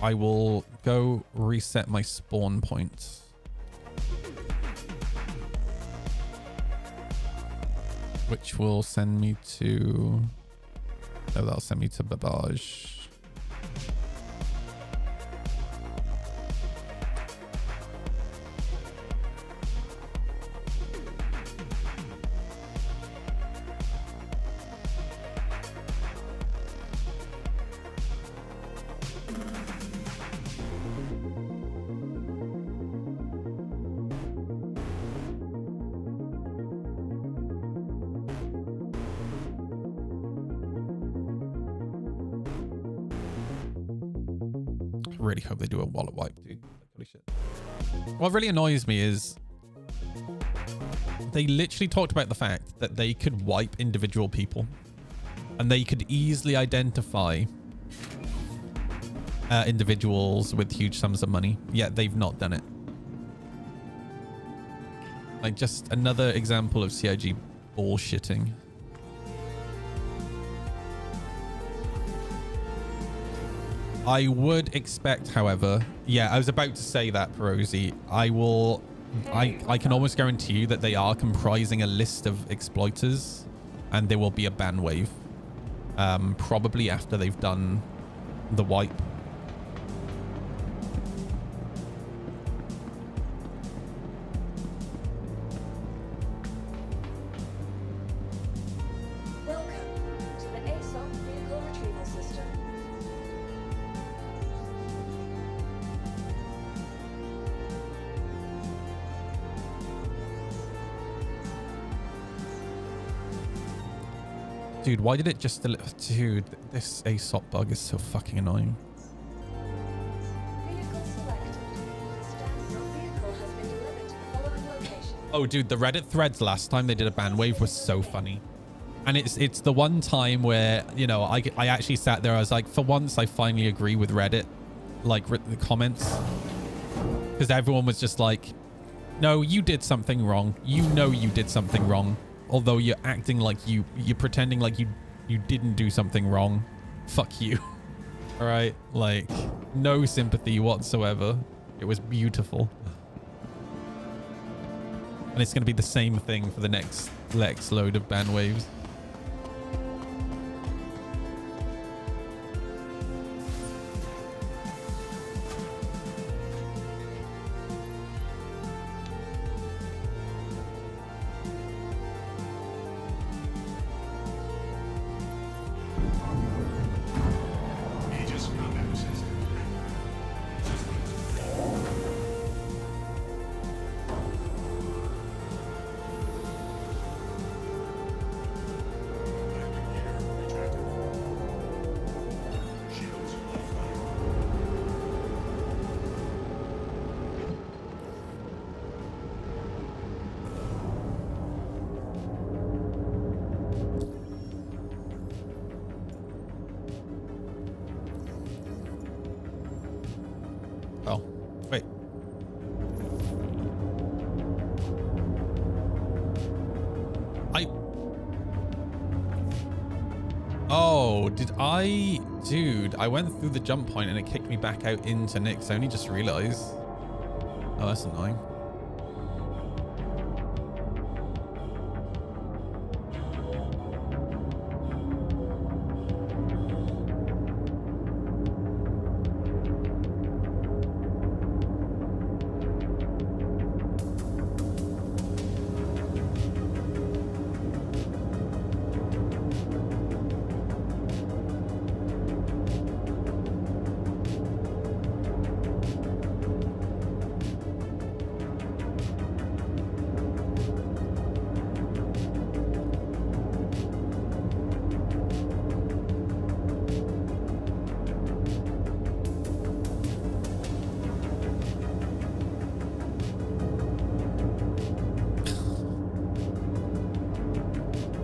I will go reset my spawn point. Which will send me to... Oh, that'll send me to Babage. Really hope they do a wallet wipe, dude. Holy shit. What really annoys me is they literally talked about the fact that they could wipe individual people and they could easily identify individuals with huge sums of money, yet they've not done it. Like, just another example of CIG bullshitting. I would expect, however, yeah, I was about to say that, Rosie. I can almost guarantee you that they are comprising a list of exploiters and there will be a ban wave. Probably after they've done the wipe. Welcome to the ASOP vehicle retrieval system. Dude, why did it just... Dude, this ASOP bug is so fucking annoying. Vehicle selected. Stand Oh, dude, the Reddit threads last time they did a ban wave was so funny. And it's the one time where, you know, I actually sat there. I was like, for once, I finally agree with Reddit, like the comments. Because everyone was just like, no, you did something wrong. You know you did something wrong. Although you're acting like you're pretending like you didn't do something wrong. Fuck you. All right? Like, no sympathy whatsoever. It was beautiful. And it's going to be the same thing for the next load of ban waves. Oh, wait. Oh, did I? Dude, I went through the jump point and it kicked me back out into Nick's. I only just realized. Oh, that's annoying.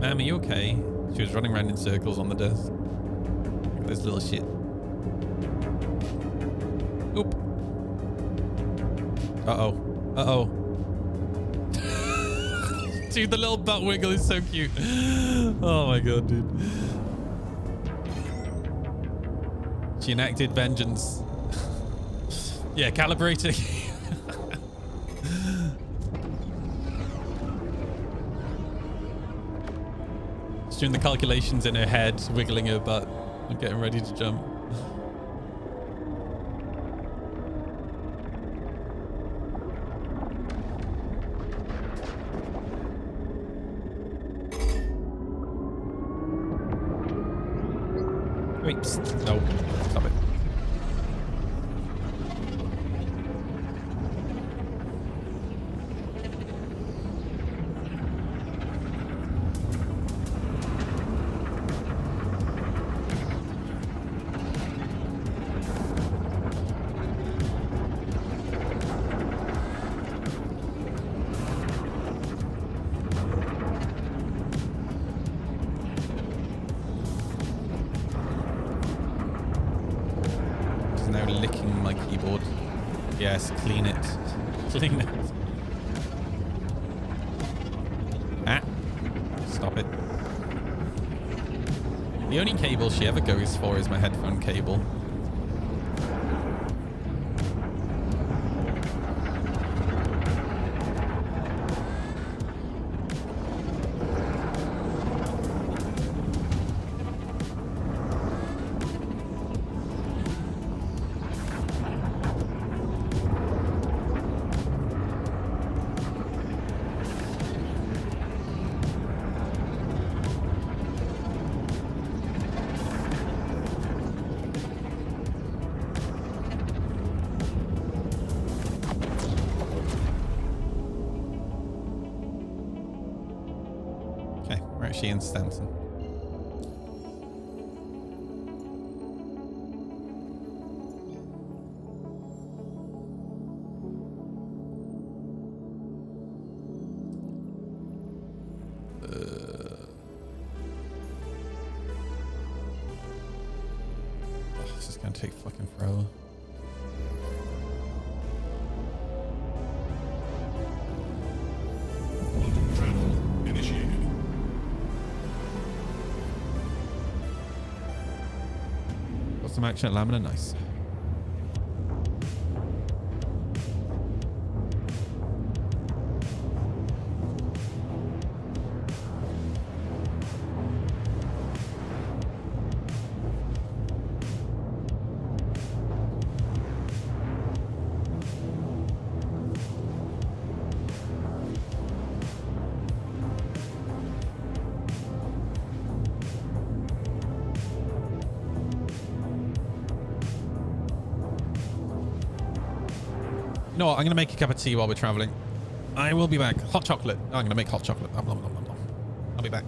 Ma'am, are you okay? She was running around in circles on the desk. This little shit. Oop. Uh-oh. Uh-oh. Dude, the little butt wiggle is so cute. Oh my god, dude. She enacted vengeance. Yeah, calibrating. She's doing the calculations in her head, wiggling her butt and getting ready to jump. Wait, psst. No, stop it. Now licking my keyboard. Yes, clean it. Clean it. Ah. Stop it. The only cable she ever goes for is my headphone cable. She in Stanton. gonna take fucking forever. Travel initiated. Got some action at Lamina, nice. You know what? I'm going to make a cup of tea while we're traveling. I will be back. Hot chocolate. Oh, I'm going to make hot chocolate. Nom, nom, nom, nom, nom. I'll be back.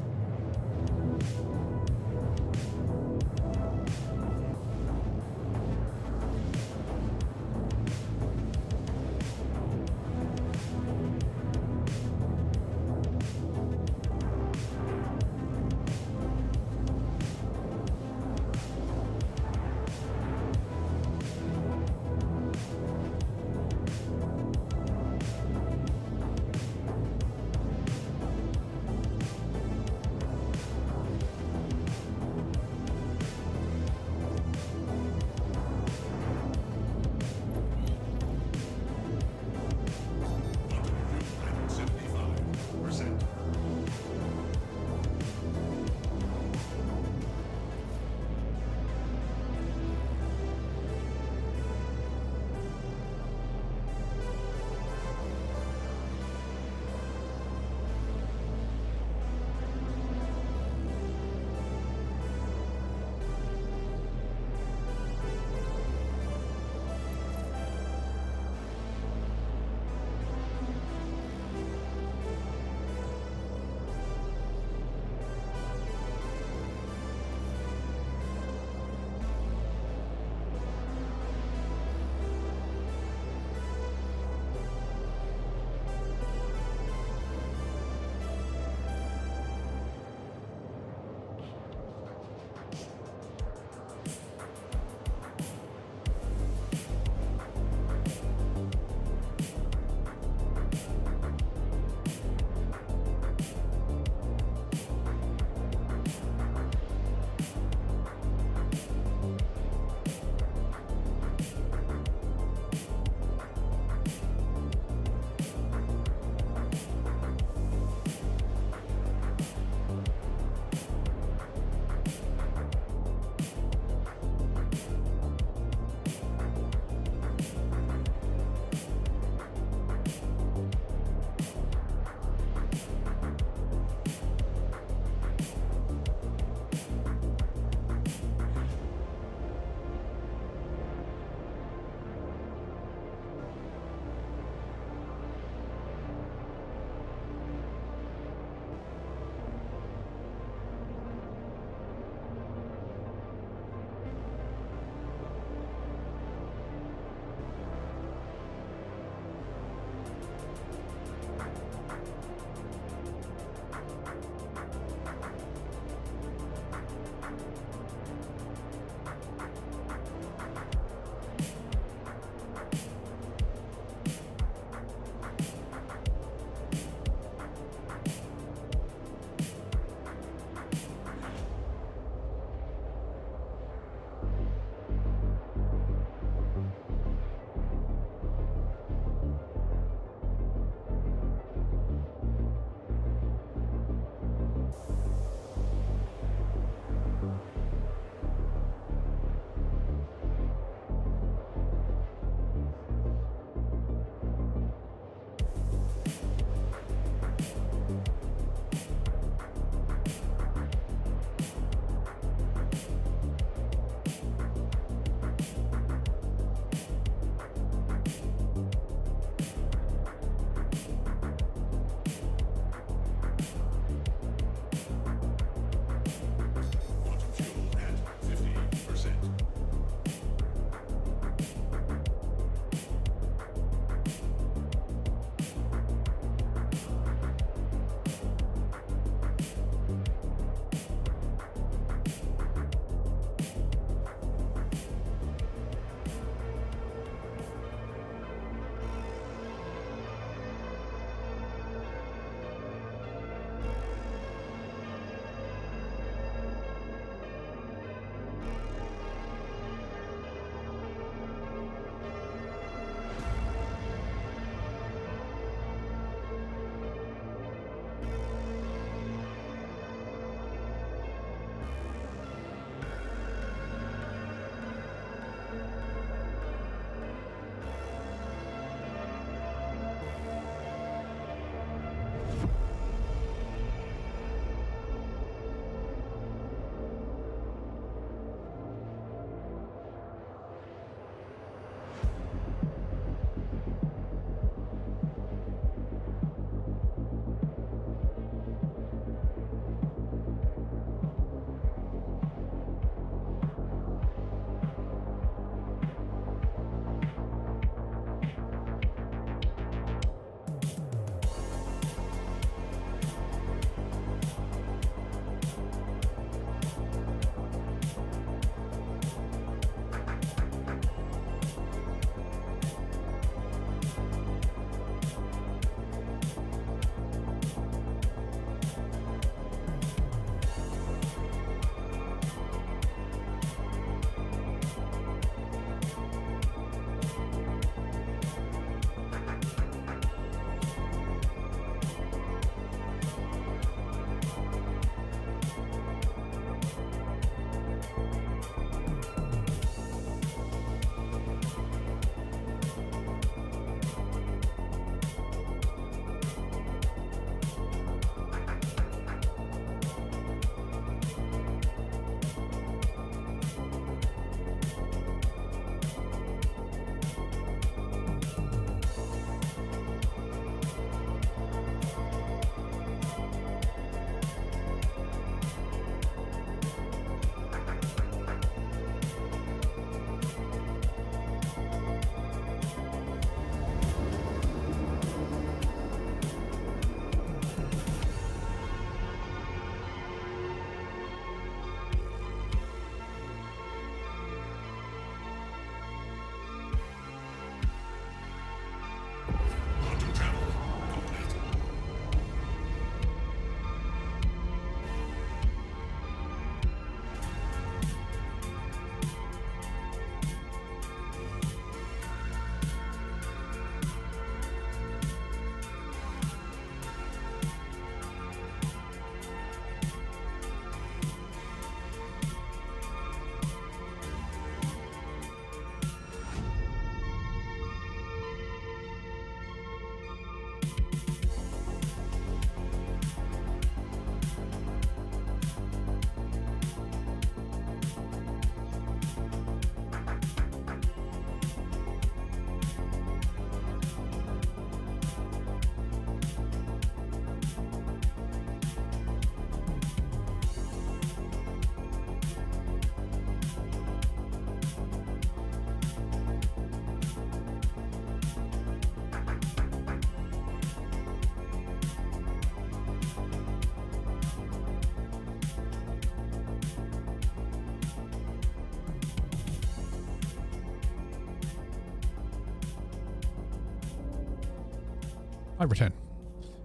I return.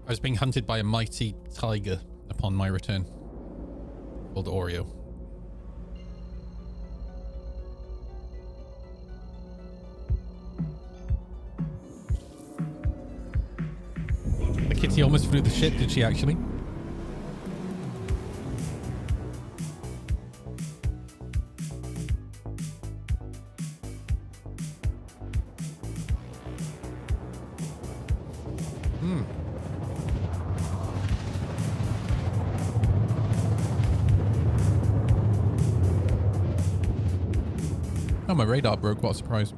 I was being hunted by a mighty tiger upon my return. Called Oreo. The kitty almost flew the ship, did she actually? Oh, my radar broke. What a surprise.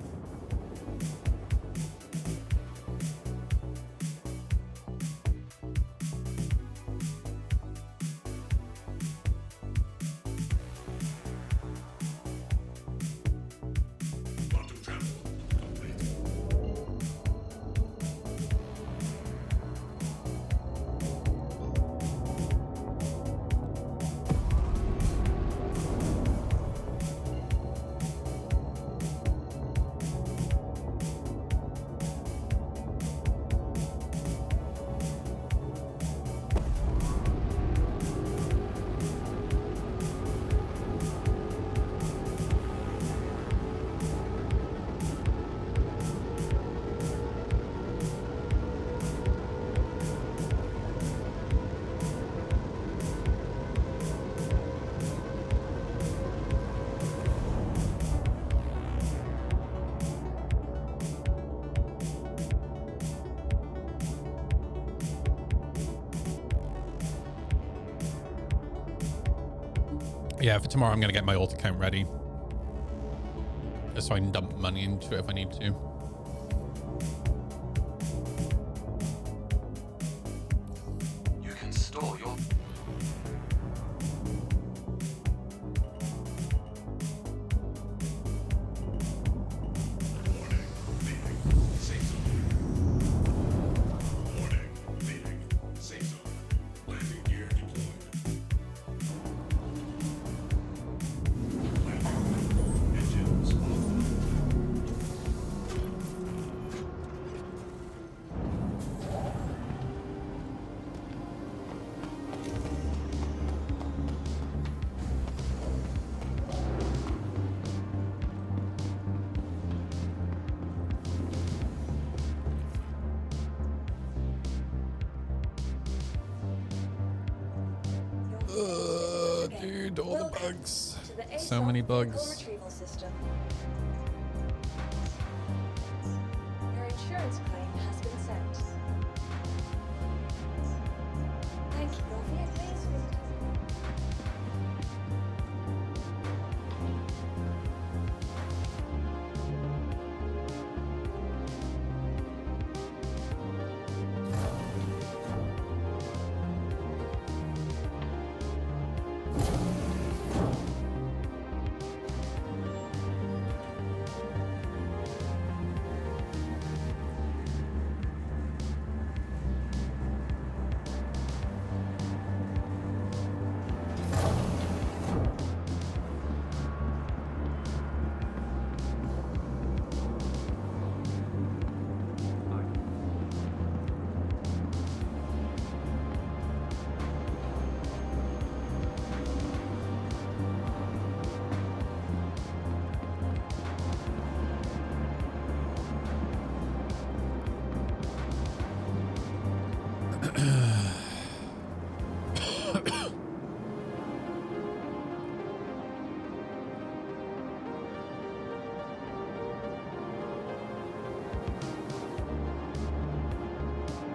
Quantum travel complete. Yeah, for tomorrow I'm going to get my alt account ready. Just so I can dump money into it if I need to. You can store your... Warning, leaving. Safe zone. Warning, leaving. Safe zone. Landing gear deployed. Landing. Engines off. Dude, all the Welcome bugs. to the So ASOC many vehicle bugs. retrieval system. Your insurance claim has been sent. Thank you. Your vehicle is visited.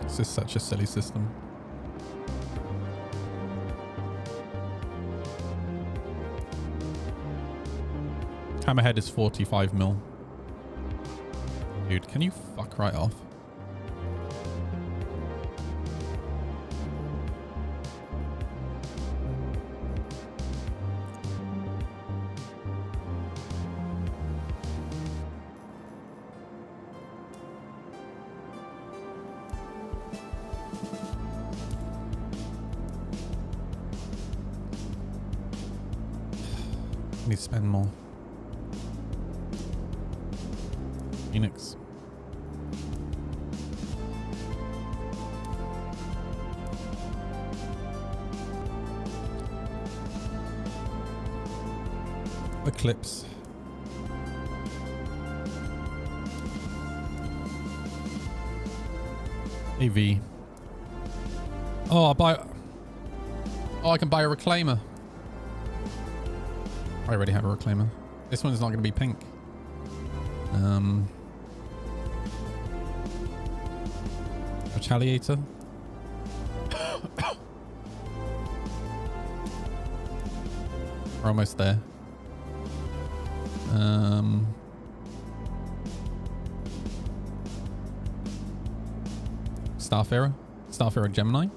This is such a silly system. Hammerhead is 45 mil. Dude, can you fuck right off? I need to spend more. Phoenix. Eclipse. AV. Oh, I'll buy... Oh, I can buy a reclaimer. I already have a reclaimer. This one's not going to be pink. Retaliator. We're almost there. Starfarer. Starfarer Gemini.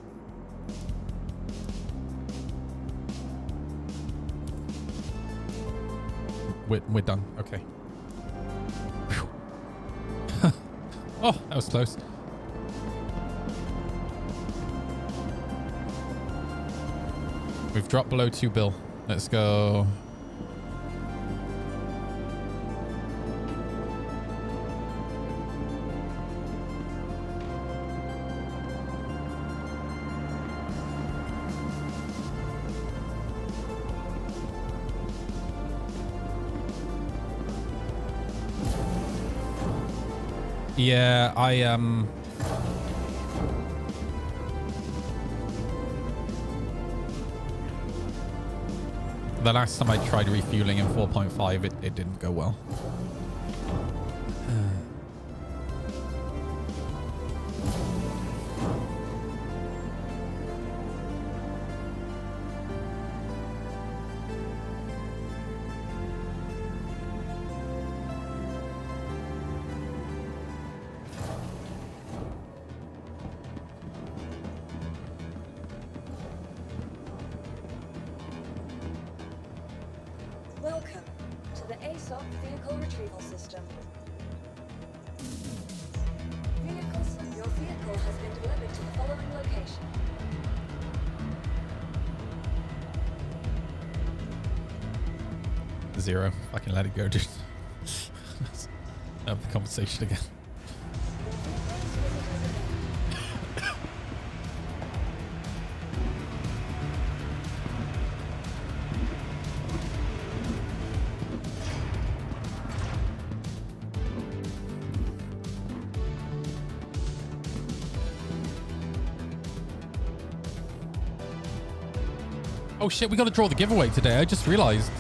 We're done. Okay. Whew. Oh, that was close. We've dropped below 2 bill. Let's go. Yeah, the last time I tried refueling in 4.5, it didn't go well. Welcome to the ASOC Vehicle Retrieval System. Your vehicle has been delivered to the following location. Zero. I can let it go, dude. Have the conversation again. Oh shit, we got to draw the giveaway today. I just realized.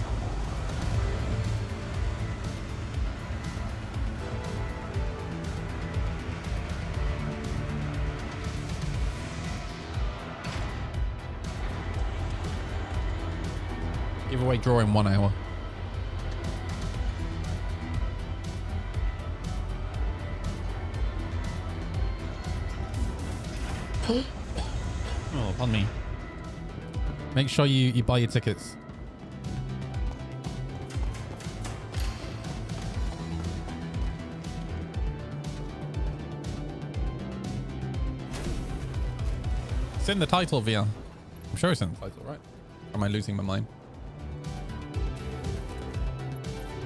Giveaway draw in 1 hour. Oh, pardon me. Make sure you buy your tickets. It's in the title, VR. I'm sure it's in the title, right? Or am I losing my mind?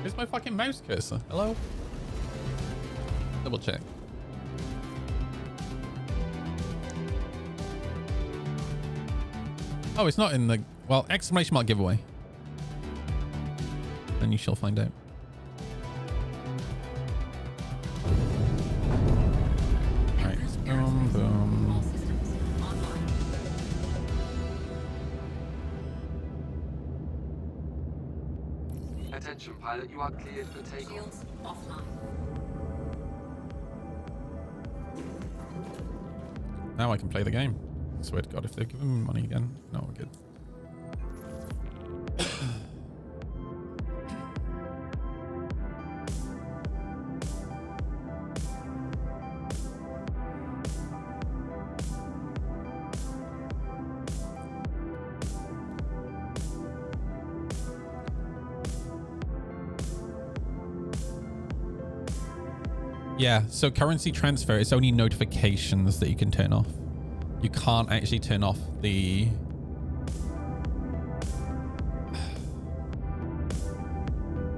Where's my fucking mouse cursor? Hello? Double check. Oh, it's not in the... Well, exclamation mark giveaway. And you shall find out. Alright. Boom, boom. Attention, pilot, you are cleared for takeoff. Shields offline. Now I can play the game. Swear to God, if they're giving me money again. No, we're good. Yeah, so currency transfer, it's only notifications that you can turn off. You can't actually turn off the...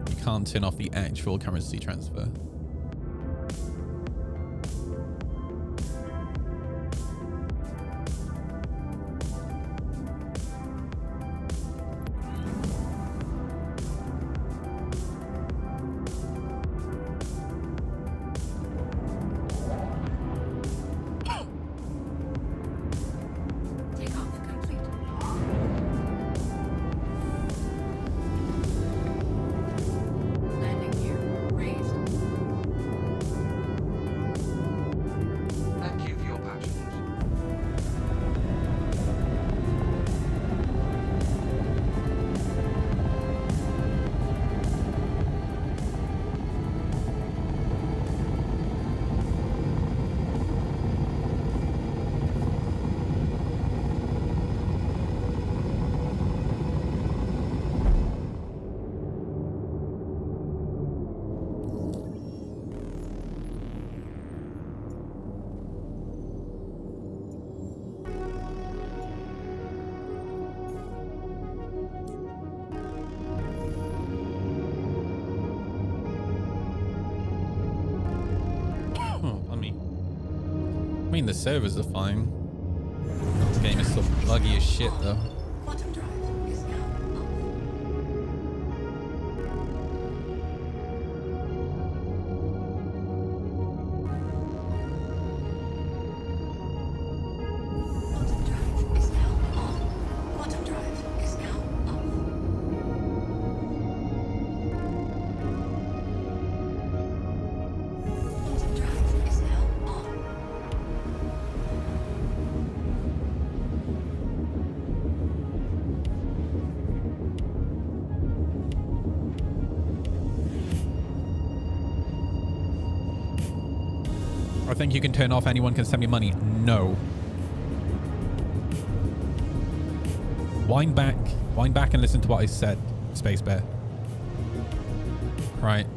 You can't turn off the actual currency transfer. mean, the servers are fine. This game is so buggy as shit, though. Quantum drive is now off. Quantum drive is now on. Quantum drive is now off. Quantum drive is now on. I think you can turn off anyone can send me money. No. Wind back and listen to what I said, Space Bear. Right.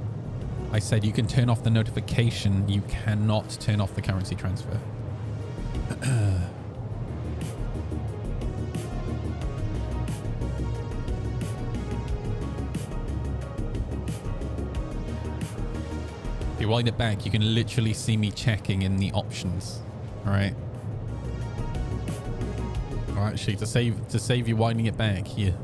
I said you can turn off the notification. You cannot turn off the currency transfer. If you wind it back, you can literally see me checking in the options. All right. Or actually, to save you winding it back here.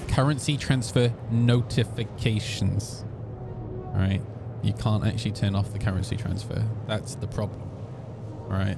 Currency transfer notifications. All right. You can't actually turn off the currency transfer. That's the problem. All right.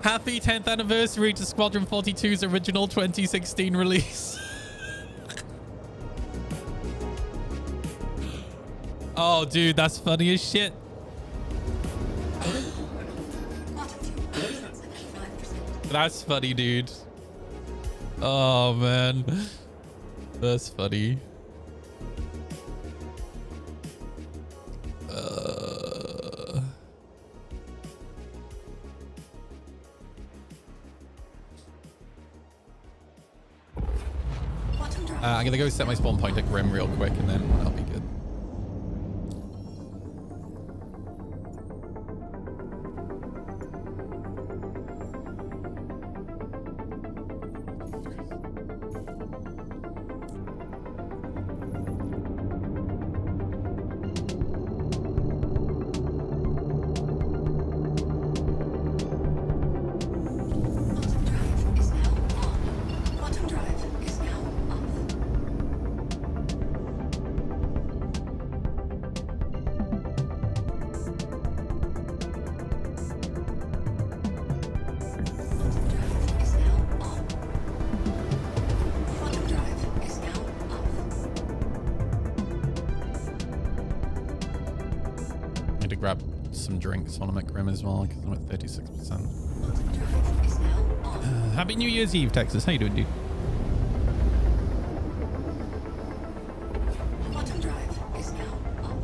Happy 10th anniversary to Squadron 42's original 2016 release. Oh, dude, that's funny as shit. That's funny, dude. Oh, man. That's funny. I'm gonna go set my spawn point at Grim real quick and then I'll be good. Grab some drinks while I'm at Grim as well because I'm at 36%. Happy New Year's Eve, Texas. How you doing, dude? Quantum drive is now off.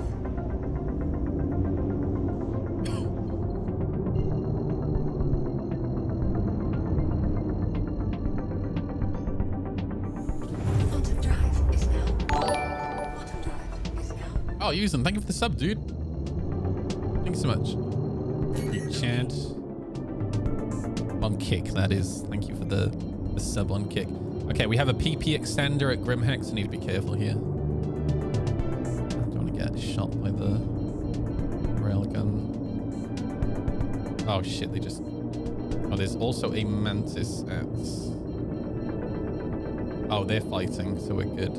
Quantum drive is now on. Quantum drive is now on. Oh, Yusen, thank you for the sub, dude. Thank you so much. Chant. On Kick, that is. Thank you for the sub on Kick. Okay, we have a PP extender at Grimhex. I need to be careful here. I don't want to get shot by the railgun. Oh shit, they just... Oh, there's also a Mantis at... Oh, they're fighting, so we're good.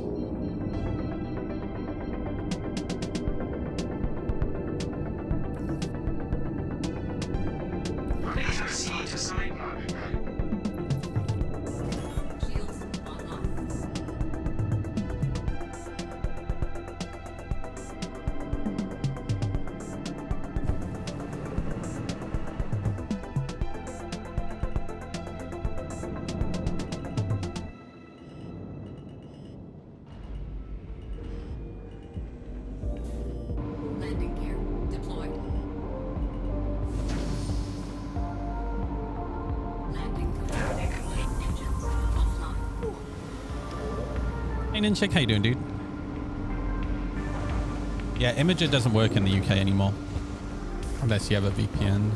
in chick. How you doing, dude? Yeah, Imager doesn't work in the UK anymore. Unless you have a VPN.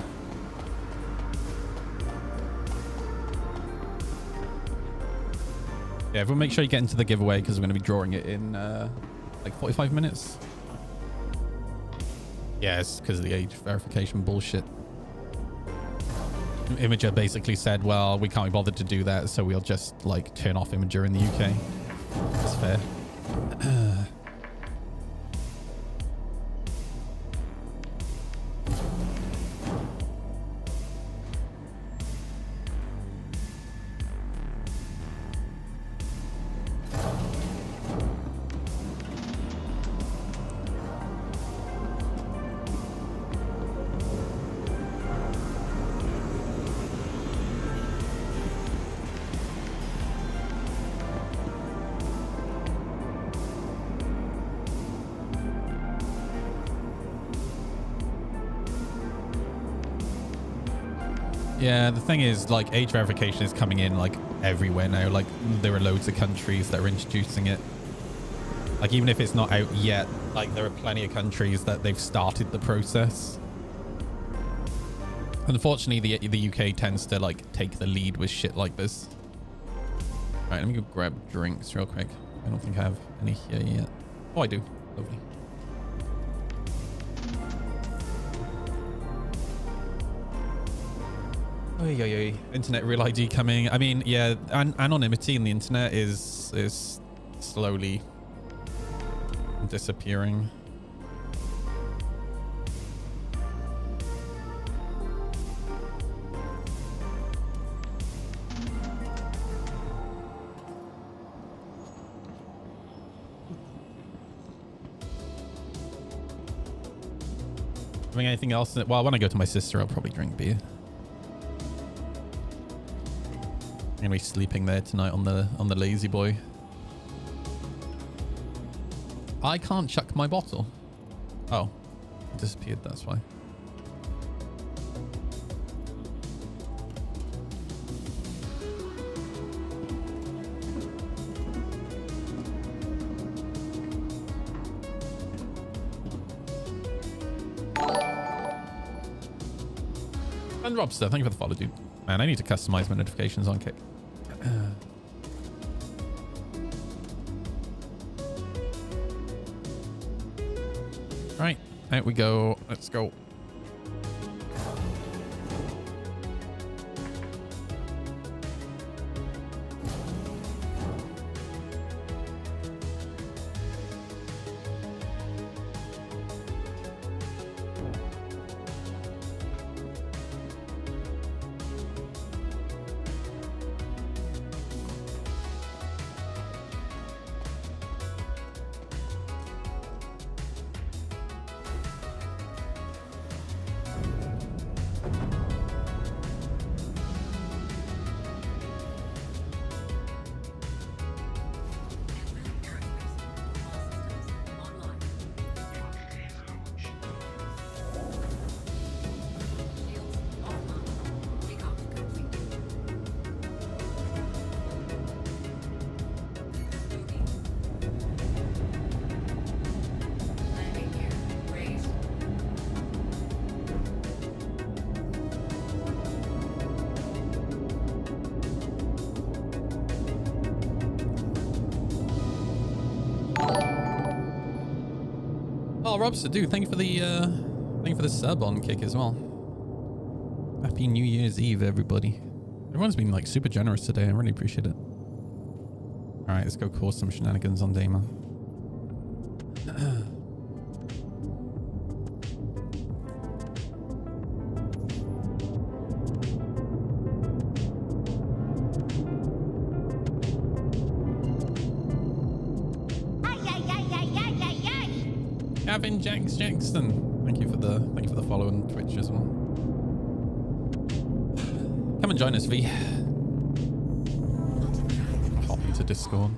Yeah, everyone make sure you get into the giveaway because we're going to be drawing it in like 45 minutes. Yeah, it's because of the age verification bullshit. Imager basically said, well, we can't be bothered to do that, so we'll just like turn off Imager in the UK. That's fair. Yeah, the thing is, like, age verification is coming in, like, everywhere now. Like, there are loads of countries that are introducing it. Like, even if it's not out yet, like, there are plenty of countries that they've started the process. Unfortunately, the UK tends to, like, take the lead with shit like this. All right, let me go grab drinks real quick. I don't think I have any here yet. Oh, I do. Lovely. Oy. Internet Real ID coming. I mean, yeah, anonymity in the internet is slowly disappearing. Having anything else? Well, when I go to my sister, I'll probably drink beer. I'm gonna be sleeping there tonight on the lazy boy. I can't chuck my bottle. Oh, it disappeared. That's why. And Robster, thank you for the follow, dude. Man, I need to customize my notifications on Kick. Right, out we go. Let's go. Oh, Robster, dude, thank you for the sub on Kick as well. Happy New Year's Eve, everybody. Everyone's been like super generous today. I really appreciate it. All right, let's go cause some shenanigans on Dama. Gavin Jackson, thank you for the follow on Twitch as well. Come and join us, V. Hop into Discord.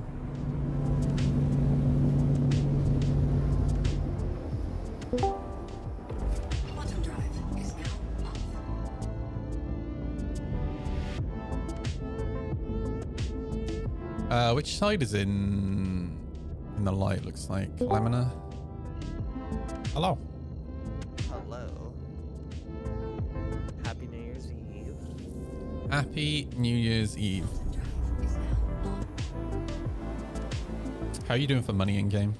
Quantum drive is now off. Which side is in? in the light looks like Lemina. Hello. Hello. Happy New Year's Eve. Happy New Year's Eve. How are you doing for money in game?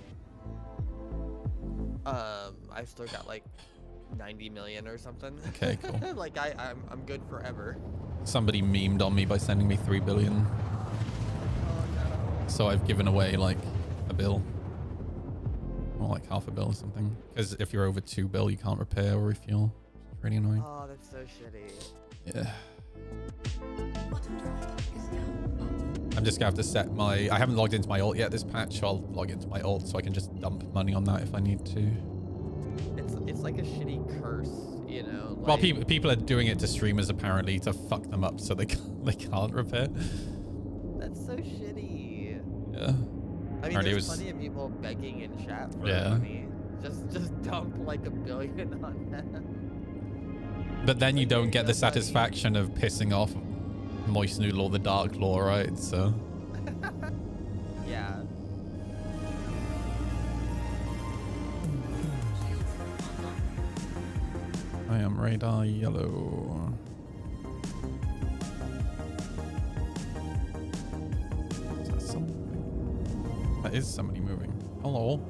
I've still got like 90 million or something. Okay, cool. Like I'm good forever. Somebody memed on me by sending me 3 billion. Oh no. So I've given away like a bill. Or like half a bill or something. Because if you're over 2 bill, you can't repair or refuel. It's really annoying. Oh, that's so shitty. Yeah. I'm just gonna have to set my... I haven't logged into my alt yet this patch. So I'll log into my alt so I can just dump money on that if I need to. It's like a shitty curse, you know? Like, Well, people are doing it to streamers apparently to fuck them up so they can't repair. That's so shitty. Yeah. I mean, there's plenty of people begging in chat for money. Just dump like $1 billion on that. But then you don't get the satisfaction of pissing off Moist Noodle or the Dark Claw, right? So. Yeah. I am radar yellow. Is that something? That is somebody moving. Hello.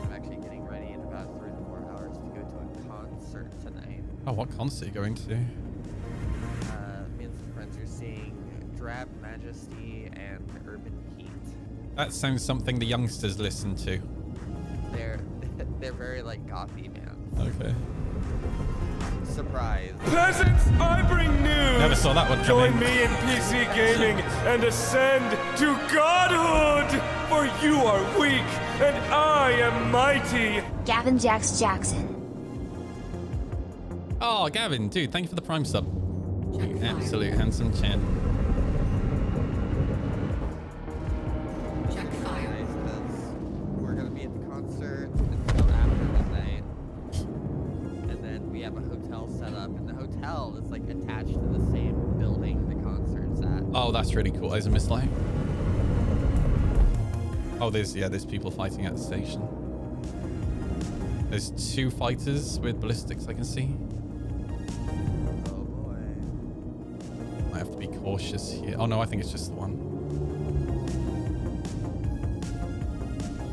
I'm actually getting ready in about 3 to 4 hours to go to a concert tonight. Oh, what concert are you going to? Me and some friends are seeing Drab Majesty and Urban Heat. That sounds something the youngsters listen to. They're very like gothy bands. Okay. Surprise. Peasants, I bring news! Never saw that one come Join in. me in PC gaming and ascend to godhood! For you are weak, and I am mighty! Gavin Jackson. Oh, Gavin, dude, thank you for the Prime sub. You absolute handsome chan. Check fire. Nice, 'cause we're gonna be at the concert until after midnight, and then we have a hotel set up, and the hotel is like attached to the same building the concert's at. Oh, that's really cool. There's a mislight. Oh, there's people fighting at the station. There's 2 fighters with ballistics I can see. Oh boy. I have to be cautious here. Oh no, I think it's just the one.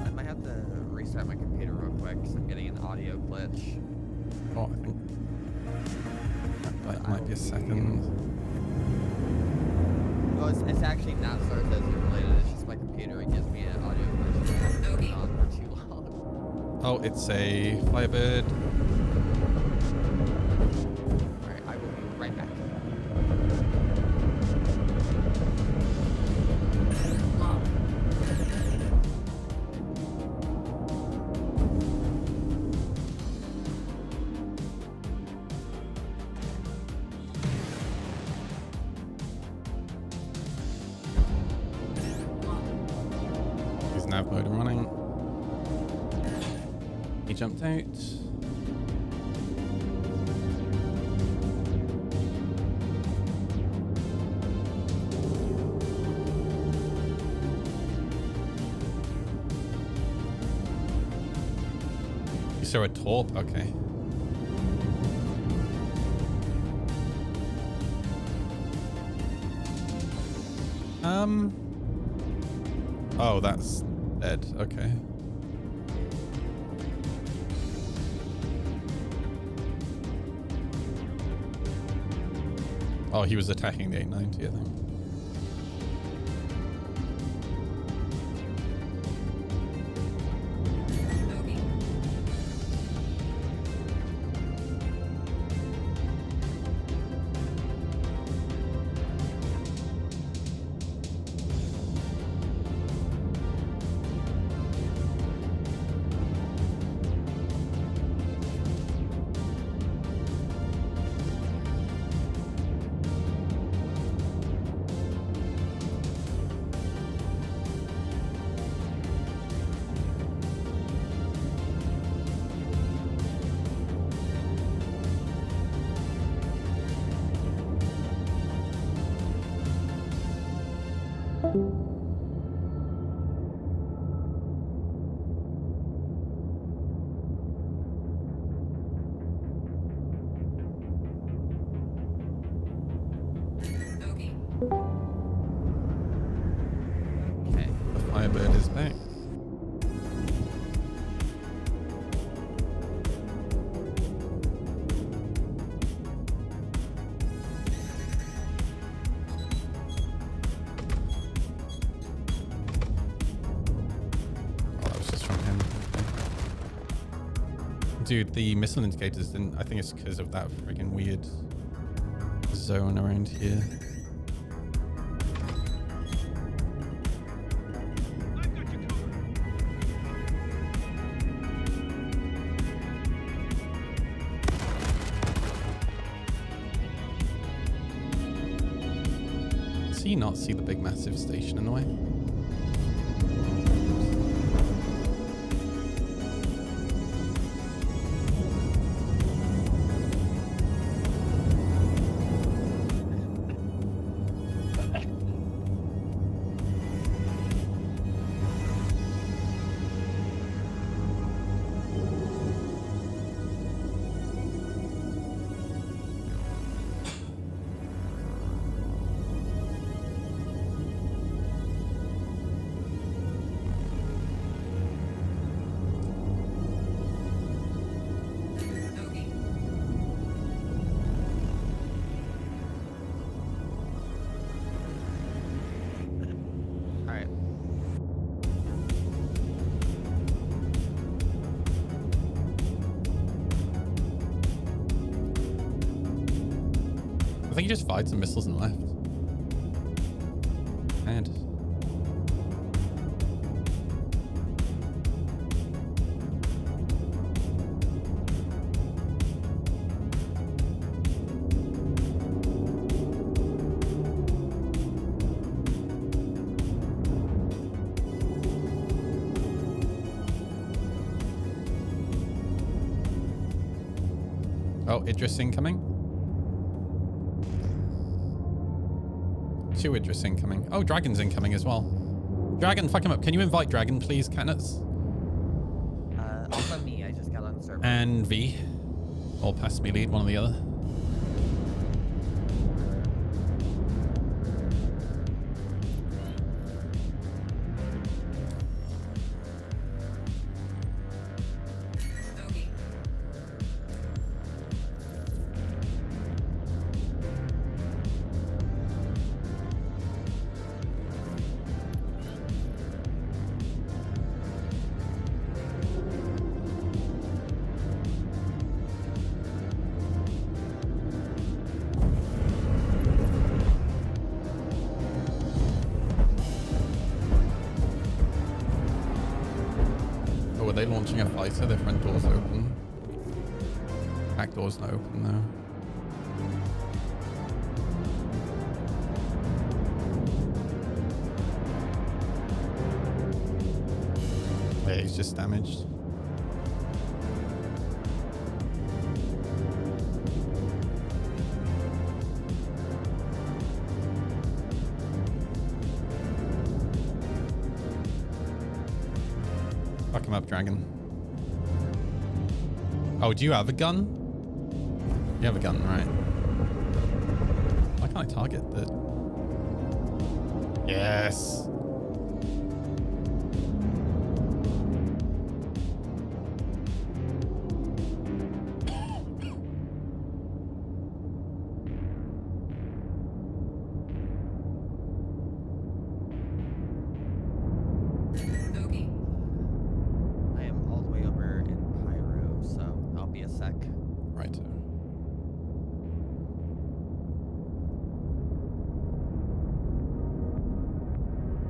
I might have to restart my computer real quick because I'm getting an audio glitch. Oh, I think that might be a second. Well, it's actually not Star Citizen related. It's just my computer. It gives me an audio glitch. It's been on for too long. Oh, it's a Firebird. Alright, I will be right back. His nav mode running. He jumped out. You saw a torp? Okay. Oh, that's dead. Okay. Oh, he was attacking the 890, I think. Thanks. Oh, that was just from him. Dude, the missile indicators didn't. I think it's because of that freaking weird zone around here. Does he not see the big massive station in the way? Alright. I think he just fired some missiles and left. And oh, Idris incoming. 2 Idris incoming. Oh, Dragon's incoming as well. Dragon, fuck him up. Can you invite Dragon, please, Katniss? Also me, I just got on the server. And V. Or pass me lead, one or the other. Are they launching a fighter? Their front door's open. Back door's not open though. Yeah, he's just damaged. Fuck him up, Dragon. Oh, do you have a gun? You have a gun, right? Why can't I target the... Yes! I am all the way over in Pyro, so I'll be a sec. Right.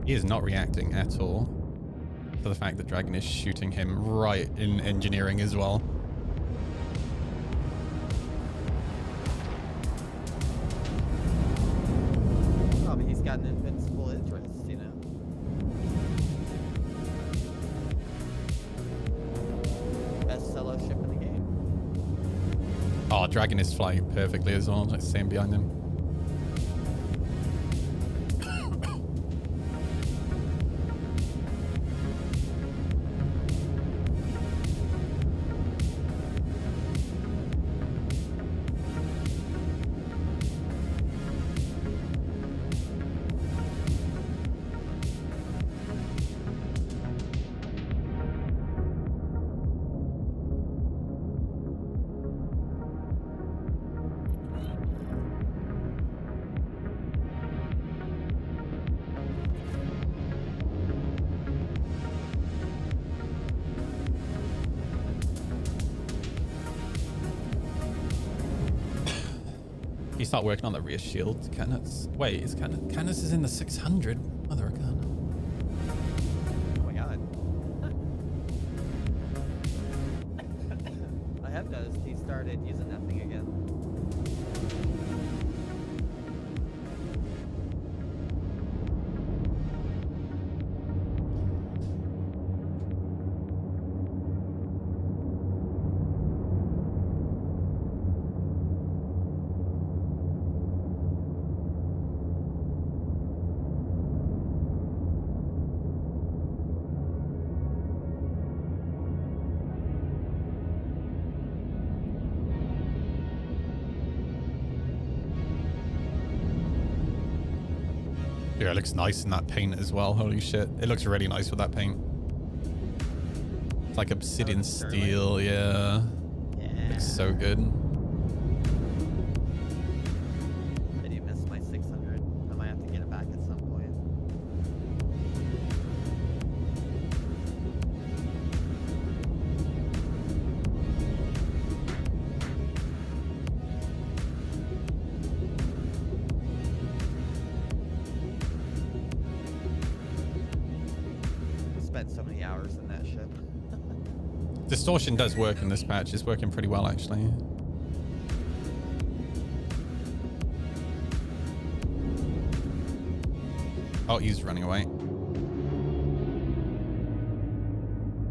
He is not reacting at all to the fact that Dragon is shooting him right in engineering as well. Oh, but he's got an invincible interest, you know? Best solo ship in the game. Oh, Dragon is flying perfectly as well. Let's see him behind him. You start working on the rear shield. Wait, is Canis is in the 600? Mother of God. Oh my god. I have noticed he started using that thing again. Yeah, it looks nice in that paint as well. Holy shit. It looks really nice with that paint. It's like obsidian steel, yeah. Looks so good. I do miss my 600. I might have to get it back at some point. Spent so many hours in that ship. Distortion does work in this patch. It's working pretty well, actually. Oh, he's running away.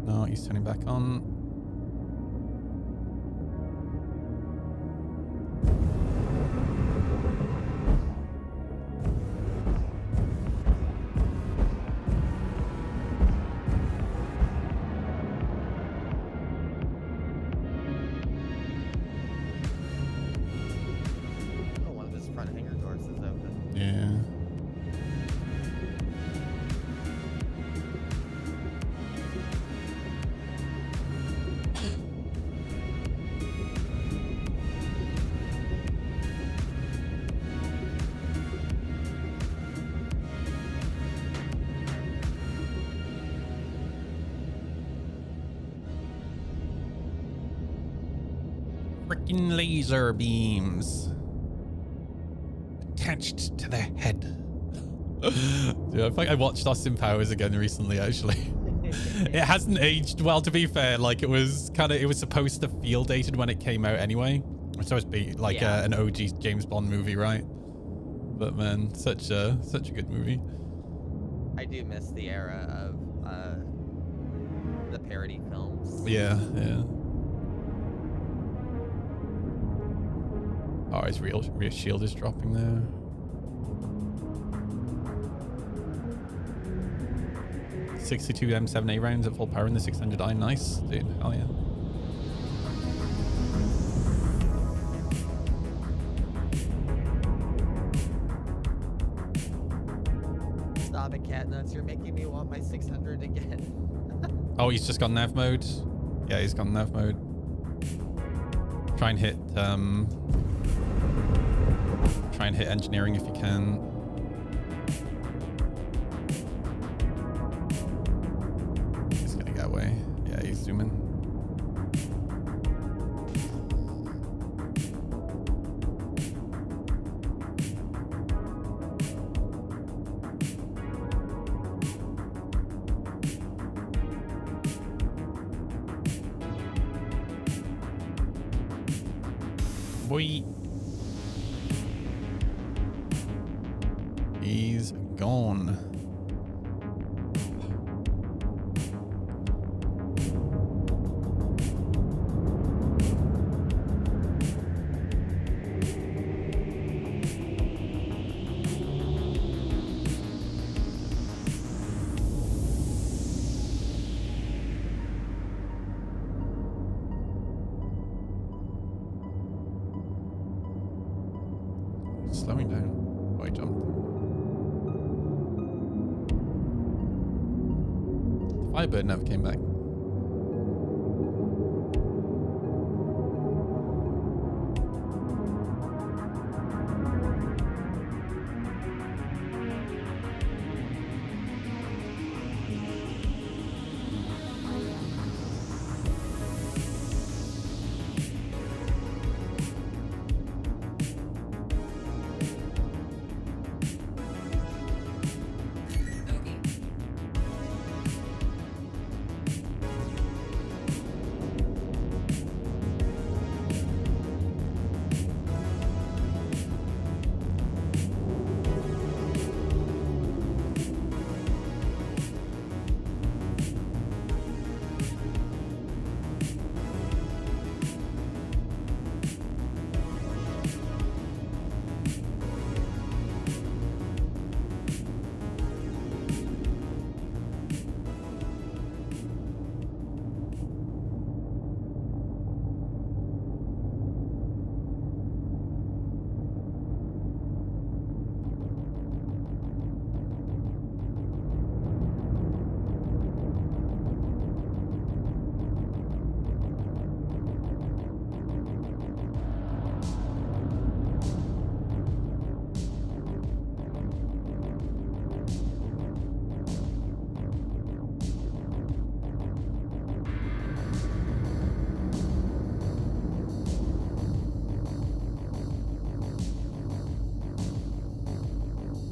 No, he's turning back on. Oh, one of his front hangar doors is open. Yeah. Freaking laser beams attached to their head. Dude, I think I watched Austin Powers again recently, actually. It hasn't aged well, to be fair. Like, it was supposed to feel dated when it came out anyway. It's supposed to be like an OG James Bond movie, right? But man, such a good movie. I do miss the era of the parody films. Yeah, yeah. Oh, his rear shield is dropping there. .62 M7A rounds at full power in the 600i. Nice, dude. Hell yeah. Stop it, Catnuts. You're making me want my 600 again. Oh, he's just got nav mode. Yeah, he's got nav mode. Try and hit engineering if you can. He's gonna get away. Yeah, he's zooming. Boy. He's gone. Slowing down. Oh, he jumped. The Firebird never came back.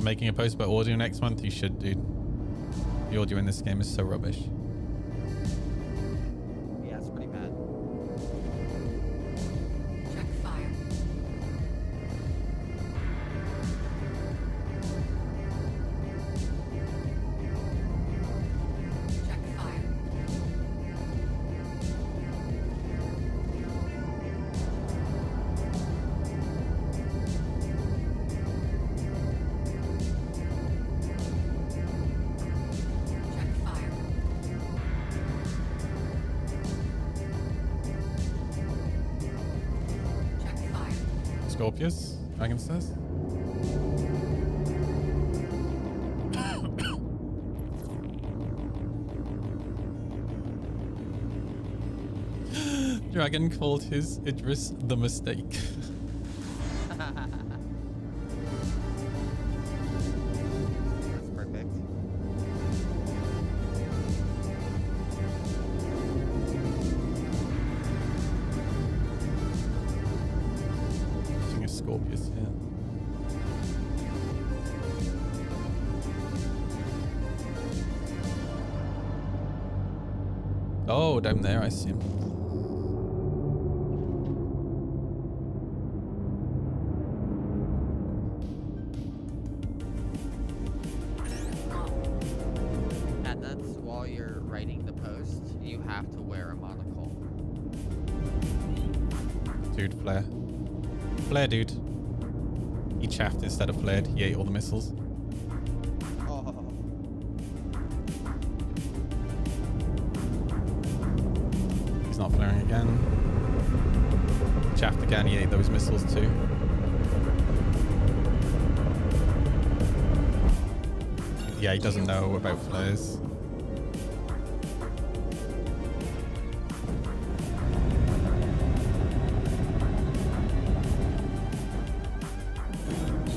making a post about audio next month, you should, dude. The audio in this game is so rubbish. Yeah, it's pretty bad. Check fire. Check fire. Check fire. Check fire. Scorpius, Dragon says. Dragon called his Idris the mistake. That's perfect. Using a Scorpius, yeah. Oh, down there, I see him. And that's while you're writing the post, you have to wear a monocle. Dude, flare. Flare, dude. He chaffed instead of flared. He ate all the missiles. Oh. He's not flaring again. Chaffed again. He ate those missiles too. Yeah, he doesn't know about flares.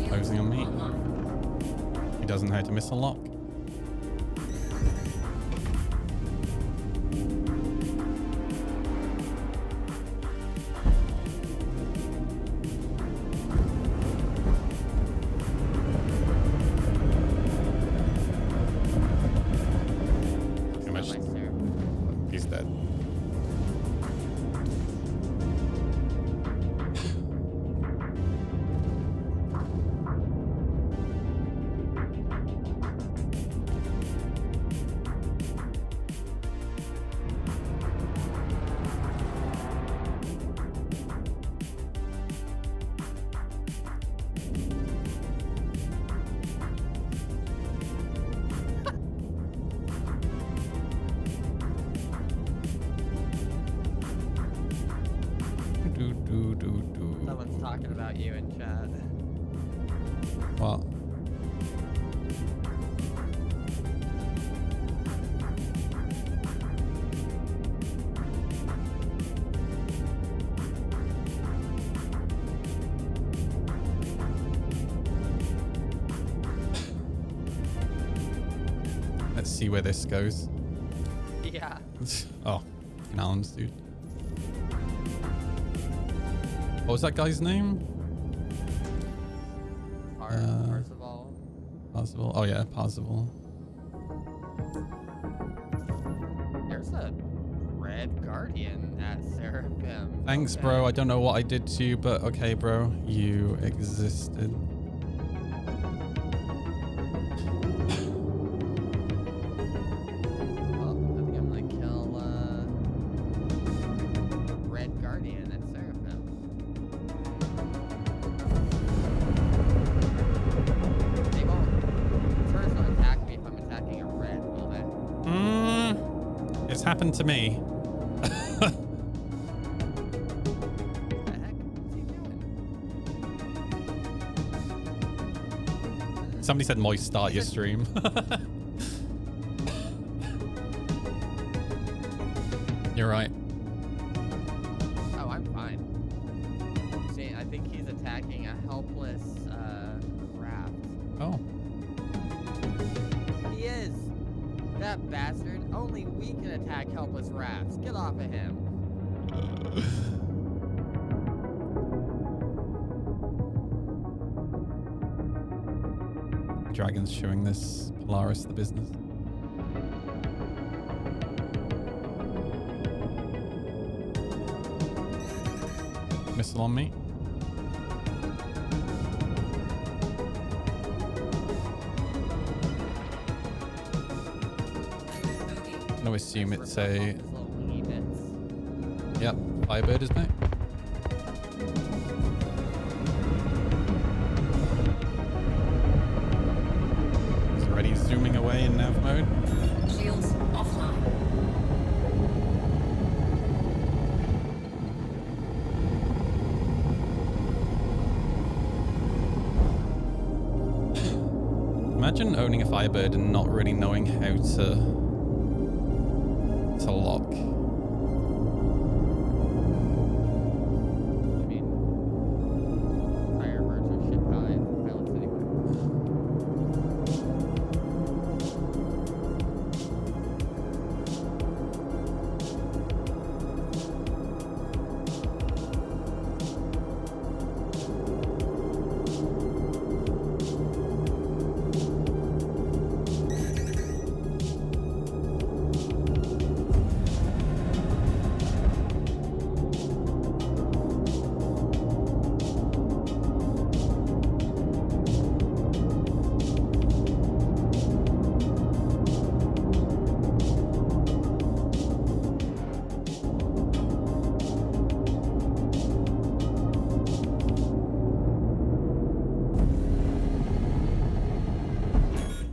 Closing on me. He doesn't know how to missile lock. Too much. Nice there. He's dead. Someone's talking about you in chat. What? Let's see where this goes. Yeah. Oh, nouns, dude. What was that guy's name? Parzival. Parzival. Oh yeah, Parzival. There's a red guardian at Seraphim. Thanks, Okay. bro. I don't know what I did to you, but okay, bro. You existed. Well, I think I'm gonna kill red guardian at Seraphim. They won't. Turrets will attack me if I'm attacking a red, will they? It's happened to me. What the heck? What's he doing? Somebody said, Moist, start your stream. You're right. Oh, I'm fine. See, I think he's attacking a helpless raft. Oh. He is. That bastard. Only we can attack helpless rafts. Get off of him. dragons showing this Polaris the business. Missile on me. I'm gonna assume it's a... Yep, Firebird is back. He's already zooming away in nav mode. Shields offline. Imagine owning a Firebird and not really knowing how to lock. I mean, Firebirds are shit pilots anyway.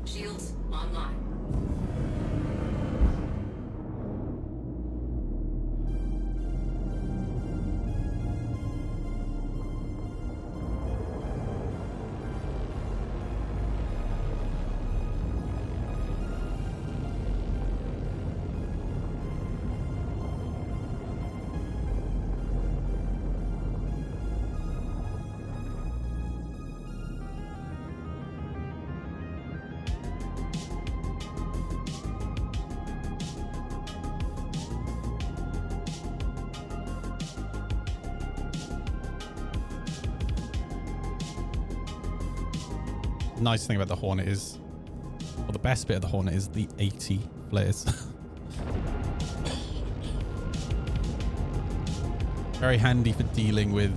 Shields online. Nice thing about the Hornet is, well, the best bit of the Hornet is the 80 flares. Very handy for dealing with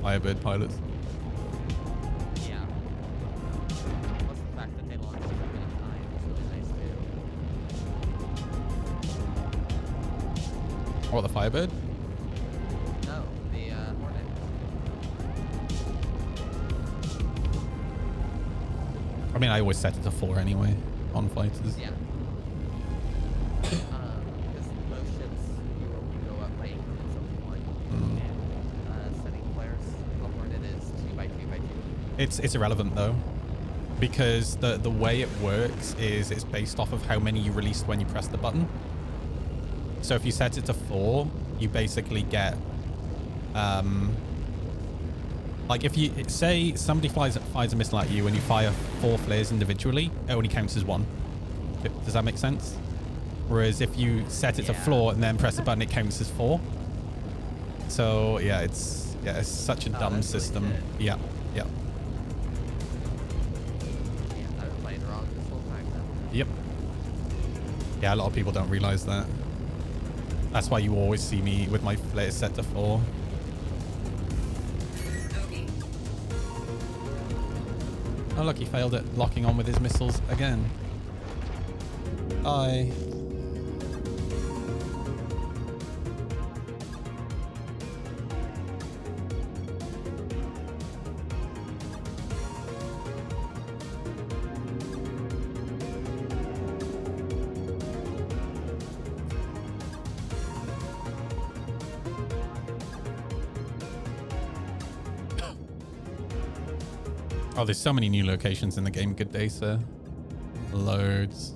Firebird pilots. Yeah. Plus the fact that they launch at a minute time is really nice too. What, the Firebird? No, the Hornet. I mean, I always set it to 4 anyway on fighters. Yeah. Because most ships go up by increments of 1, and setting flares, the Hornet is 2 by 2 by 2. It's irrelevant though, because the way it works is it's based off of how many you released when you press the button. So if you set it to 4, you basically get like if you say somebody fires a missile at you and you fire 4 flares individually, it only counts as 1. Does that make sense? Whereas if you set it to floor and then press the button, it counts as 4. So yeah, it's such a dumb system. Really yeah. yeah, I've been playing wrong this whole time then. Yep. Yeah, a lot of people don't realize that. That's why you always see me with my flares set to 4. Oh look, he failed at locking on with his missiles again. Bye. Oh, there's so many new locations in the game. Good day, sir. Loads.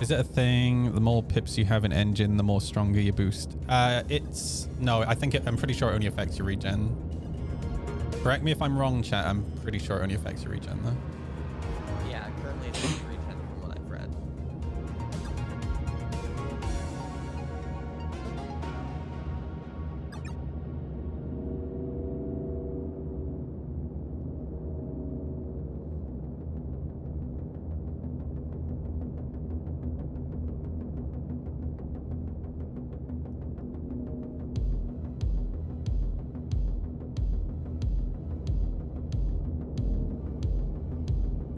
Is it a thing? The more pips you have in engine, the more stronger you boost. No, I think I'm pretty sure it only affects your regen. Correct me if I'm wrong, chat. I'm pretty sure it only affects your regen though. Yeah, currently it's 310 from what I've read.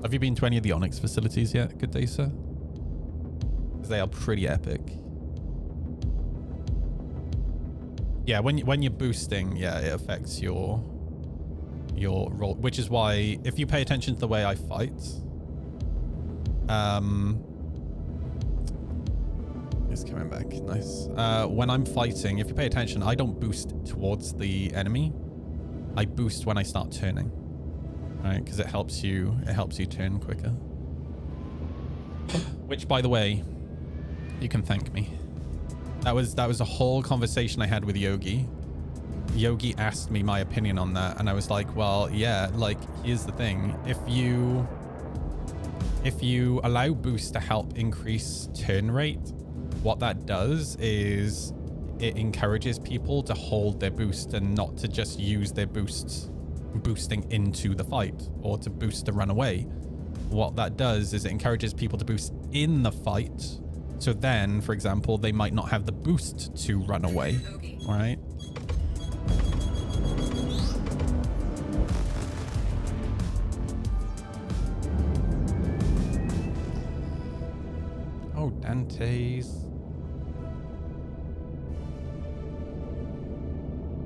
Have you been to any of the Onyx facilities yet? Good day, sir. Because they are pretty epic. Yeah, when you're boosting, yeah, it affects your roll, which is why if you pay attention to the way I fight, it's coming back. Nice. When I'm fighting, if you pay attention, I don't boost towards the enemy. I boost when I start turning. Right, because it helps you turn quicker. Which, by the way, you can thank me. That was a whole conversation I had with Yogi. Yogi asked me my opinion on that, and I was like, well, yeah, like, here's the thing. If you allow boost to help increase turn rate, what that does is it encourages people to hold their boost and not to just use their boosting into the fight or to boost to run away. What that does is it encourages people to boost in the fight. So then, for example, they might not have the boost to run away, right? Oh, Dante's.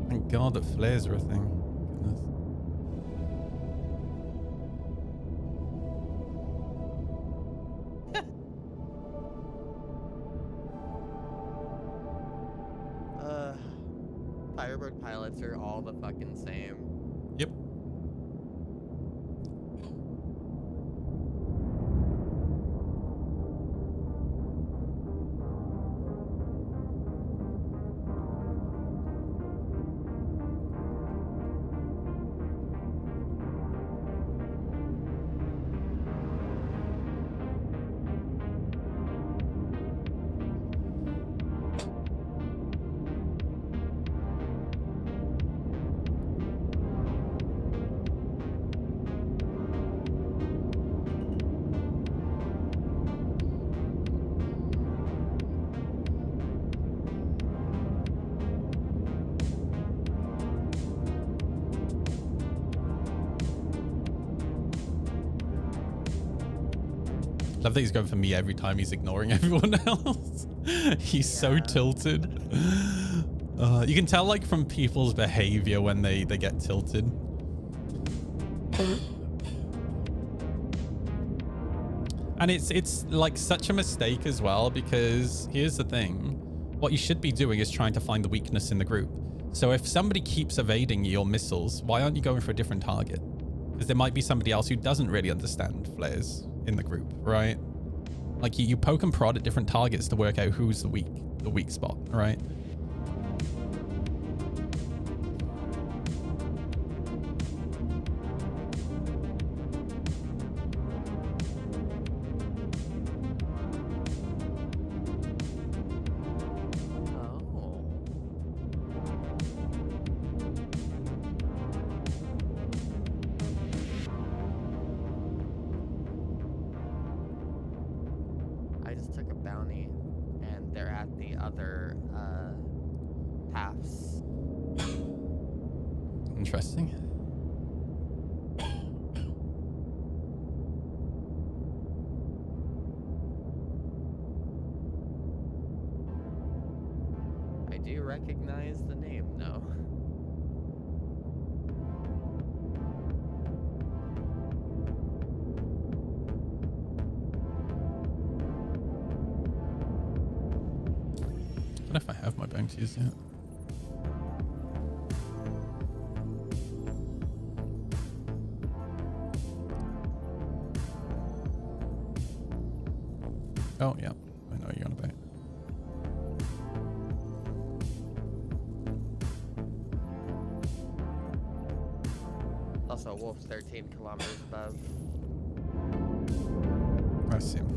Thank God that flares are a thing. Goodness. Firebird pilots are all the fucking same. Yep. Love that he's going for me every time. He's ignoring everyone else. He's so tilted. You can tell like from people's behavior when they get tilted. And it's like such a mistake as well, because here's the thing. What you should be doing is trying to find the weakness in the group. So if somebody keeps evading your missiles, why aren't you going for a different target? Because there might be somebody else who doesn't really understand flares in the group, right? Like you poke and prod at different targets to work out who's the weak spot, right? I just took a bounty, and they're at the other paths. Interesting. I do recognize the name, though. I don't know if I have my bounties yet. Oh, yeah. know what you're on about. Also, Wolf's 13 kilometers above. I see him.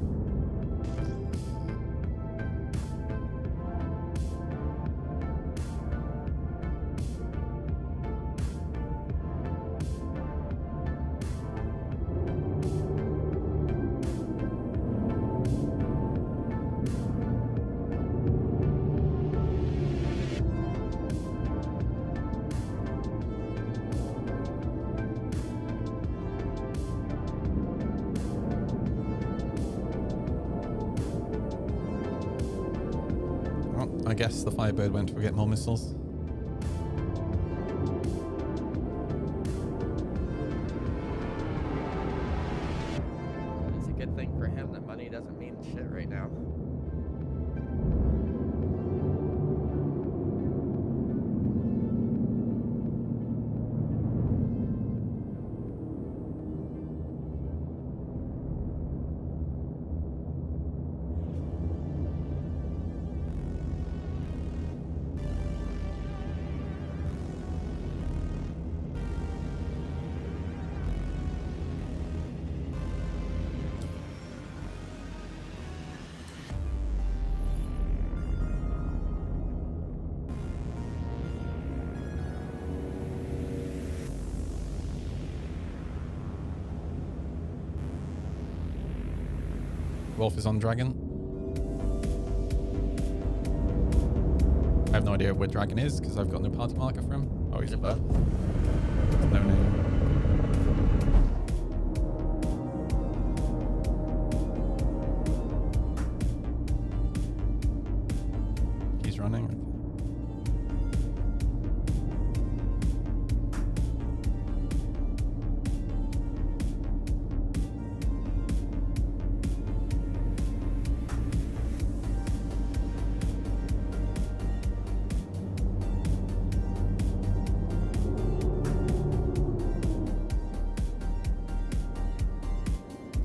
I guess the Firebird went to get more missiles. It's a good thing for him that money doesn't mean shit right now. Wolf is on Dragon. I have no idea where Dragon is because I've got no party marker for him. Oh, he's above. No name. He's running.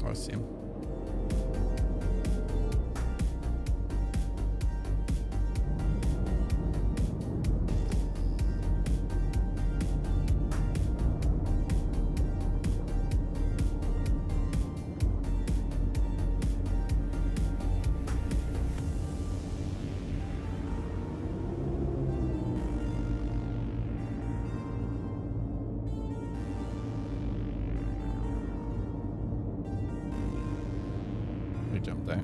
I see him. We jumped there.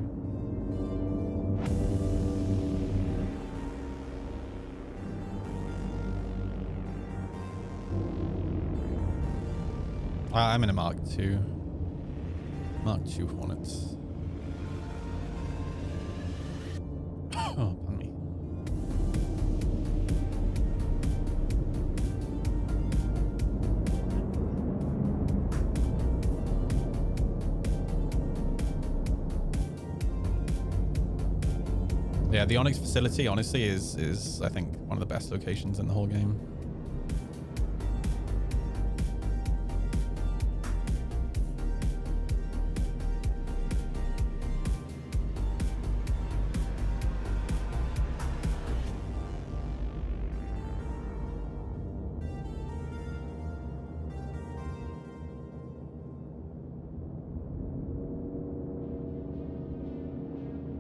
I'm in a Mark II. Mark II Hornets. Oh, pardon me. Yeah, the Onyx facility, honestly, is I think one of the best locations in the whole game.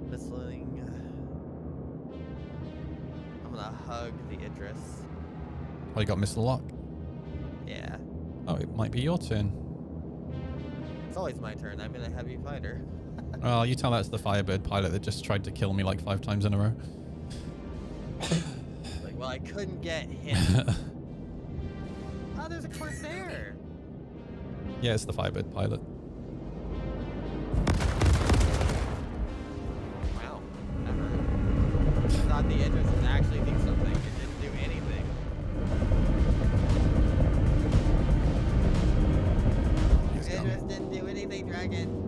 Missiling. I'm gonna hug the Idris. Oh, you got missile lock? Yeah. Oh, it might be your turn. It's always my turn. I'm in a heavy fighter. Well, you tell that's the Firebird pilot that just tried to kill me like 5 times in a row. Like, well, I couldn't get hit. Oh, there's a Corsair. Yeah, it's the Firebird pilot. Wow. Never. I thought the Idris would actually do something. It didn't do anything. Idris didn't do anything, Dragon.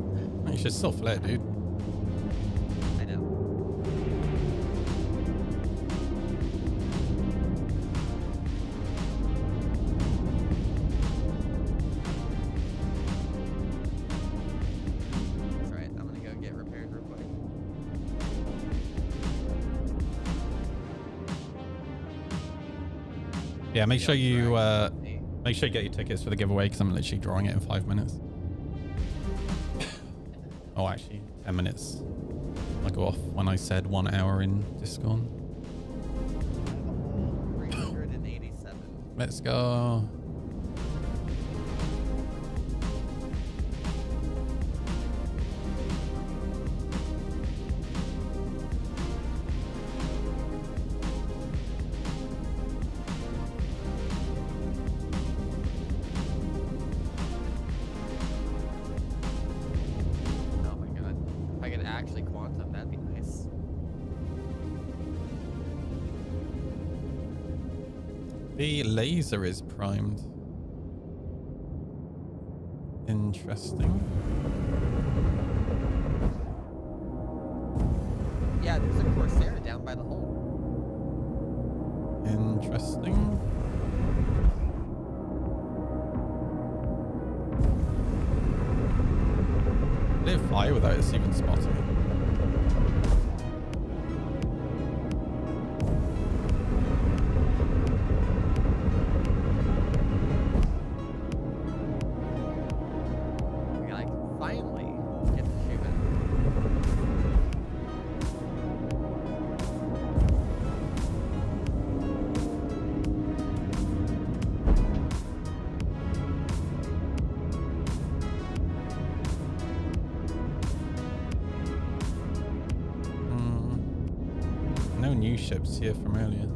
You should still flare, dude. I know. That's right. I'm gonna go get repaired real quick. Yeah, make sure you get your tickets for the giveaway because I'm literally drawing it in 5 minutes. Oh, actually, 10 minutes. I'll go off when I said 1 hour in Discord. 387. Let's go. Oh my god. If I could actually quantum, that'd be nice. The laser is primed. Interesting. Yeah, there's a Corsair down by the hole. Interesting. Lit fire without us even spotting it. We gotta finally get to shooting. No new ships here from earlier.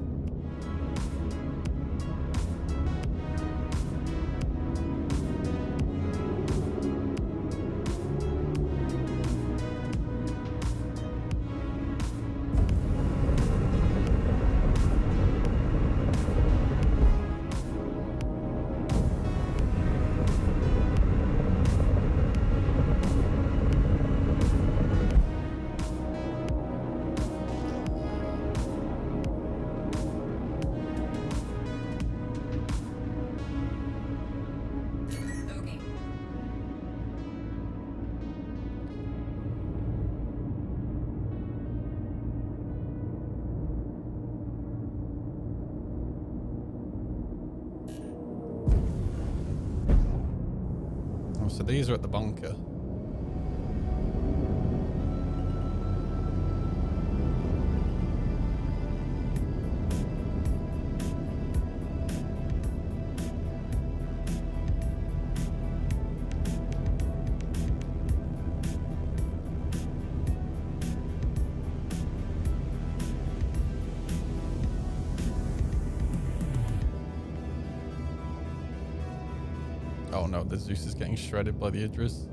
So these are at the bunker. Oh no, the Zeus is getting shredded by the Idris.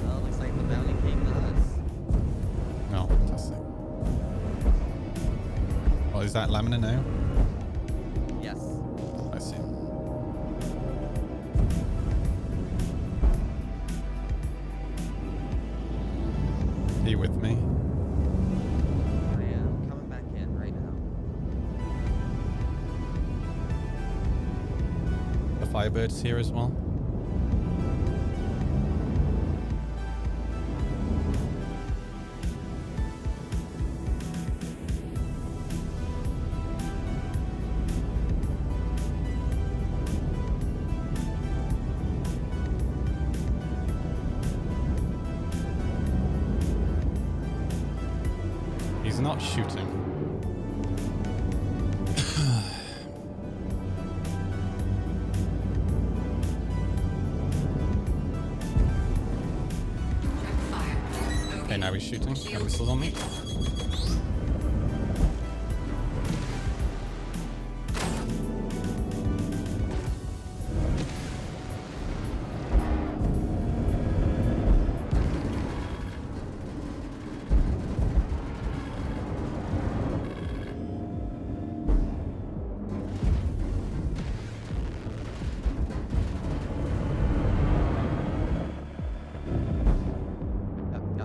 Oh, looks like the bounty came to us. Oh, fantastic. Oh, is that Lamina now? Yes. I see. Are you with me? I am coming back in right now. The Firebird's here as well. He's not shooting. Okay, now he's shooting. Got missiles on me.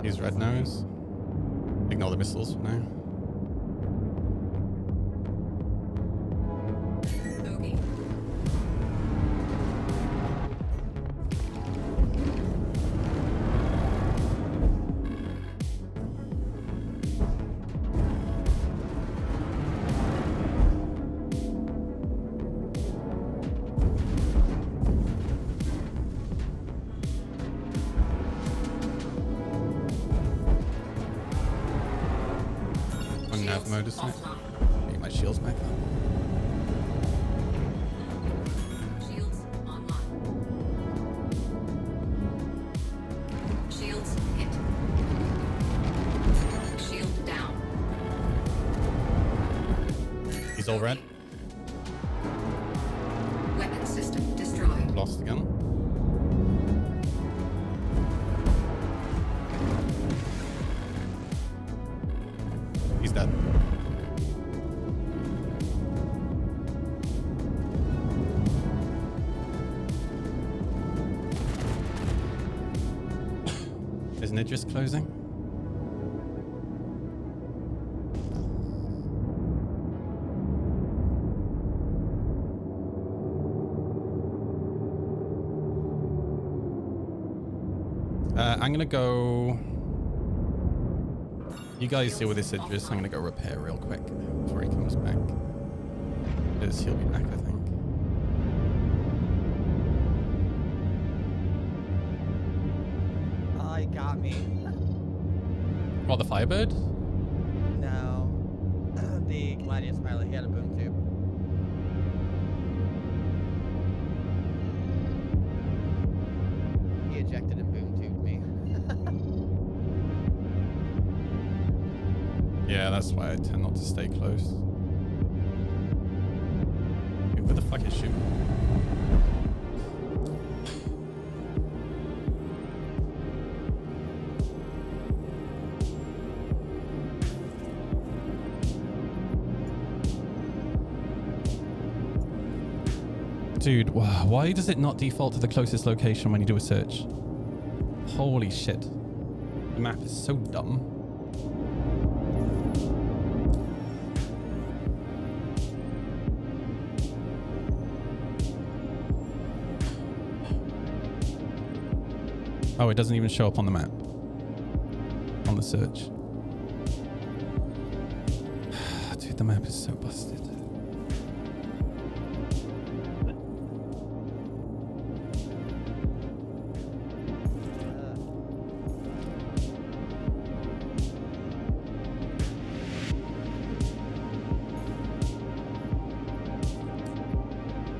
He's red nose. Ignore the missiles for now. motorcycle. offline. Get my shields back up. Shields online. Shields hit. Shield down. He's all red. Weapon system destroyed. Lost again. He's dead. Isn't it just closing? I'm gonna go. You guys deal with this Idris. I'm gonna go repair real quick before he comes back. He'll be back, I think. Oh, he got me. What, the Firebird? No. The Gladius pilot, he had a boom tube. He ejected and boom tubed me. Yeah, that's why I tend not to stay close. Dude, where the fuck is shooting? Dude, why does it not default to the closest location when you do a search? Holy shit. The map is so dumb. Oh, it doesn't even show up on the map. On the search. Dude, the map is so busted.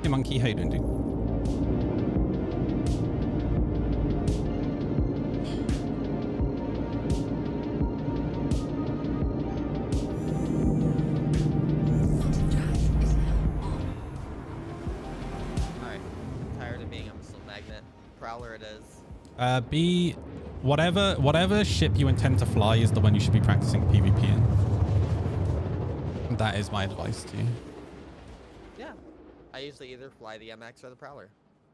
Hey Monkey, how you doing, dude? Alright. Tired of being a missile magnet. Prowler it is. Be whatever ship you intend to fly is the one you should be practicing PvP in. That is my advice to you. Yeah. I usually either fly the MX or the Prowler.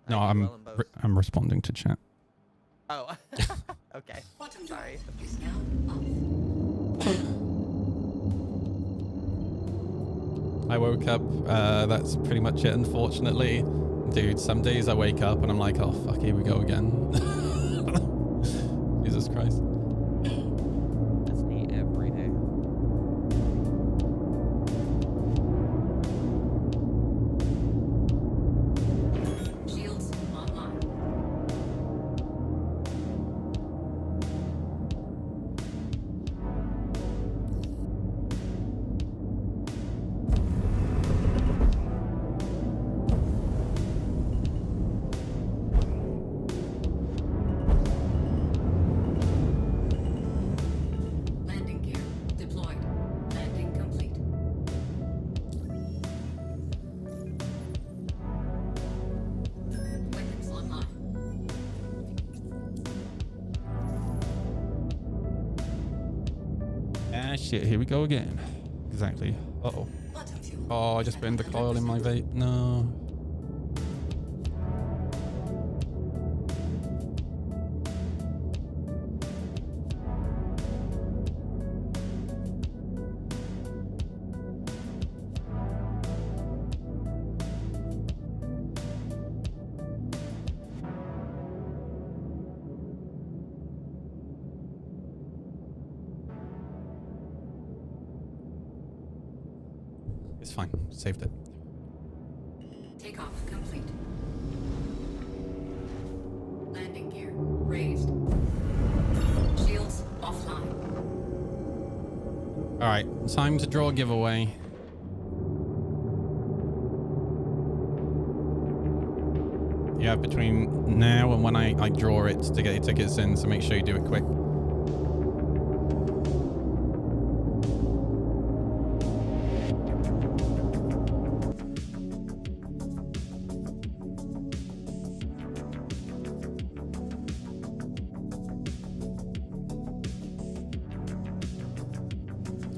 No, I do well in both. I'm responding to chat. Oh. Okay. Sorry. Is now off. I woke up. That's pretty much it, unfortunately. Dude, some days I wake up and I'm like, oh, fuck, here we go again. Jesus Christ. That's me every day. Shields online. Landing gear deployed. Landing complete. Weapons online. Ah, shit, here we go again. Exactly. Uh-oh. Bottom fuel. Oh, I just burned the coil in my vape. No. It's fine. Saved it. Takeoff complete. Landing gear raised. Shields offline. All right, time to draw a giveaway. You have between now and when I draw it to get your tickets in, so make sure you do it quick.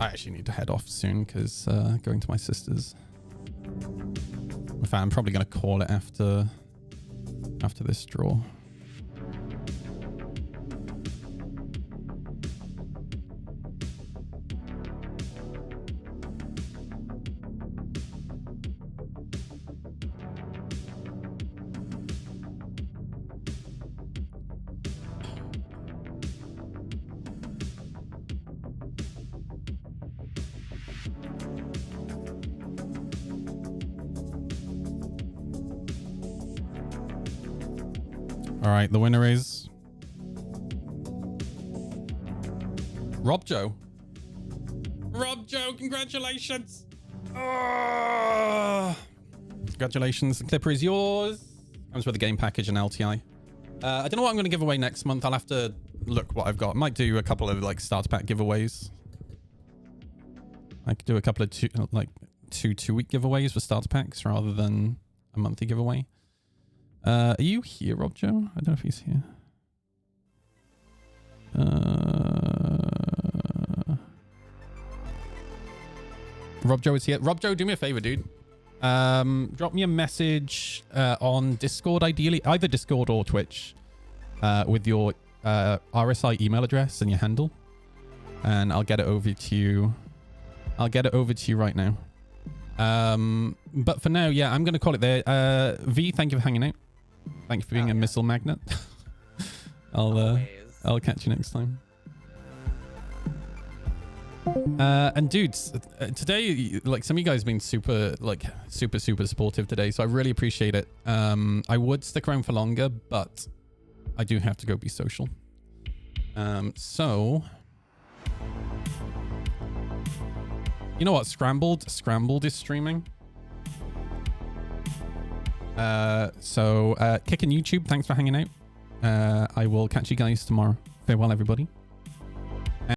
I actually need to head off soon because going to my sister's. In fact, I'm probably going to call it after this draw. All right, the winner is Rob Joe. Rob Joe, congratulations. Congratulations. The Clipper is yours. Comes with a game package and LTI. I don't know what I'm going to give away next month. I'll have to look what I've got. Might do a couple of like starter pack giveaways. I could do a couple of two-week giveaways for starter packs rather than a monthly giveaway. Are you here, Rob Joe? I don't know if he's here. Rob Joe is here. Rob Joe, do me a favor, dude. Drop me a message on Discord, ideally, either Discord or Twitch, with your RSI email address and your handle, and I'll get it over to you. I'll get it over to you right now. But for now, yeah, I'm gonna call it there. V, thank you for hanging out. Thank you for being a missile magnet. I'll catch you next time. And dudes, today, like, some of you guys have been super supportive today, so I really appreciate it. I would stick around for longer, but I do have to go be social. So you know what? Scrambled is streaming. So Kick and YouTube, thanks for hanging out. I will catch you guys tomorrow. Farewell, everybody.